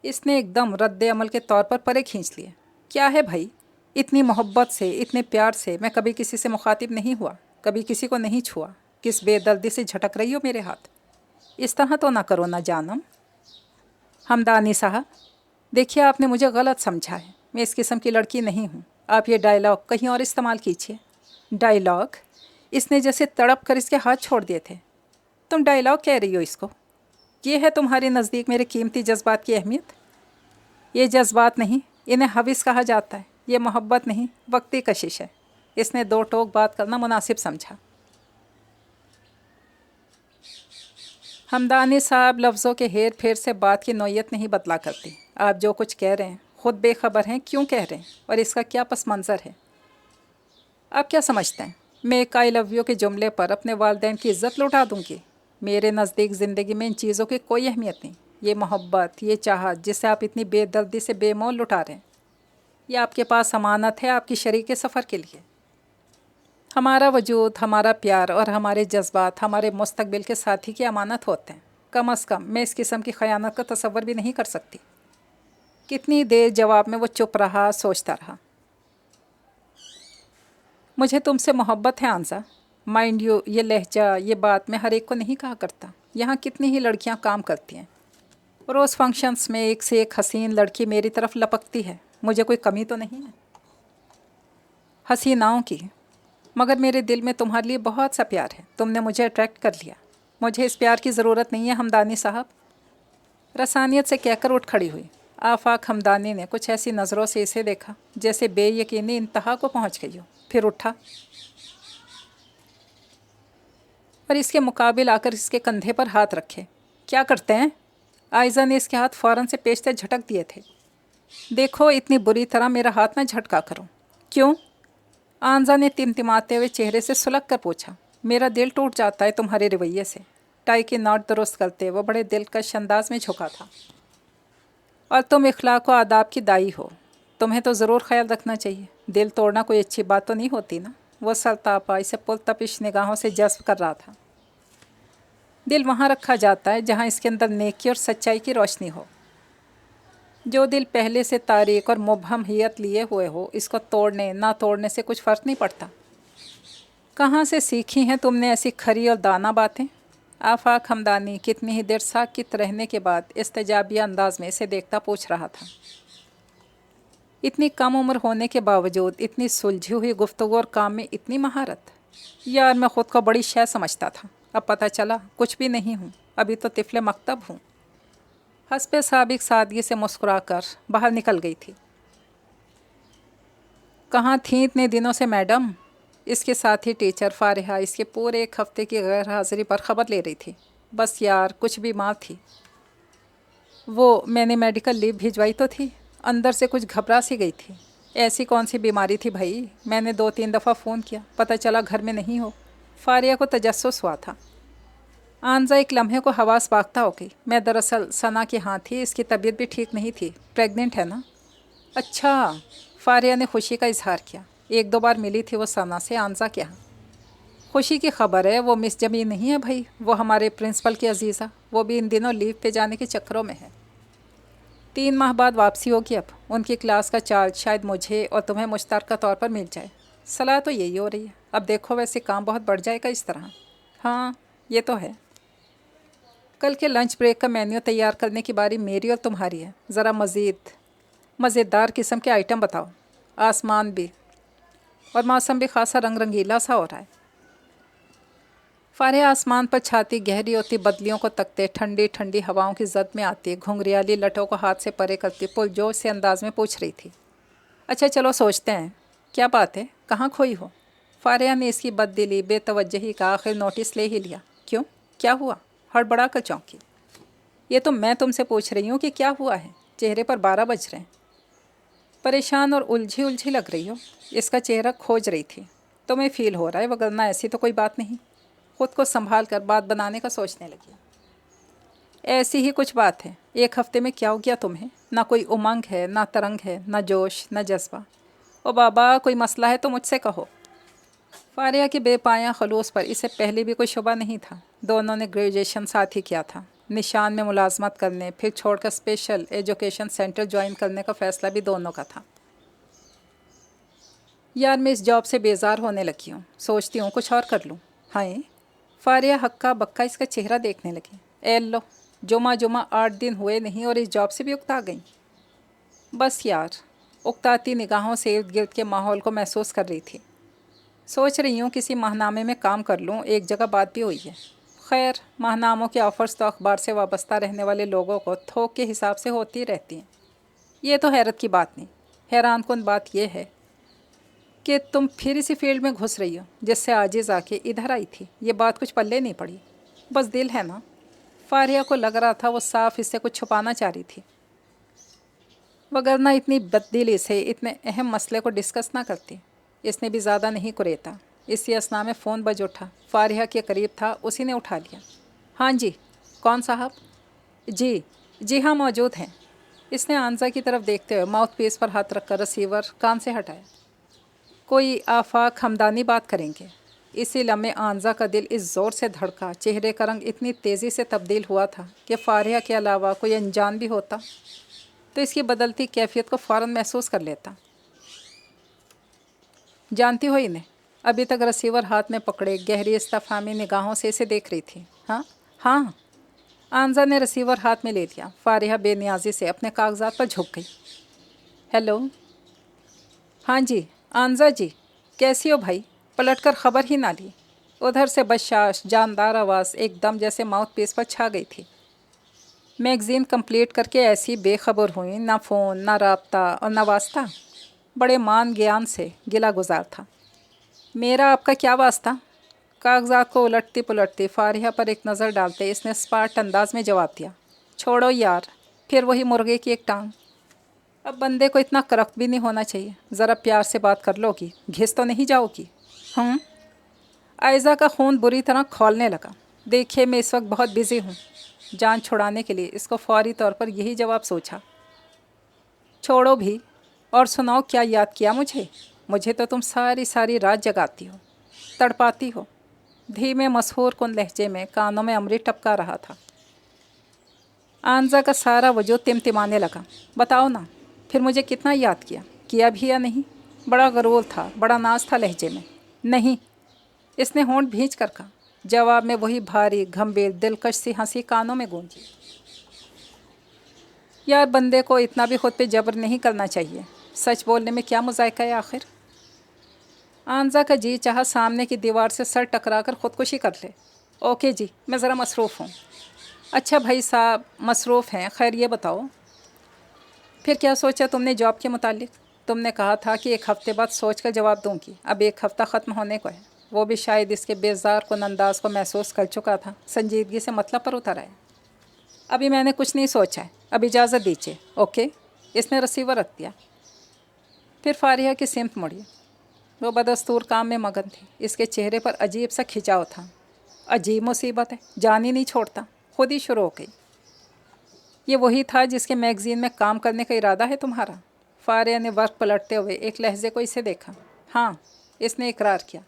इसने एकदम रद्द अमल के तौर पर परे खींच लिए। क्या है भाई, इतनी मोहब्बत से, इतने प्यार से मैं कभी किसी से मुखातिब नहीं हुआ, कभी किसी को नहीं छुआ। किस बेदर्दी से झटक रही हो मेरे हाथ? इस तरह तो ना करो ना जानम। हमदानी साहब देखिए, आपने मुझे गलत समझा है। मैं इस किस्म की लड़की नहीं हूँ। आप ये डायलॉग कहीं और इस्तेमाल कीजिए। डायलॉग? इसने जैसे तड़प कर इसके हाथ छोड़ दिए थे। तुम डायलॉग कह रही हो इसको? ये है तुम्हारे नज़दीक मेरे कीमती जज्बात की अहमियत? ये जज्बात नहीं, इन्हें हविस कहा जाता है। ये मोहब्बत नहीं, वक्ती कशिश है। इसने दो टोक बात करना मुनासिब समझा। हमदानी साहब लफ्ज़ों के हेर फेर से बात की नौयत नहीं बदला करती। आप जो कुछ कह रहे हैं खुद बेखबर हैं क्यों कह रहे हैं और इसका क्या पस मंज़र है। आप क्या समझते हैं मैं एक आई लव यू के जुमले पर अपने वालिदैन की इज़्ज़त लुटा दूँगी? मेरे नज़दीक ज़िंदगी में इन चीज़ों की कोई अहमियत नहीं। ये मोहब्बत, ये चाहत जिसे आप इतनी बेदर्दी से बेमोल लुटा रहे हैं, ये आपके पास अमानत है आपकी शरीके सफ़र के लिए। हमारा वजूद, हमारा प्यार और हमारे जज्बात हमारे मुस्तकबिल के साथी की अमानत होते हैं। कम अज़ कम मैं इस किस्म की ख़यानत का तसव्वुर भी नहीं कर सकती। कितनी देर जवाब में वो चुप रहा, सोचता रहा। मुझे तुमसे मोहब्बत है आंसा। माइंड यू, ये लहजा, ये बात मैं हर एक को नहीं कहा करता। यहाँ कितनी ही लड़कियाँ काम करती हैं। रोज़ फंक्शंस में एक से एक हसीन लड़की मेरी तरफ लपकती है। मुझे कोई कमी तो नहीं है हसीनाओं की, मगर मेरे दिल में तुम्हारे लिए बहुत सा प्यार है। तुमने मुझे अट्रैक्ट कर लिया। मुझे इस प्यार की ज़रूरत नहीं है हमदानी साहब। रसानियत से कहकर उठ खड़ी हुई। आफाक हमदानी ने कुछ ऐसी नज़रों से इसे देखा जैसे बेयकीनी इंतहा को पहुंच गई हो। फिर उठा और इसके मुकाबिल आकर इसके कंधे पर हाथ रखे। क्या करते हैं? आयज़ा ने इसके हाथ फ़ौरन से पेशते झटक दिए थे। देखो, इतनी बुरी तरह मेरा हाथ न झटका करो। क्यों? आंजा ने तिमतिमाते हुए चेहरे से सुलग कर पूछा। मेरा दिल टूट जाता है तुम्हारे रवैये से। टाई की नॉट दुरुस्त करते वो बड़े दिलकश अंदाज में झुका था। और तुम इखलाक व आदाब की दाई हो, तुम्हें तो ज़रूर ख्याल रखना चाहिए। दिल तोड़ना कोई अच्छी बात तो नहीं होती ना। वो सरतापा इसे पुरतपिश निगाहों से जज्ब कर रहा था। दिल वहाँ रखा जाता है जहाँ इसके अंदर नेकी और सच्चाई की रोशनी हो। जो दिल पहले से तारीक और मुबहम हियत लिए हुए हो, इसको तोड़ने ना तोड़ने से कुछ फ़र्क नहीं पड़ता। कहाँ से सीखी हैं तुमने ऐसी खरी और दाना बातें? आफाक हमदानी कितनी ही देर साकित रहने के बाद इस्तेजाबिया अंदाज में इसे देखता पूछ रहा था। इतनी कम उम्र होने के बावजूद इतनी सुलझी हुई गुफ्तगू और काम में इतनी महारत। यार, मैं ख़ुद को बड़ी शय समझता था। अब पता चला कुछ भी नहीं हूँ। अभी तो तिफले मकतब हूँ। हस्बे साबिक सादगी से मुस्कुराकर बाहर निकल गई थी। کہاں تھیں اتنے دنوں سے میڈم؟ اس کے ساتھی ٹیچر فارحہ اس کے پورے ایک ہفتے کی غیر حاضری پر خبر لے رہی تھی۔ بس یار کچھ بیمار تھی وہ، میں نے میڈیکل لیو بھجوائی تو تھی، اندر سے کچھ گھبرا سی گئی تھی۔ ایسی کون سی بیماری تھی بھائی؟ میں نے 2-3 دفعہ فون کیا، پتہ چلا گھر میں نہیں ہو۔ فاریہ کو تجسس ہوا تھا۔ آنزا ایک لمحے کو حواس باختہ ہو گئی۔ میں دراصل ثنا کی ہاں تھی، اس کی طبیعت بھی ٹھیک نہیں تھی، پریگننٹ ہے نا؟ اچھا، فاریہ نے خوشی کا اظہار کیا۔ 1-2 بار ملی تھی وہ ثنا سے آنزا کے ہاں۔ خوشی کی خبر ہے، وہ مس جمی نہیں ہے بھائی، وہ ہمارے پرنسپل کی عزیزہ، وہ بھی ان دنوں لیو پہ جانے کے چکروں میں ہے۔ 3 ماہ بعد واپسی ہوگی اب۔ ان کی کلاس کا چارج شاید مجھے اور تمہیں مشترکہ طور پر مل جائے۔ صلاح تو یہی ہو رہی ہے، اب دیکھو ویسے کام بہت بڑھ جائے گا اس طرح۔ ہاں یہ تو ہے۔ کل کے لنچ بریک کا مینیو تیار کرنے کی باری میری اور تمہاری ہے۔ ذرا مزیدار قسم کے آئٹم بتاؤ۔ آسمان بھی اور موسم بھی خاصا رنگ رنگیلا سا ہو رہا ہے۔ فارحہ آسمان پر چھاتی گہری ہوتی بدلیوں کو تکتے، ٹھنڈی ٹھنڈی ہواؤں کی زد میں آتی، گھنگریالی لٹوں کو ہاتھ سے پرے کرتی پرجوش سے انداز میں پوچھ رہی تھی، اچھا چلو سوچتے ہیں، کیا بات ہے، کہاں کھوئی ہو؟ فارحہ نے اس کی بد دلی بے توجہی کا آخر نوٹس لے ہی لیا۔ کیوں، کیا ہوا؟ ہڑبڑا کر چونکی۔ یہ تو میں تم سے پوچھ رہی ہوں کہ کیا ہوا ہے، چہرے پر 12 بج رہے ہیں۔ پریشان اور الجھی لگ رہی ہو، اس کا چہرہ کھوج رہی تھی۔ تمہیں فیل ہو رہا ہے، وگرنہ ایسی تو کوئی بات نہیں۔ خود کو سنبھال کر بات بنانے کا سوچنے لگی۔ ایسی ہی کچھ بات ہے، 1 ہفتے میں کیا ہو گیا تمہیں؟ نہ کوئی امنگ ہے، نہ ترنگ ہے، نہ جوش، نہ جذبہ۔ او بابا، کوئی مسئلہ ہے تو مجھ سے کہو۔ فاریہ کے بے پایاں خلوص پر اسے پہلے بھی کوئی شبہ نہیں تھا۔ دونوں نے گریجویشن ساتھ ہی کیا تھا، نشان میں ملازمت کرنے، پھر چھوڑ کر اسپیشل ایجوکیشن سینٹر جوائن کرنے کا فیصلہ بھی دونوں کا تھا۔ یار میں اس جاب سے بیزار ہونے لگی ہوں، سوچتی ہوں کچھ اور کر لوں۔ ہائے، فاریہ ہکا بکا اس کا چہرہ دیکھنے لگی۔ اے لو، جمعہ 8 دن ہوئے نہیں اور اس جاب سے بھی اکتا گئیں۔ بس یار، اکتاتی نگاہوں سے ارد گرد کے ماحول کو محسوس کر رہی تھی۔ سوچ رہی ہوں کسی ماہنامے میں کام کر لوں، ایک جگہ بات بھی ہوئی ہے۔ خیر، ماہناموں کے آفرز تو اخبار سے وابستہ رہنے والے لوگوں کو تھوک کے حساب سے ہوتی رہتی ہیں، یہ تو حیرت کی بات نہیں۔ حیران کن بات یہ ہے کہ تم پھر اسی فیلڈ میں گھس رہی ہو جس سے عاجز آ کے ادھر آئی تھی۔ یہ بات کچھ پلے نہیں پڑی، بس دل ہے نا۔ فاریہ کو لگ رہا تھا وہ صاف اس سے کچھ چھپانا چاہ رہی تھی، وگرنہ اتنی بددلی سے اتنے اہم مسئلے کو ڈسکس نہ کرتی۔ اس نے بھی زیادہ نہیں کریتا۔ اسی اثنا میں فون بج اٹھا۔ فاریہ کے قریب تھا، اسی نے اٹھا لیا۔ ہاں جی، کون صاحب؟ جی ہاں موجود ہیں۔ اس نے آنزا کی طرف دیکھتے ہوئے ماؤتھ پیس پر ہاتھ رکھ کر رسیور کان سے ہٹایا۔ کوئی آفاق ہمدانی بات کریں گے؟ اسی لمحے آنزا کا دل اس زور سے دھڑکا، چہرے کا رنگ اتنی تیزی سے تبدیل ہوا تھا کہ فاریہ کے علاوہ کوئی انجان بھی ہوتا تو اس کی بدلتی کیفیت کو فوراً محسوس کر لیتا۔ جانتی ہو انہیں؟ ابھی تک رسیور ہاتھ میں پکڑے گہری استفہامی نگاہوں سے اسے دیکھ رہی تھی۔ ہاں۔ آنزا نے رسیور ہاتھ میں لے لیا۔ فاریہ بے نیازی سے اپنے کاغذات پر جھک گئی۔ ہیلو، ہاں جی آنزا جی، کیسی ہو بھائی؟ پلٹ کر خبر ہی نہ لی۔ ادھر سے بشاش جاندار آواز ایک دم جیسے ماؤتھ پیس پر چھا گئی تھی۔ میگزین کمپلیٹ کر کے ایسی بے خبر ہوئی، نہ فون، نہ رابطہ اور نہ واسطہ۔ بڑے مان گیان سے گلا گزار تھا۔ میرا آپ کا کیا واسطہ؟ کاغذات کو الٹتی پلٹتی فاریہ پر ایک نظر ڈالتے اس نے اسپاٹ انداز میں جواب دیا، چھوڑو یار، پھر وہی مرغے کی ایک ٹانگ۔ اب بندے کو اتنا کرپٹ بھی نہیں ہونا چاہیے، ذرا پیار سے بات کر لو گی، گھس تو نہیں جاؤ گی؟ آئزہ کا خون بری طرح کھولنے لگا۔ دیکھیے میں اس وقت بہت بزی ہوں۔ جان چھڑانے کے لیے اس کو فوری طور پر یہی جواب سوچا۔ چھوڑو بھی، اور سناؤ کیا یاد کیا مجھے تو تم ساری رات جگاتی ہو، تڑپاتی ہو۔ دھیمے مسحور کن لہجے میں کانوں میں امرت ٹپکا رہا تھا۔ آنزا کا سارا وجود تمتمانے لگا۔ بتاؤ نا، پھر مجھے کتنا یاد کیا بھی یا نہیں؟ بڑا غرور تھا، بڑا ناز تھا لہجے میں۔ نہیں، اس نے ہونٹ بھینچ کر کہا۔ جواب میں وہی بھاری گھمبیر دلکش سی ہنسی کانوں میں گونجی۔ یار بندے کو اتنا بھی خود پہ جبر نہیں کرنا چاہیے، سچ بولنے میں کیا مذائقہ ہے آخر؟ آنزا کا جی چاہا سامنے کی دیوار سے سر ٹکرا کر خودکشی کر لے۔ اوکے جی، میں ذرا مصروف ہوں۔ اچھا بھائی صاحب مصروف ہیں، خیر یہ بتاؤ پھر کیا سوچا تم نے جاب کے متعلق؟ तुमने कहा था कि 1 हफ्ते बाद सोच कर जवाब दूंगी। अब 1 हफ्ता ख़त्म होने को है। वो भी शायद इसके बेजार कुन अंदाज को महसूस कर चुका था, संजीदगी से मतलब पर उतर आया। अभी मैंने कुछ नहीं सोचा है, अब इजाज़त दीजिए। ओके। इसने रिसीवर रख दिया। फिर फारिया की सिमत मुड़ी। वो बदस्तूर काम में मगन थी। इसके चेहरे पर अजीब सा खिंचाव था। अजीब मुसीबत है, जान ही नहीं छोड़ता। खुद ही शुरू हो गई। ये वही था जिसके मैगज़ीन में काम करने का इरादा है तुम्हारा? फारिया ने वर्क पलटते हुए एक लहजे को इसे देखा। हाँ, इसने इकरार किया।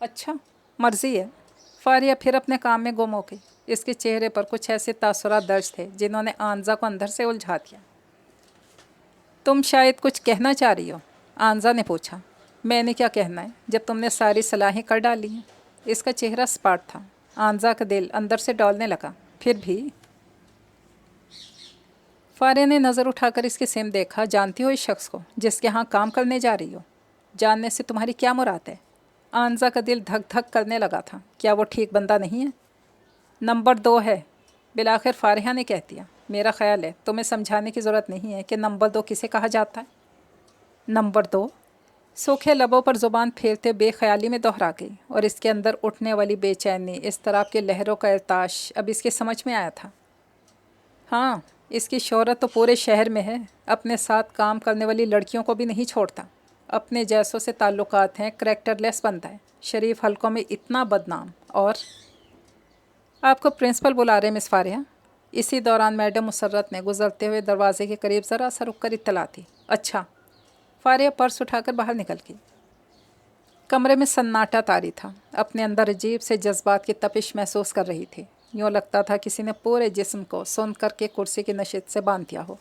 अच्छा, मर्ज़ी है। फारिया फिर अपने काम में गुम हो गई। इसके चेहरे पर कुछ ऐसे तासुरात दर्ज थे जिन्होंने आंजा को अंदर से उलझा दिया। तुम शायद कुछ कहना चाह रही हो? आंजा ने पूछा। मैंने क्या कहना है जब तुमने सारी सलाहें कर डाली हैं? इसका चेहरा सपाट था। आंजा का दिल अंदर से डौलने लगा। फिर भी फारिया ने नज़र उठाकर इसके सिम देखा। जानती हो इस शख्स को जिसके यहाँ काम करने जा रही हो? जानने से तुम्हारी क्या मुराद है? आंजा का दिल धक धक करने लगा था। क्या वो ठीक बंदा नहीं है? नंबर 2 है, बिलाखिर फारिया ने कह दिया। मेरा ख्याल है तुम्हें समझाने की ज़रूरत नहीं है कि नंबर 2 किसे कहा जाता है। नंबर 2? सूखे लबों पर ज़ुबान फेरते बेख्याली में दोहरा गई और इसके अंदर उठने वाली बेचैनी, इस तरह के लहरों का इर्ताश अब इसके समझ में आया था। हाँ, इसकी शोहरत तो पूरे शहर में है। अपने साथ काम करने वाली लड़कियों को भी नहीं छोड़ता। अपने जैसों से ताल्लुकात हैं, करैक्टरलेस बनता है। शरीफ हलकों में इतना बदनाम। और आपको प्रिंसिपल बुला रहे मिस फारिया। इसी दौरान मैडम मुसर्रत ने गुजरते हुए दरवाजे के करीब ज़रा सा रुक कर इत्तला दी। अच्छा। फारिया पर्स उठाकर बाहर निकल गई। कमरे में सन्नाटा तारी था। अपने अंदर अजीब से जज्बात की तपिश महसूस कर रही थी। यूँ लगता था किसी ने पूरे जिस्म को सुन करके कुर्सी की नशित से बांध दिया हो।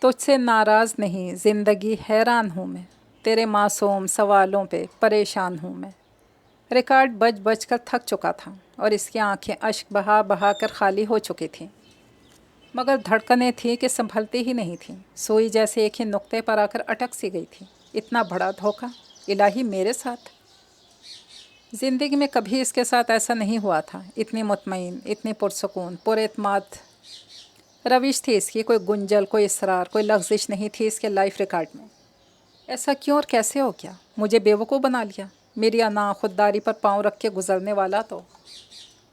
तुझसे नाराज़ नहीं, ज़िंदगी हैरान हूँ मैं। तेरे मासूम सवालों पे परेशान हूँ मैं। रिकॉर्ड बज बज कर थक चुका था और इसकी आंखें अश्क बहा बहा कर खाली हो चुकी थीं। मगर धड़कनें थीं कि संभलती ही नहीं थीं। सुई जैसे एक ही नुक्ते पर आकर अटक सी गई थी। इतना बड़ा धोखा, इलाही मेरे साथ। ज़िंदगी में कभी इसके साथ ऐसा नहीं हुआ था। इतनी मुतमईन, इतनी पुरसकून, पुरएतमाद रविश थी इसकी। कोई गुंजल, कोई इसरार, कोई लफ्ज़िश नहीं थी इसके लाइफ रिकॉर्ड में। ऐसा क्यों और कैसे हो गया? मुझे बेवकूफ़ बना लिया। मेरी अना खुददारी पर पाँव रख के गुजरने वाला तो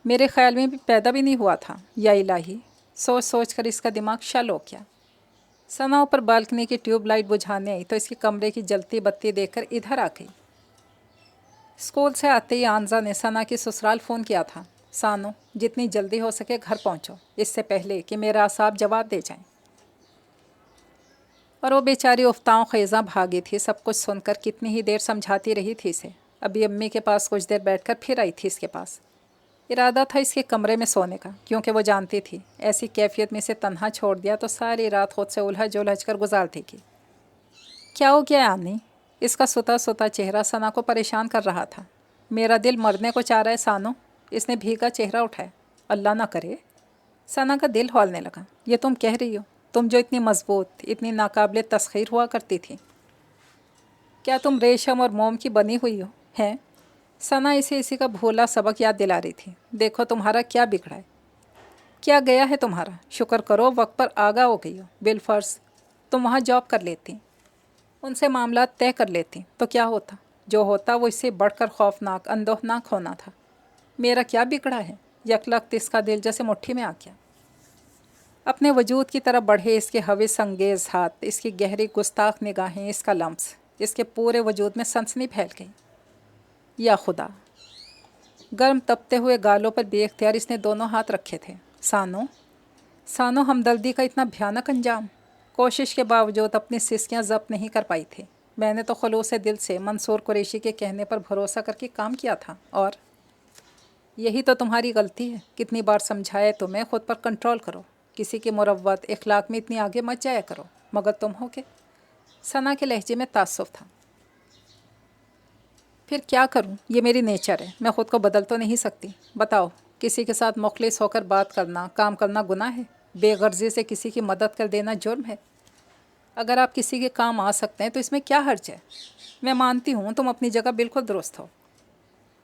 मेरे ख्याल में भी पैदा भी नहीं हुआ था। या इलाही, सोच सोच कर इसका दिमाग शल हो गया। सना ऊपर बालकनी की ट्यूबलाइट बुझाने आई तो इसके कमरे की जलती बत्ती देखकर इधर आ गई। स्कूल से आते ही आंजा ने सना की ससुराल फ़ोन किया था। सानो, जितनी जल्दी हो सके घर पहुंचो, इससे पहले कि मेरा असाब जवाब दे जाएं। और वो बेचारी उफ्ताओं ख़ेज़ा भागी थी। सब कुछ सुनकर कितनी ही देर समझाती रही थी इसे। अभी अम्मी के पास कुछ देर बैठकर फिर आई थी इसके पास। इरादा था इसके कमरे में सोने का, क्योंकि वो जानती थी ऐसी कैफियत में इसे तन्हा छोड़ दिया तो सारी रात खुद से उलझ उलझ कर गुजार देगी। क्या हो गया आनी? इसका सुता सुता चेहरा सना को परेशान कर रहा था। मेरा दिल मरने को चाह रहा है सानो। इसने भीगा चेहरा उठाया। अल्लाह ना करे। सना का दिल हौलने लगा। ये तुम कह रही हो, तुम जो इतनी मजबूत, इतनी नाकाबिले तस्खीर हुआ करती थी, क्या तुम रेशम और मोम की बनी हुई हो? हैं? सना इसे इसी का भोला सबक याद दिला रही थी। देखो तुम्हारा क्या बिगड़ा है, क्या गया है तुम्हारा। शुक्र करो वक्त पर आगा हो गई हो। बिलफर्ज तुम वहाँ जॉब कर लेती, उनसे मामला तय कर लेती तो क्या होता? जो होता वो इससे बढ़कर खौफनाक, अंदोहनाक होना था। मेरा क्या बिगड़ा है? यकलख्त इसका दिल जैसे मुट्ठी में आ गया। अपने वजूद की तरफ बढ़े इसके हविस अंगेज़ हाथ, इसकी गहरी गुस्ताख निगाहें, इसका लम्स, इसके पूरे वजूद में सनसनी फैल गई। या खुदा! गर्म तपते हुए गालों पर बेख्तियार इसने दोनों हाथ रखे थे। सानो, सानो, हमदर्दी का इतना भयानक अंजाम। कोशिश के बावजूद अपनी सिस्कियाँ ज़ब्त नहीं कर पाई थी। मैंने तो खलूस दिल से मंसूर कुरैशी के कहने पर भरोसा करके काम किया था, और यही तो तुम्हारी गलती है। कितनी बार समझाए तुम्हें खुद पर कंट्रोल करो, किसी की मुरव्वत इखलाक में इतनी आगे मत जाया करो, मगर तुम हो के। सना के लहजे में तासुफ था। फिर क्या करूं? ये मेरी नेचर है, मैं ख़ुद को बदल तो नहीं सकती। बताओ, किसी के साथ मुखलिस होकर बात करना, काम करना गुनाह है? बेगर्जी से किसी की मदद कर देना जुर्म है? अगर आप किसी के काम आ सकते हैं तो इसमें क्या हर्ज है? मैं मानती हूँ तुम अपनी जगह बिल्कुल दुरुस्त हो,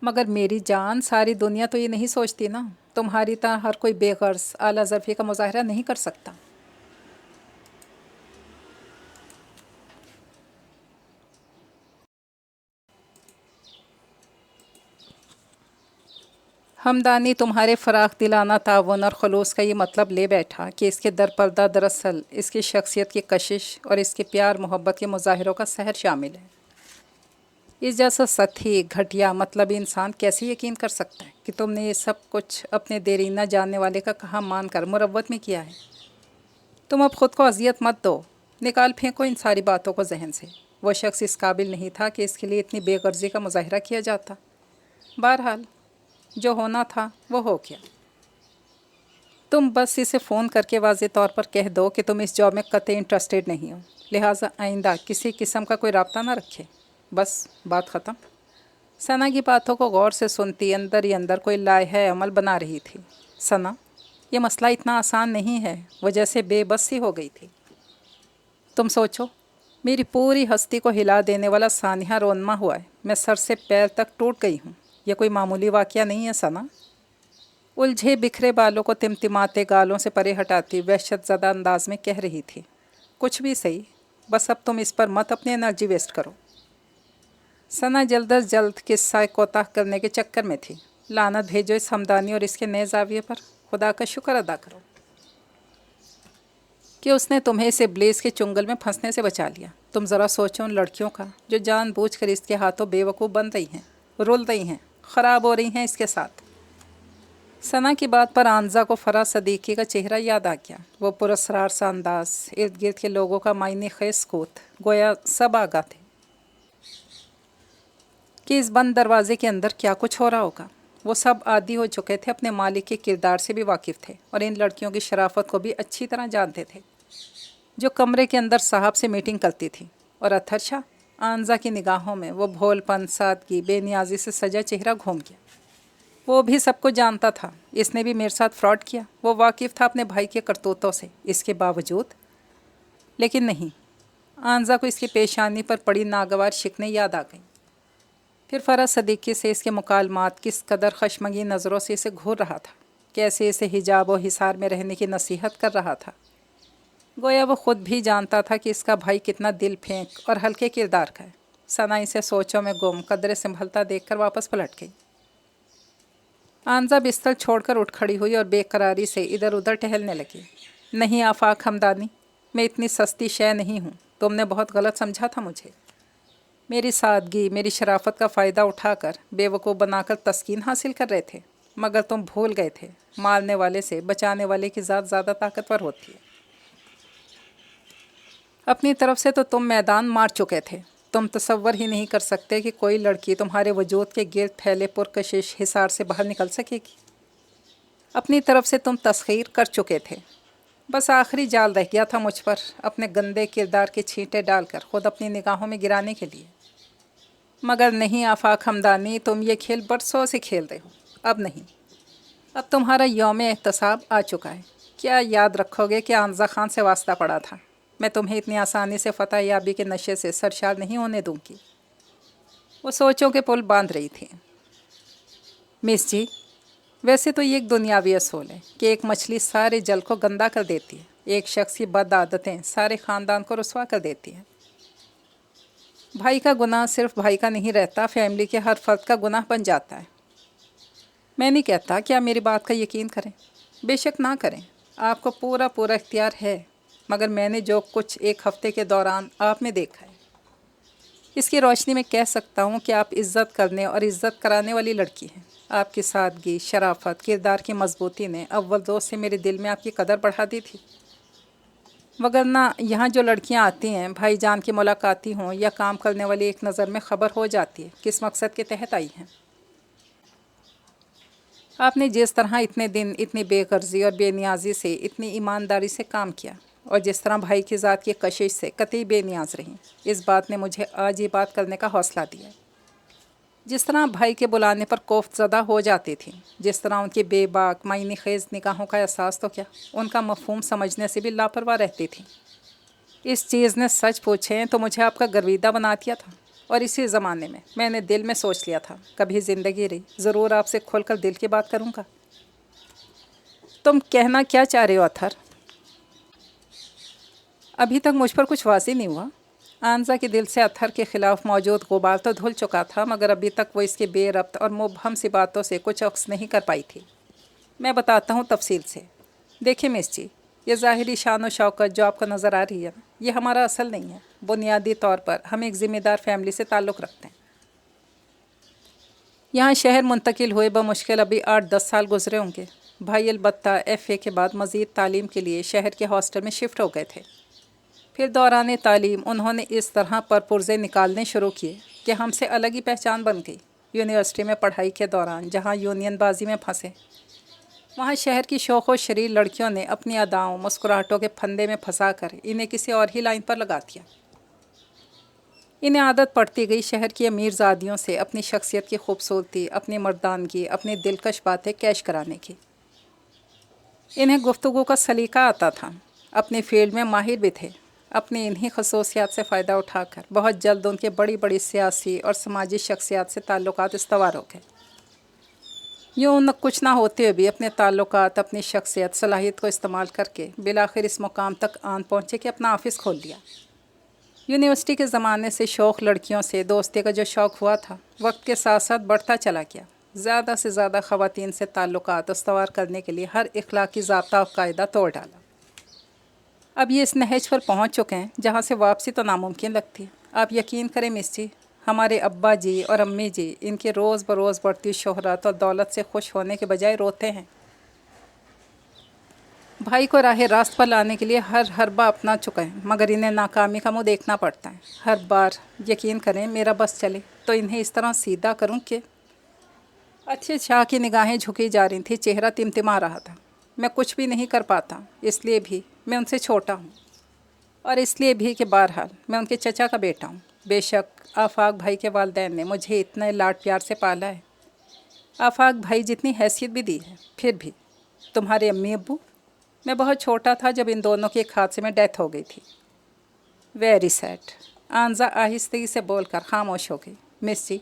मगर मेरी जान, सारी दुनिया तो ये नहीं सोचती ना। तुम्हारी तरह हर कोई बेगर्ज आला ज़र्फ़ी का मुज़ाहरा नहीं कर सकता। हमदानी तुम्हारे फ़राख दिलाना तावन और खलूस का ये मतलब ले बैठा कि इसके दर पर्दा दरअसल इसकी शख्सियत की कशिश और इसके प्यार मोहब्बत के मुजाहिरों का सहर शामिल है। इस जैसा सतही घटिया मतलबी इंसान कैसे यकीन कर सकता है कि तुमने ये सब कुछ अपने देरीना जानने वाले का कहा मानकर मुरव्वत में किया है। तुम अब ख़ुद को अजियत मत दो, निकाल फेंको इन सारी बातों को जहन से। वह शख्स इस काबिल नहीं था कि इसके लिए इतनी बेगर्जी का मुजाहिरा किया जाता। बहरहाल जो होना था वो हो गया। तुम बस इसे फ़ोन करके वाज़े तौर पर कह दो कि तुम इस जॉब में कतई इंटरेस्टेड नहीं हो, लिहाजा आइंदा किसी किस्म का कोई रब्ता ना रखे। बस बात ख़त्म। सना की बातों को गौर से सुनती अंदर ही अंदर कोई लाहे अमल बना रही थी। सना, ये मसला इतना आसान नहीं है। वो जैसे बेबस सी हो गई थी। तुम सोचो, मेरी पूरी हस्ती को हिला देने वाला सानिया रोनमा हुआ है। मैं सर से पैर तक टूट गई हूँ। यह कोई मामूली वाक़या नहीं है सना। उलझे बिखरे बालों को तिमतिमाते गालों से परे हटाती वहशत ज़दा अंदाज में कह रही थी। कुछ भी सही, बस अब तुम इस पर मत अपनी एनर्जी वेस्ट करो। सना जल्द अज जल्द किस्सा कोताह करने के चक्कर में थी। लानत भेजो इस हमदानी और इसके नए जाविये पर। खुदा का शुक्र अदा करो कि उसने तुम्हें इस इब्लीस के चुंगल में फंसने से बचा लिया। तुम ज़रा सोचो उन लड़कियों का जो जानबूझकर इसके हाथों बेवकूफ़ बन रही हैं, रुल रही हैं, ख़राब हो रही हैं इसके साथ। सना की बात पर आंजा को फराज सदीकी का चेहरा याद आ गया। वो पुरस्रार सा अंदाज, इर्द गिर्द के लोगों का मायने खेस कूत, गोया सब आगा थे कि इस बंद दरवाजे के अंदर क्या कुछ हो रहा होगा। वो सब आदी हो चुके थे, अपने मालिक के किरदार से भी वाकिफ़ थे और इन लड़कियों की शराफत को भी अच्छी तरह जानते थे। जो कमरे के अंदर साहब से मीटिंग करती थी और अत्हर शाह, आंजा की निगाहों में वो भोलपन, सादगी, बेनियाजी से सजा चेहरा घूम गया। वो भी सबको जानता था। इसने भी मेरे साथ फ्रॉड किया। वो वाकिफ़ था अपने भाई के करतूतों से। इसके बावजूद लेकिन नहीं, आंजा को इसकी पेशानी पर पड़ी नागवार शिकनें याद आ गईं। फिर फराज सदीकी से इसके मुकालमात किस कदर खशमगी नज़रों से इसे घूर रहा था, कैसे इसे हिजाब और हिसार में रहने की नसीहत कर रहा था। गोया वो ख़ुद भी जानता था कि इसका भाई कितना दिल फेंक और हल्के किरदार का है। सना इसे सोचों में गुम कदरे संभलता देखकर वापस पलट गई। आंजा बिस्तर छोड़कर उठ खड़ी हुई और बेकरारी से इधर उधर टहलने लगी। नहीं आफाक हमदानी, मैं इतनी सस्ती शय नहीं हूँ। तुमने बहुत गलत समझा था मुझे। मेरी सादगी, मेरी शराफत का फ़ायदा उठाकर बेवकूफ़ बनाकर तस्कीन हासिल कर रहे थे, मगर तुम भूल गए थे मारने वाले से बचाने वाले की ज़ात ज़्यादा ताकतवर होती है। अपनी तरफ से तो तुम मैदान मार चुके थे। तुम तसव्वुर ही नहीं कर सकते कि कोई लड़की तुम्हारे वजूद के गिर्द फैले पुरकशिश हिसार से बाहर निकल सकेगी। अपनी तरफ से तुम तस्खीर कर चुके थे। बस आखिरी जाल रह गया था मुझ पर, अपने गंदे किरदार के छींटे डालकर खुद अपनी निगाहों में गिराने के लिए। मगर नहीं आफाक हमदानी, तुम ये खेल बरसों से खेल रहे हो। अब नहीं, अब तुम्हारा यौम एहतसाब आ चुका है। क्या याद रखोगे कि आंजा खान से वास्ता पड़ा था? मैं तुम्हें इतनी आसानी से फतह याबी के नशे से सरशार नहीं होने दूंगी। वो सोचों के पुल बांध रही थी। मिस जी, वैसे तो ये एक दुनियावी असूल है कि एक मछली सारे जल को गंदा कर देती है। एक शख्स की बद आदतें सारे ख़ानदान को रुस्वा कर देती हैं। भाई का गुनाह सिर्फ भाई का नहीं रहता, फैमिली के हर फर्द का गुनाह बन जाता है। मैं नहीं कहता कि आप मेरी बात का यकीन करें, बेशक ना करें, आपको पूरा पूरा इख्तियार है। मगर मैंने जो कुछ एक हफ़्ते के दौरान आप में देखा है, इसकी रोशनी में कह सकता हूँ कि आप इज़्ज़त करने और इज़्ज़त कराने वाली लड़की हैं। आपकी सादगी, शराफत, किरदार की मजबूती ने अव्वल दोस्त से मेरे दिल में आपकी कदर बढ़ा दी थी। वगरना यहाँ जो लड़कियाँ आती हैं, भाईजान की मुलाकाती हों या काम करने वाली, एक नज़र में ख़बर हो जाती है किस मकसद के तहत आई हैं। आपने जिस तरह इतने दिन इतनी बेगर्जी और बेनियाजी से इतनी ईमानदारी से काम किया और जिस तरह भाई की ज़ात की कशिश से कतई बेनियाज रहीं, इस बात ने मुझे आज ये बात करने का हौसला दिया। जिस तरह भाई के बुलाने पर कोफ्तज़दा हो जाती थी, जिस तरह उनकी बेबाक मायने खेज़ निगाहों का एहसास तो क्या, उनका मफ़हूम समझने से भी लापरवाह रहती थी। इस चीज़ ने सच पूछें तो मुझे आपका गर्विदा बना दिया था। और इसी ज़माने में मैंने दिल में सोच लिया था, कभी ज़िंदगी रही ज़रूर आपसे खुलकर दिल की बात करूँगा। तुम कहना क्या चाह रहे हो अत्हर? अभी तक मुझ पर कुछ वाज़ेह नहीं हुआ। आंजा के दिल से अतहर के ख़िलाफ़ मौजूद गुबार तो धुल चुका था, मगर अभी तक वो इसकी बेरब्त और मुबहम सी बातों से कुछ अक्स नहीं कर पाई थी। मैं बताता हूँ तफसील से। देखिए मिस जी, ये ज़ाहिरी शान व शौकत जो आपको नज़र आ रही है, ये हमारा असल नहीं है। बुनियादी तौर पर हम एक ज़िम्मेदार फैमिली से ताल्लुक़ रखते हैं। यहाँ शहर मुंतकिल हुए बमुश्किल अभी 8-10 साल गुजरे होंगे। भाई अलबत्ता FA के बाद मज़ीद तालीम के लिए शहर के हॉस्टल में शिफ्ट हो गए थे। फिर दौरान तालीम उन्होंने इस तरह पर पुर्जे निकालने शुरू किए कि हमसे अलग ही पहचान बन गई। यूनिवर्सिटी में पढ़ाई के दौरान जहाँ यूनियन बाजी में फंसे, वहाँ शहर की शौक़ व शरीर लड़कियों ने अपनी अदाओं मुस्कुराहटों के फंदे में फंसाकर इन्हें किसी और ही लाइन पर लगा दिया। इन्हें आदत पड़ती गई शहर की अमीरजादियों से अपनी शख्सियत की खूबसूरती, अपनी मर्दानगी, अपनी दिलकश बातें कैश कराने की। इन्हें गुफ्तगू का सलीका आता था, अपने फील्ड में माहिर भी थे। अपनी इन्हीं खसूसियात से फ़ायदा उठाकर बहुत जल्द उनके बड़ी बड़ी सियासी और समाजी शख्सियात से ताल्लुकात इस्तवार हो गए। यूँ न कुछ ना होते हुए भी अपने ताल्लुकात, अपनी शख्सियत, सलाहियत को इस्तेमाल करके बिलाखिर इस मुकाम तक आन पहुँचे कि अपना ऑफ़िस खोल लिया। यूनिवर्सिटी के ज़माने से शौक़ लड़कियों से दोस्ती का जो शौक़ हुआ था, वक्त के साथ साथ बढ़ता चला गया। ज़्यादा से ज़्यादा ख़वातीन से ताल्लुकात इस्तवार करने के लिए हर इखलाकी ज़ाब्ता और कायदा तोड़ डाला। अब ये इस नहज पर पहुंच चुके हैं जहां से वापसी तो नामुमकिन लगती है। आप यकीन करें मिस जी, हमारे अब्बा जी और अम्मी जी इनके रोज़ बरोज़ बढ़ती शोहरत और दौलत से खुश होने के बजाय रोते हैं। भाई को राह रास्त पर लाने के लिए हर हरबा अपना चुका है, मगर इन्हें नाकामी का मुँह देखना पड़ता है हर बार। यकीन करें मेरा बस चले तो इन्हें इस तरह सीधा करूँ कि। अच्छे शाह की निगाहें झुकी जा रही थी, चेहरा तिमतिमा रहा था। मैं कुछ भी नहीं कर पाता, इसलिए भी मैं उनसे छोटा हूँ, और इसलिए भी कि बहरहाल मैं उनके चचा का बेटा हूँ। बेशक आफाक भाई के वालिदैन ने मुझे इतने लाड प्यार से पाला है, आफाक भाई जितनी हैसियत भी दी है, फिर भी तुम्हारे अम्मी अब्बू। मैं बहुत छोटा था जब इन दोनों की एक हादसे में डेथ हो गई थी। Very sad. आंजा आहिस्तगी से बोलकर खामोश हो गई। मिस जी,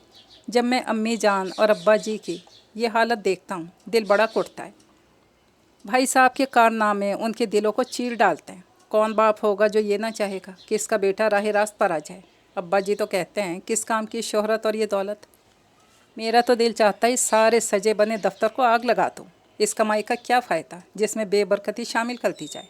जब मैं अम्मी जान और अब्बा जी की ये हालत देखता हूँ, दिल बड़ा कुटता है। भाई साहब के कारनामे उनके दिलों को चीर डालते हैं। कौन बाप होगा जो ये ना चाहेगा कि इसका बेटा राह रास्त पर आ जाए। अब्बा जी तो कहते हैं किस काम की शोहरत और ये दौलत। मेरा तो दिल चाहता है इस सारे सजे बने दफ्तर को आग लगा दूँ। इस कमाई का क्या फ़ायदा जिसमें बेबरकती शामिल कर दी जाए।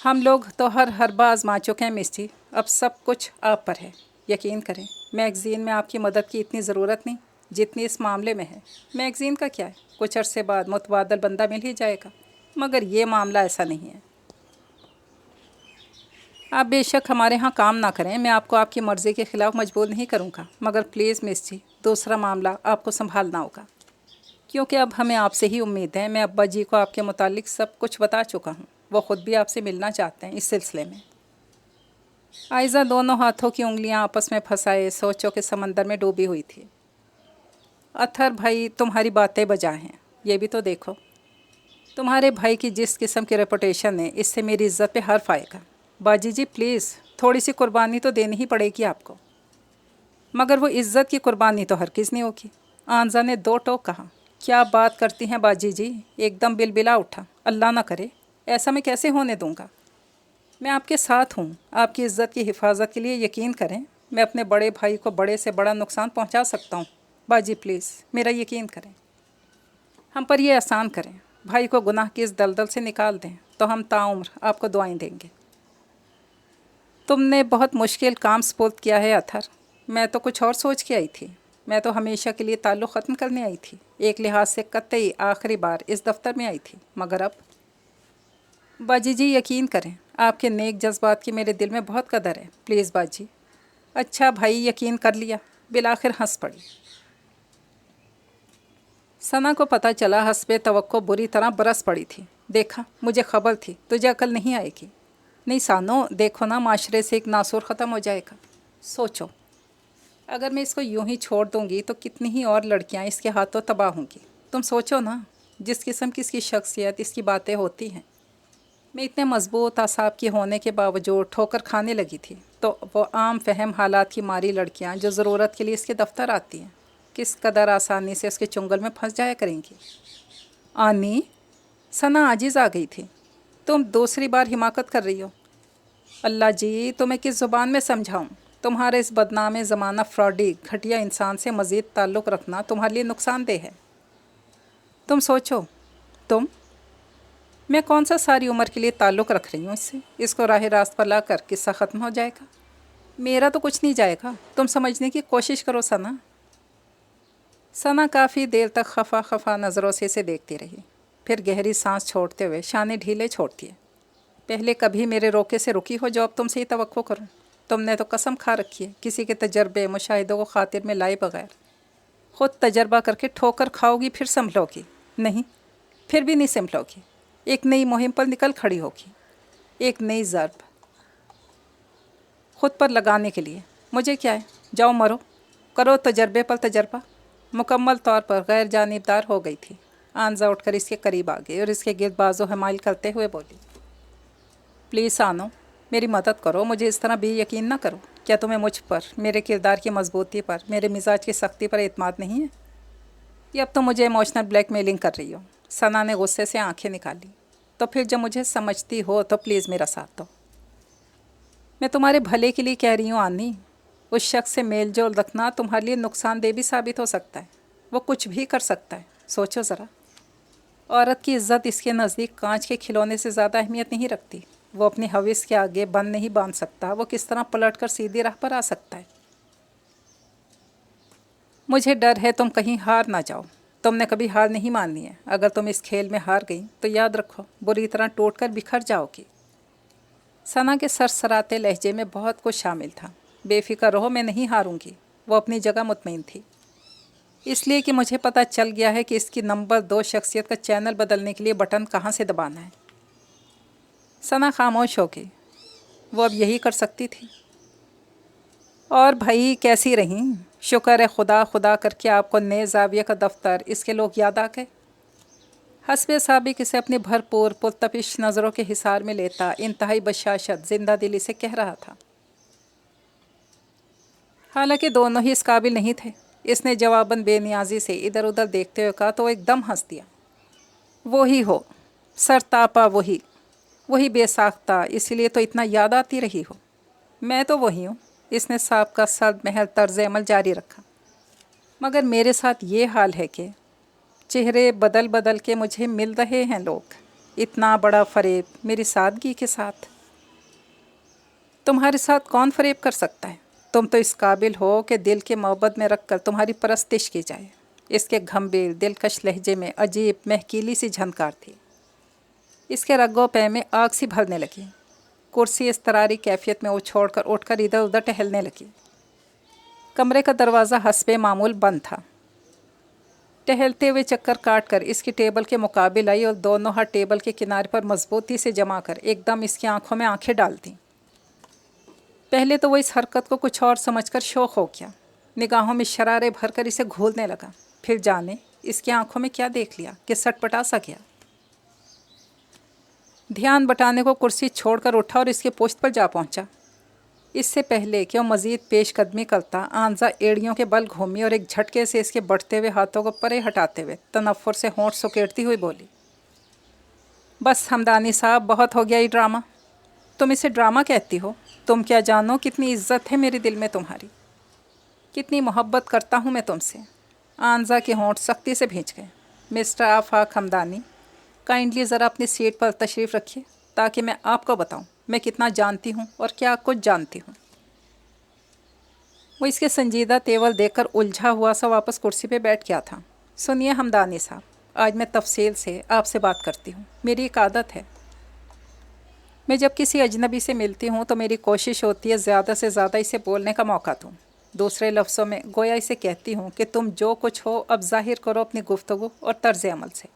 हम लोग तो हर हरबा आजमा चुके हैं मिस जी, अब सब कुछ आप पर है। यकीन करें मैगज़ीन में आपकी मदद की इतनी ज़रूरत नहीं जितनी इस मामले में है। मैगज़ीन का क्या है, कुछ अरसे बाद मुतबादल बंदा मिल ही जाएगा, मगर ये मामला ऐसा नहीं है। आप बेशक हमारे यहाँ काम ना करें, मैं आपको आपकी मर्ज़ी के ख़िलाफ़ मजबूर नहीं करूँगा, मगर प्लीज़ मिस जी, दूसरा मामला आपको संभालना होगा, क्योंकि अब हमें आपसे ही उम्मीद है। मैं अब्बा जी को आपके मुतालिक सब कुछ बता चुका हूँ, वो ख़ुद भी आपसे मिलना चाहते हैं इस सिलसिले में। आयज़ा दोनों हाथों की उंगलियां आपस में फंसाए सोचों के समंदर में डूबी हुई थी। अतहर भाई, तुम्हारी बातें बजा हैं, ये भी तो देखो। तुम्हारे भाई की जिस किस्म की रेपुटेशन है, इससे मेरी इज़्ज़त पे हर्फ आएगा। बाजी जी प्लीज़, थोड़ी सी कुर्बानी तो देनी ही पड़ेगी आपको। मगर वो इज़्ज़त की कुर्बानी तो हरगिज़ नहीं होगी। आंजा ने दो टोक कहा। क्या बात करती हैं बाजी जी, एकदम बिलबिला उठा। अल्लाह ना करे, ऐसा मैं कैसे होने दूँगा। मैं आपके साथ हूँ, आपकी इज़्ज़त की हिफाजत के लिए यकीन करें, मैं अपने बड़े भाई को बड़े से बड़ा नुकसान पहुँचा सकता हूँ। बाजी प्लीज़ मेरा यकीन करें, हम पर यह एहसान करें, भाई को गुनाह की इस दलदल से निकाल दें, तो हम ताउम्र आपको दुआएं देंगे। तुमने बहुत मुश्किल काम सुपुर्द किया है अतहर। मैं तो कुछ और सोच के आई थी। मैं तो हमेशा के लिए ताल्लुक़ ख़त्म करने आई थी, एक लिहाज से कतई आखिरी बार इस दफ्तर में आई थी, मगर अब। बाजी जी यकीन करें, आपके नेक जज्बात की मेरे दिल में बहुत कदर है। प्लीज़ बाजी। अच्छा भाई, यकीन कर लिया। बिलाखिर हंस पड़ी। सना को पता चला हस्बे तवक्को बुरी तरह बरस पड़ी थी। देखा, मुझे खबर थी, तुझे अकल नहीं आएगी। नहीं सानो, देखो ना, माशरे से एक नासूर ख़त्म हो जाएगा। सोचो, अगर मैं इसको यूं ही छोड़ दूंगी तो कितनी ही और लड़कियां इसके हाथों तबाह होंगी। तुम सोचो ना, जिस किस्म की इसकी शख्सियत, इसकी बातें होती हैं। मैं इतने मजबूत आसाब की होने के बावजूद ठोकर खाने लगी थी, तो वो आम फहम हालात की मारी लड़कियां जो ज़रूरत के लिए इसके दफ्तर आती हैं, किस कदर आसानी से उसके चुंगल में फंस जाया करेंगी। आनी, सना आजिज़ आ गई थी। तुम दूसरी बार हिमाकत कर रही हो। अल्लाह जी, तुम्हें किस ज़ुबान में समझाऊं? तुम्हारे इस बदनाम ज़माना फ्रॉडी घटिया इंसान से मज़ीद ताल्लुक़ रखना तुम्हारे लिए नुकसानदेह है। तुम सोचो, तुम मैं कौन सा सारी उम्र के लिए ताल्लुक़ रख रही हूँ इससे? इसको राह रास्त पर लाकर किस्सा ख़त्म हो जाएगा। मेरा तो कुछ नहीं जाएगा, तुम समझने की कोशिश करो सना। सना काफ़ी देर तक खफा खफा नज़रों से इसे देखती रही, फिर गहरी सांस छोड़ते हुए शाने ढीले छोड़ती है। पहले कभी मेरे रोके से रुकी हो जो अब तुमसे ही तवक्को करूं? तुमने तो कसम खा रखी है किसी के तजर्बे मुशाहिदों को खातिर में लाए बगैर ख़ुद तजर्बा करके ठोकर खाओगी फिर संभलोगी? नहीं, फिर भी नहीं संभलोगी। एक नई मुहिम पर निकल खड़ी होगी, एक नई ज़रब ख़ुद पर लगाने के लिए। मुझे क्या है, जाओ मरो, करो तजर्बे पर तजर्बा। मुकम्मल तौर पर गैर जानिबदार हो गई थी। आंजा उठकर इसके करीब आ गई और इसके गिर्द बाजू हमाइल करते हुए बोली, प्लीज़ आनो, मेरी मदद करो, मुझे इस तरह भी यकीन ना करो। क्या तुम्हें मुझ पर, मेरे किरदार की मजबूती पर, मेरे मिजाज की सख्ती पर एतमाद नहीं है? ये अब तो मुझे इमोशनल ब्लैकमेलिंग कर रही हो। सना ने गुस्से से आंखें निकाली। तो फिर जब मुझे समझती हो तो प्लीज़ मेरा साथ दो। मैं तुम्हारे भले के लिए कह रही हूँ आनी। उस शख्स से मेल जोल रखना तुम्हारे लिए नुकसानदेह भी साबित हो सकता है। वो कुछ भी कर सकता है। सोचो ज़रा, औरत की इज्जत इसके नज़दीक कांच के खिलौने से ज़्यादा अहमियत नहीं रखती। वो अपनी हविस के आगे बंद नहीं बांध सकता। वो किस तरह पलट कर सीधी राह पर आ सकता है? मुझे डर है तुम कहीं हार ना जाओ। तुमने कभी हार नहीं माननी है। अगर तुम इस खेल में हार गई तो याद रखो बुरी तरह टूट कर बिखर जाओगी। सना के सरसराते लहजे में बहुत कुछ शामिल था। बेफिक्र रहो, मैं नहीं हारूंगी। वो अपनी जगह मुतमईन थी, इसलिए कि मुझे पता चल गया है कि इसकी नंबर 2 शख्सियत का चैनल बदलने के लिए बटन कहाँ से दबाना है। सना खामोश हो गई। वो अब यही कर सकती थी। और भाई कैसी रहीं? शुक्र है खुदा खुदा करके आपको नए जाविया का दफ्तर इसके लोग याद आ गए। हस्बे साबिक इसे अपनी भरपूर पुरतपिश नज़रों के हिसार में लेता इंतहाई बशाशत जिंदा दिली से कह रहा था। हालांकि दोनों ही इस काबिल नहीं थे। इसने जवाबन बेनियाजी से इधर उधर देखते हुए कहा तो एकदम हंस दिया। वही हो, सरतापा वही, वही बेसाख्ता, इसीलिए तो इतना याद आती रही हो। मैं तो वही हूँ। इसने साहब का सद महल तर्ज अमल जारी रखा। मगर मेरे साथ ये हाल है कि चेहरे बदल बदल के मुझे मिल रहे हैं लोग। इतना बड़ा फरेब मेरी सादगी के साथ। तुम्हारे साथ कौन फरेब कर सकता है? तुम तो इस काबिल हो कि दिल के मोहब्बत में रख कर तुम्हारी परस्तिश की जाए। इसके गंभीर दिलकश लहजे में अजीब महकीली सी झनकार थी। इसके रगों पे में आग सी भरने लगी। कुर्सी इस तरारी कैफियत में उछोड़कर उठकर इधर उधर टहलने लगी। कमरे का दरवाज़ा हस्बे मामूल बंद था। टहलते हुए चक्कर काट कर इसकी टेबल के मुकाबिल आई और दोनों हाथ टेबल के किनारे पर मजबूती से जमा कर एकदम इसकी आंखों में आंखें डाल दी। पहले तो वो इस हरकत को कुछ और समझकर शौक हो गया। निगाहों में शरारे भरकर इसे घूरने लगा। फिर जाने इसकी आंखों में क्या देख लिया कि सटपटा सा गया। ध्यान बटाने को कुर्सी छोड़कर उठा और इसके पोस्ट पर जा पहुंचा। इससे पहले कि वो मज़ीद पेशकदमी करता, आंजा एड़ियों के बल घूमी और एक झटके से इसके बढ़ते हुए हाथों को परे हटाते हुए तनफ्फुर से होंठ सुकेड़ती हुई बोली, बस हमदानी साहब, बहुत हो गया ये ड्रामा। तुम इसे ड्रामा कहती हो? तुम क्या जानो कितनी इज्जत है मेरे दिल में तुम्हारी, कितनी मोहब्बत करता हूँ मैं तुमसे। आंजा के होंठ सख्ती से भींच गए। मिस्टर आफाक हमदानी, काइंडली ज़रा अपनी सीट पर तशरीफ़ रखिए ताकि मैं आपको बताऊं मैं कितना जानती हूं और क्या कुछ जानती हूं। वो इसके संजीदा तेवर देखकर उलझा हुआ सा वापस कुर्सी पे बैठ गया था। सुनिए हमदानी साहब, आज मैं तफसील से आपसे बात करती हूं। मेरी एक आदत है, मैं जब किसी अजनबी से मिलती हूं तो मेरी कोशिश होती है ज़्यादा से ज़्यादा इसे बोलने का मौका दूँ। दूसरे लफ्ज़ों में गोया इसे कहती हूँ कि तुम जो कुछ हो अब ज़ाहिर करो अपनी गुफ्तगू और तर्ज अमल से,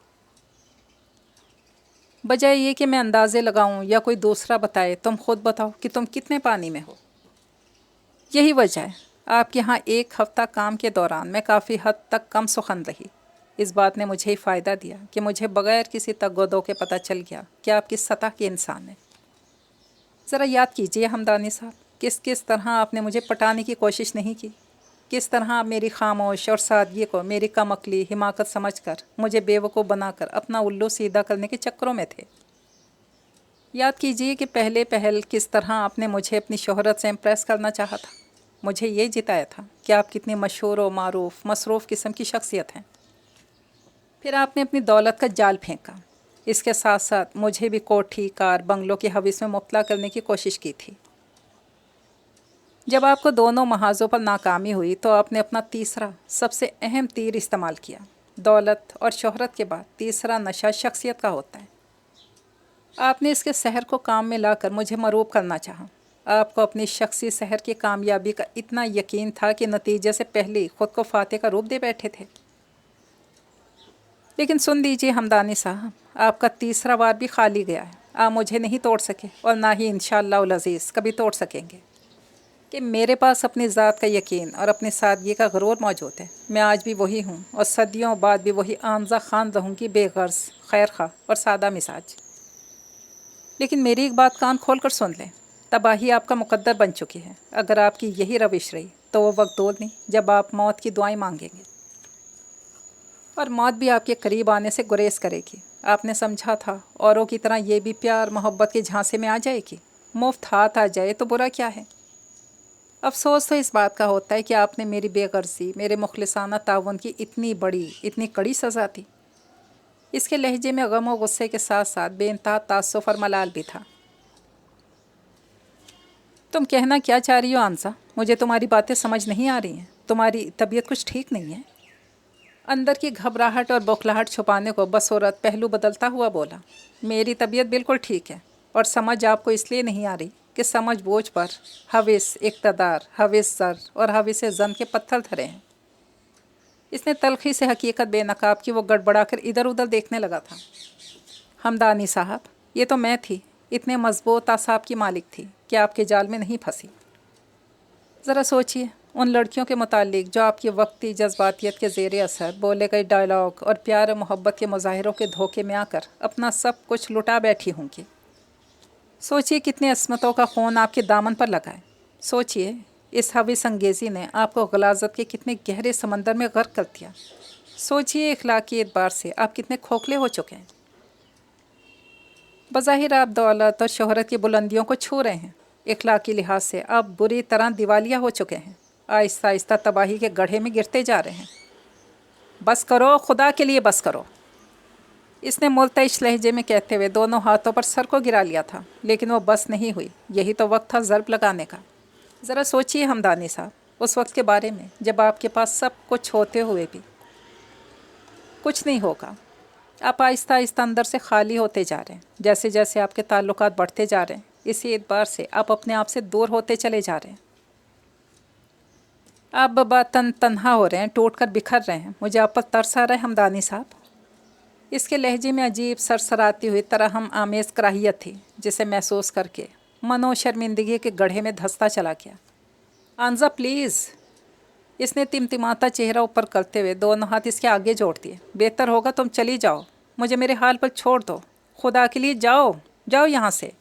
बजाय ये कि मैं अंदाज़े लगाऊं या कोई दूसरा बताए। तुम खुद बताओ कि तुम कितने पानी में हो। यही वजह है आपके यहाँ एक हफ़्ता काम के दौरान मैं काफ़ी हद तक कम सुखन रही। इस बात ने मुझे ही फ़ायदा दिया कि मुझे बग़ैर किसी तगदो के पता चल गया कि आप किस सतह के इंसान हैं। ज़रा याद कीजिए हमदानी साहब, किस किस तरह आपने मुझे पटाने की कोशिश नहीं की। किस तरह आप मेरी खामोश और सादगी को मेरी कम अक्ली हिमाकत समझकर मुझे बेवकूफ़ बनाकर अपना उल्लू सीधा करने के चक्करों में थे। याद कीजिए कि पहले पहल किस तरह आपने मुझे अपनी शोहरत से इम्प्रेस करना चाहा था। मुझे ये जिताया था कि आप कितनी मशहूर व मारूफ मसरूफ़ किस्म की शख्सियत हैं। फिर आपने अपनी दौलत का जाल फेंका। इसके साथ साथ मुझे भी कोठी कार बंगलों की हविस में मुब्तला करने की कोशिश की थी। जब आपको दोनों महाजों पर नाकामी हुई तो आपने अपना तीसरा सबसे अहम तीर इस्तेमाल किया। दौलत और शोहरत के बाद तीसरा नशा शख्सियत का होता है। आपने इसके सहर को काम में लाकर मुझे मरूब करना चाहा। आपको अपनी शख्सी सहर की कामयाबी का इतना यकीन था कि नतीजे से पहले ही खुद को फातेह का रूप दे बैठे थे। लेकिन सुन लीजिए हमदानी साहब, आपका तीसरा वार भी खाली गया है। आप मुझे नहीं तोड़ सके और ना ही इंशाअल्लाह अज़ीज़ कभी तोड़ सकेंगे कि मेरे पास अपनी ज़ात का यकीन और अपनी सादगी का गरूर मौजूद है। मैं आज भी वही हूँ और सदियों बाद भी वही आमज़ा खान रहूँगी, बेगर्ज, खैर खा और सादा मिजाज। लेकिन मेरी एक बात कान खोल कर सुन लें, तबाही आपका मुकद्दर बन चुकी है। अगर आपकी यही रविश रही तो वो वक्त दूर नहीं जब आप मौत की दुआएं मांगेंगे और मौत भी आपके करीब आने से गुरेज करेगी। आपने समझा था औरों की तरह ये भी प्यार मोहब्बत के झांसे में आ जाएगी, मुफ्त हाथ आ जाए तो बुरा क्या है। अफसोस तो इस बात का होता है कि आपने मेरी बेगर्जी, मेरे मुखलिसाना ताउन की इतनी बड़ी, इतनी कड़ी सज़ा दी। इसके लहजे में गम और गुस्से के साथ साथ बेइंतहा तासुफ़ और मलाल भी था। तुम कहना क्या चाह रही हो आंसा? मुझे तुम्हारी बातें समझ नहीं आ रही हैं। तुम्हारी तबीयत कुछ ठीक नहीं है? अंदर की घबराहट और बौखलाहट छुपाने को बसौरत पहलू बदलता हुआ बोला, मेरी तबीयत बिल्कुल ठीक है और समझ आपको इसलिए नहीं आ रही कि समझ बोझ पर हविस इक़्तिदार, हविस सर और हविस जन के पत्थर धरे हैं। इसने तलखी से हकीकत बेनकाब की वो गड़बड़ा कर इधर उधर देखने लगा था। हमदानी साहब, ये तो मैं थी, इतने मजबूत आसाब की मालिक थी कि आपके जाल में नहीं फंसी। ज़रा सोचिए उन लड़कियों के मुतालिक जो आपकी वक्ती जज्बातियत के ज़ेर असर बोले गए डायलॉग और प्यार मोहब्बत के मुजाहिरों के धोखे में आकर अपना सब कुछ लुटा बैठी होंगी। सोचिए कितनी असमतों का खून आपके दामन पर लगा है। सोचिए इस हविस अंगेज़ी ने आपको गलाजत के कितने गहरे समंदर में गर्क कर दिया। सोचिए इखलाकी एतबार से आप कितने खोखले हो चुके हैं। बज़ाहिर आप दौलत और शोहरत की बुलंदियों को छू रहे हैं, इखलाकी लिहाज से आप बुरी तरह दिवालिया हो चुके हैं, आहिस्ता आहिस्ता तबाही के गड्ढे में गिरते जा रहे हैं। बस करो, खुदा के लिए बस करो। इसने मुल्तइश लहजे में कहते हुए दोनों हाथों पर सर को गिरा लिया था, लेकिन वो बस नहीं हुई। यही तो वक्त था ज़रब लगाने का। ज़रा सोचिए हमदानी साहब, उस वक्त के बारे में जब आपके पास सब कुछ होते हुए भी कुछ नहीं होगा। आप आहिस्ता आहिस्ता अंदर से खाली होते जा रहे हैं। जैसे जैसे आपके ताल्लुकात बढ़ते जा रहे हैं, इसी एतबार से आप अपने आप से दूर होते चले जा रहे हैं। आप बबातन तन्हा हो रहे हैं, टूट कर बिखर रहे हैं। मुझे आप पर तरस आ रहा है हमदानी साहब। इसके लहजे में अजीब सरसराती हुई तरहम आमेज़ कराहियत थी, जिसे महसूस करके मनो शर्मिंदगी के गड्ढे में धंसता चला गया। आंजा प्लीज़, इसने तिमतिमाता चेहरा ऊपर करते हुए दोनों हाथ इसके आगे जोड़ दिए। बेहतर होगा तुम चली जाओ, मुझे मेरे हाल पर छोड़ दो। खुदा के लिए जाओ, जाओ यहाँ से।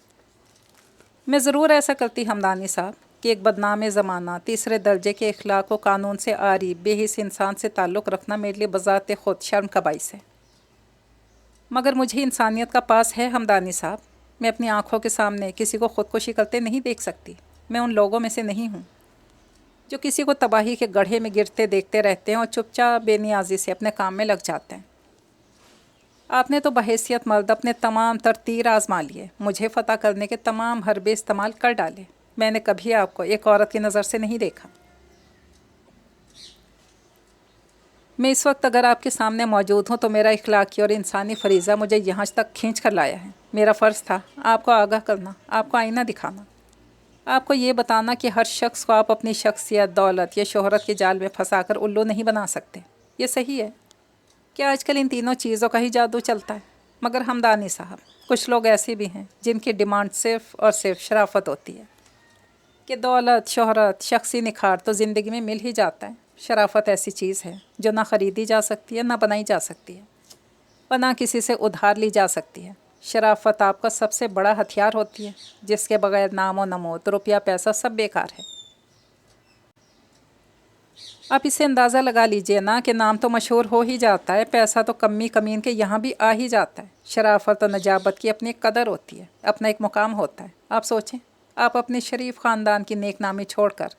मैं ज़रूर ऐसा करती हमदानी साहब कि एक बदनाम ज़माना, तीसरे दर्जे के इखलाक व कानून से आरी बेहिस इंसान से ताल्लुक़ रखना मेरे लिए बज़ाते ख़ुद शर्म का बाइस है। मगर मुझे इंसानियत का पास है हमदानी साहब। मैं अपनी आँखों के सामने किसी को ख़ुदकुशी करते नहीं देख सकती। मैं उन लोगों में से नहीं हूँ जो किसी को तबाही के गड्ढे में गिरते देखते रहते हैं और चुपचाप बेनियाजी से अपने काम में लग जाते हैं। आपने तो बहैसियत मर्द अपने तमाम तरतीर आजमा लिए, मुझे फ़तह करने के तमाम हरबे इस्तेमाल कर डाले। मैंने कभी आपको एक औरत की नज़र से नहीं देखा। मैं इस वक्त अगर आपके सामने मौजूद हूँ तो मेरा इखलाकी और इंसानी फरीज़ा मुझे यहाँ तक खींच कर लाया है। मेरा फ़र्ज़ था आपको आगाह करना, आपको आईना दिखाना, आपको ये बताना कि हर शख्स को आप अपनी शख्सियत, दौलत या शोहरत के जाल में फंसाकर उल्लू नहीं बना सकते। ये सही है कि आजकल इन तीनों चीज़ों का ही जादू चलता है, मगर हमदानी साहब, कुछ लोग ऐसे भी हैं जिनकी डिमांड सिर्फ़ और सिर्फ शराफत होती है कि दौलत, शोहरत, शख्सी निखार तो ज़िंदगी में मिल ही जाता है। शराफत ऐसी चीज़ है जो ना ख़रीदी जा सकती है, ना बनाई जा सकती है, और ना किसी से उधार ली जा सकती है। शराफत आपका सबसे बड़ा हथियार होती है, जिसके बगैर नाम और नमूद, रुपया पैसा सब बेकार है। आप इससे अंदाज़ा लगा लीजिए ना कि नाम तो मशहूर हो ही जाता है, पैसा तो कमी कमीन के यहाँ भी आ ही जाता है। शराफत और नजाबत की अपनी एक कदर होती है, अपना एक मुकाम होता है। आप सोचें, आप अपने शरीफ ख़ानदान की नेक नामी छोड़कर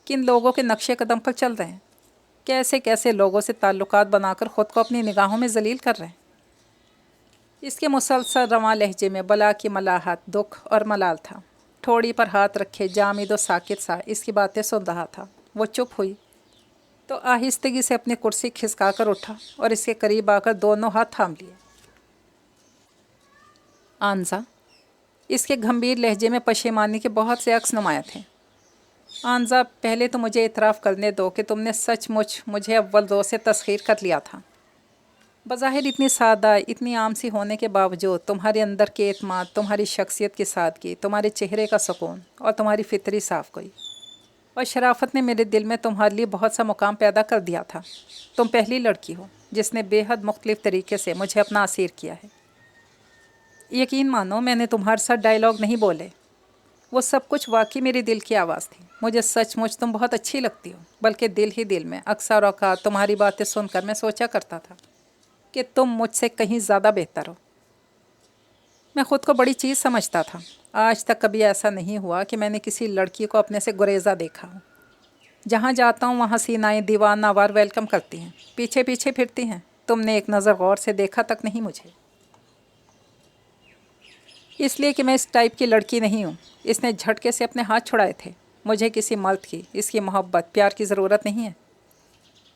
किन लोगों के नक्शे कदम पर चल रहे हैं, कैसे कैसे लोगों से ताल्लुकात बनाकर ख़ुद को अपनी निगाहों में जलील कर रहे हैं। इसके मुसलसल रवां लहजे में बला की मलाहत, दुख और मलाल था। ठोड़ी पर हाथ रखे जामिद और साकित सा इसकी बातें सुन रहा था। वो चुप हुई तो आहिस्तगी से अपनी कुर्सी खिसका कर उठा और इसके करीब आकर दोनों हाथ थाम लिए। आंजा, इसके गंभीर लहजे में पशेमानी के बहुत से अक्स नुमाया थे। आंजा, पहले तो मुझे इतराफ़ करने दो कि तुमने सचमुच मुझे अव्वल दो से तस्खीर कर लिया था। बज़ाहिर इतनी सादा, इतनी आम सी होने के बावजूद तुम्हारे अंदर के एतमाद, तुम्हारी शख्सियत की सादगी, तुम्हारे चेहरे का सुकून और तुम्हारी फितरी साफ़ गोई और शराफत ने मेरे दिल में तुम्हारे लिए बहुत सा मुकाम पैदा कर दिया था। तुम पहली लड़की हो जिसने बेहद मुख्तलिफ़ तरीके से मुझे अपना असीर किया है। यकीन मानो, मैंने तुम्हारे साथ डायलॉग नहीं बोले, वो सब कुछ वाकई मेरे दिल की आवाज़ थी। मुझे सचमुच तुम बहुत अच्छी लगती हो, बल्कि दिल ही दिल में अक्सर औक़ात तुम्हारी बातें सुनकर मैं सोचा करता था कि तुम मुझसे कहीं ज़्यादा बेहतर हो। मैं ख़ुद को बड़ी चीज़ समझता था। आज तक कभी ऐसा नहीं हुआ कि मैंने किसी लड़की को अपने से गुरेज़ा देखा हो। जहाँ जाता हूँ वहाँ सीनाएँ दीवानावार वेलकम करती हैं, पीछे पीछे फिरती हैं। तुमने एक नज़र गौर से देखा तक नहीं मुझे, इसलिए कि मैं इस टाइप की लड़की नहीं हूँ। इसने झटके से अपने हाथ छुड़ाए थे। मुझे किसी मर्द की, इसकी मोहब्बत प्यार की ज़रूरत नहीं है,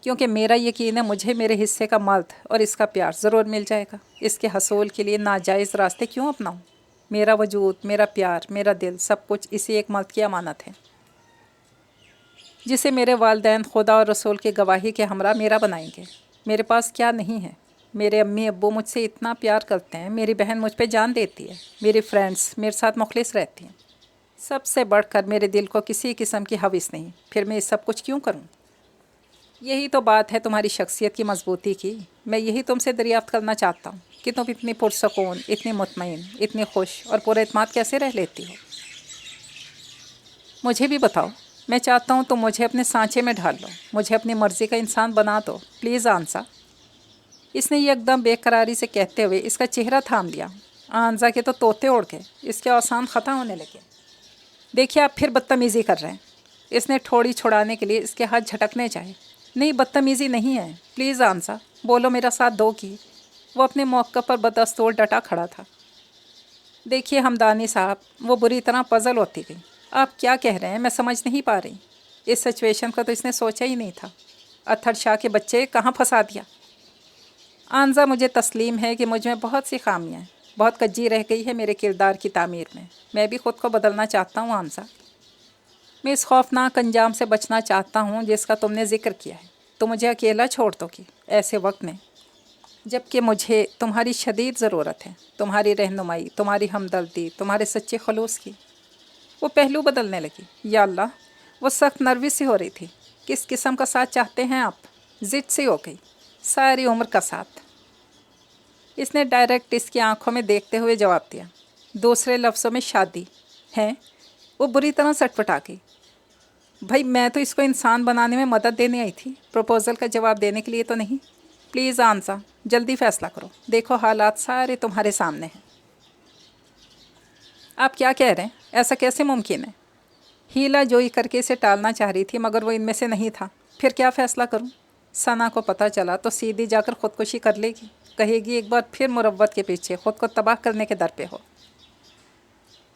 क्योंकि मेरा यकीन है मुझे मेरे हिस्से का मर्द और इसका प्यार ज़रूर मिल जाएगा। इसके हसूल के लिए नाजायज़ रास्ते क्यों अपनाऊँ? मेरा वजूद, मेरा प्यार, मेरा दिल, सब कुछ इसी एक मर्द की अमानत है, जिसे मेरे वालिदैन खुदा और रसूल की गवाही के हमरा मेरा बनाएंगे। मेरे पास क्या नहीं है? मेरे अम्मी अब्बू मुझसे इतना प्यार करते हैं, मेरी बहन मुझ पे जान देती है, मेरी फ्रेंड्स मेरे साथ मुखलिस रहती हैं। सबसे बढ़कर मेरे दिल को किसी किस्म की हविस नहीं। फिर मैं ये सब कुछ क्यों करूं? यही तो बात है तुम्हारी शख्सियत की मजबूती की। मैं यही तुमसे दरियाफ्त करना चाहता हूँ कि तुम इतनी पुरसकून, इतनी मुतमईन, इतनी खुश और पुरएतमाद कैसे रह लेती हो। मुझे भी बताओ। मैं चाहता हूँ तुम मुझे अपने सांचे में ढाल लो, मुझे अपनी मर्ज़ी का इंसान बना दो। प्लीज़ आंसा। इसने एकदम बेकरारी से कहते हुए इसका चेहरा थाम लिया। आंजा के तो तोते उड़ गए, इसके औसान ख़त्म होने लगे। देखिए, आप फिर बदतमीज़ी कर रहे हैं। इसने ठोड़ी छुड़ाने के लिए इसके हाथ झटकने चाहे। नहीं, बदतमीज़ी नहीं है। प्लीज़ आंसा, बोलो, मेरा साथ दो की। वो अपने मौक़ा पर बदस्तूर डटा खड़ा था। देखिए हमदानी साहब, वो बुरी तरह पज़ल होती गई। आप क्या कह रहे हैं मैं समझ नहीं पा रही। इस सिचुएशन का तो इसने सोचा ही नहीं था। अत्थर शाह के बच्चे कहाँ फंसा दिया। आंजा, मुझे तस्लीम है कि मुझ में बहुत सी खामियाँ हैं, बहुत कज्जी रह गई है मेरे किरदार की तामीर में। मैं भी ख़ुद को बदलना चाहता हूँ आंजा। मैं इस खौफनाक अंजाम से बचना चाहता हूँ जिसका तुमने ज़िक्र किया है। तो मुझे अकेला छोड़ दोगी ऐसे वक्त में, जबकि मुझे तुम्हारी शदीद ज़रूरत है, तुम्हारी रहनुमाई, तुम्हारी हमदर्दी, तुम्हारे सच्चे खलूस की। वो पहलू बदलने लगी। या अल्लाह, वो सख्त नर्वस सी हो रही थी। किस किस्म का साथ चाहते हैं आप? ज़िद सी हो गई। सारी उम्र का साथ। इसने डायरेक्ट इसकी आंखों में देखते हुए जवाब दिया। दूसरे लफ्ज़ों में शादी है। वो बुरी तरह सटपटा गई। भाई, मैं तो इसको इंसान बनाने में मदद देने आई थी, प्रपोज़ल का जवाब देने के लिए तो नहीं। प्लीज़ आंसा, जल्दी फ़ैसला करो। देखो, हालात सारे तुम्हारे सामने हैं। आप क्या कह रहे हैं? ऐसा कैसे मुमकिन है? हीला जोई करके इसे टालना चाह रही थी, मगर वो इनमें से नहीं था। फिर क्या फ़ैसला करूं? सना को पता चला तो सीधी जाकर ख़ुदकुशी कर लेगी। कहेगी एक बार फिर मुरव्वत के पीछे ख़ुद को तबाह करने के दर पे हो।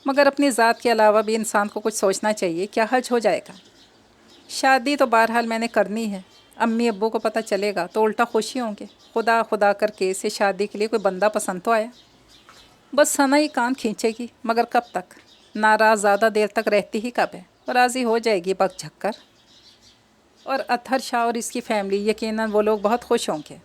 मगर अपनी ज़ात के अलावा भी इंसान को कुछ सोचना चाहिए। क्या हर्ज हो जाएगा? शादी तो बहरहाल मैंने करनी है। अम्मी अब्बू को पता चलेगा तो उल्टा खुशी होंगे। खुदा खुदा करके इसे शादी के लिए कोई बंदा पसंद तो आया। बस सना ही कान खींचेगी, मगर कब तक? नाराज़ ज़्यादा देर तक रहती ही कब है? राज़ी हो जाएगी बक झक्कर। और अत्हर शाह और इसकी फैमिली, यकीनन वो लोग बहुत खुश होंगे।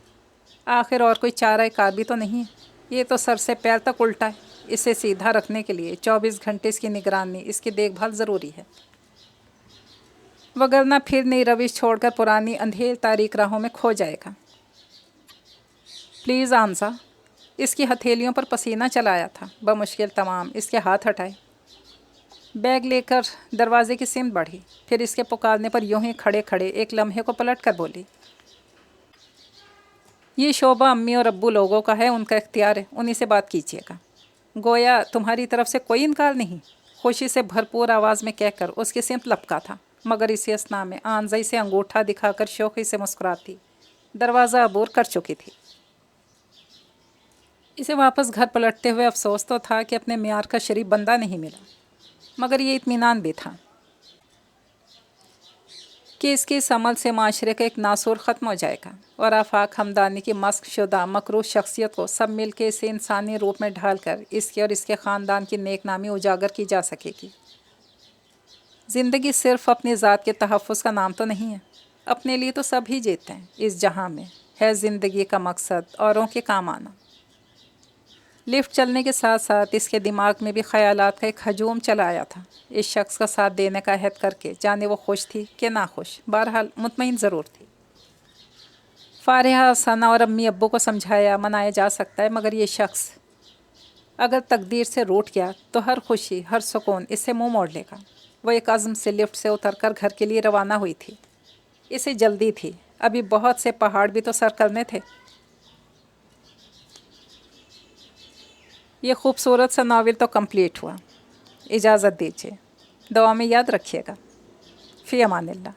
आखिर और कोई चारा कार भी तो नहीं है। ये तो सर से पैर तक उल्टा है। इसे सीधा रखने के लिए 24 घंटे इसकी निगरानी, इसकी देखभाल ज़रूरी है, वगरना फिर नई रविश छोड़कर पुरानी अंधेर तारीख राहों में खो जाएगा। प्लीज़ आंसा। इसकी हथेलियों पर पसीना चलाया था। बमुश्किल तमाम इसके हाथ हटाए। बैग लेकर दरवाजे की सिमत बढ़ी, फिर इसके पुकारने पर यूं ही खड़े खड़े एक लम्हे को पलट कर बोली, ये शोभा अम्मी और अब्बू लोगों का है, उनका इख्तियार है, उन्हीं से बात कीजिएगा। गोया तुम्हारी तरफ से कोई इनकार नहीं, खुशी से भरपूर आवाज़ में कहकर उसकी सिमत लपका था, मगर इसी असना में आंज़ई से अंगूठा दिखाकर शौक़ी से मुस्कुराती दरवाज़ा अबूर कर चुकी थी। इसे वापस घर पलटते हुए अफसोस तो था कि अपने मियार का शरीफ बंदा नहीं मिला, मगर ये इत्मीनान भी था कि इसके इस अमल से माशरे का एक नासूर ख़त्म हो जाएगा और आफाक हमदानी की मस्क शुदा मकरूह शख्सियत को सब मिल के इसे इंसानी रूप में ढालकर इसके और इसके ख़ानदान की नेक नामी उजागर की जा सकेगी। ज़िंदगी सिर्फ़ अपनी ज़ात के तहफ़्फ़ुज़ का नाम तो नहीं है, अपने लिए तो सब ही जीते हैं। इस जहां में है ज़िंदगी का मकसद औरों के काम आना। लिफ्ट चलने के साथ साथ इसके दिमाग में भी ख़यालात का एक हजूम चला आया था। इस शख्स का साथ देने का अहद करके, जाने वो खुश थी कि नाखुश, बहरहाल मुतमईन ज़रूर थी। फारिहा, सना और अम्मी अब्बू को समझाया मनाया जा सकता है, मगर ये शख्स अगर तकदीर से रूठ गया तो हर खुशी हर सुकून इससे मुंह मोड़ लेगा। वो एक अज़्म से लिफ्ट से उतरकर घर के लिए रवाना हुई थी। इसे जल्दी थी, अभी बहुत से पहाड़ भी तो सर करने थे। ये खूबसूरत सा नावल तो कंप्लीट हुआ। इजाज़त दीजिए, दुआ में याद रखिएगा। फ़ी अमानिल्लाह।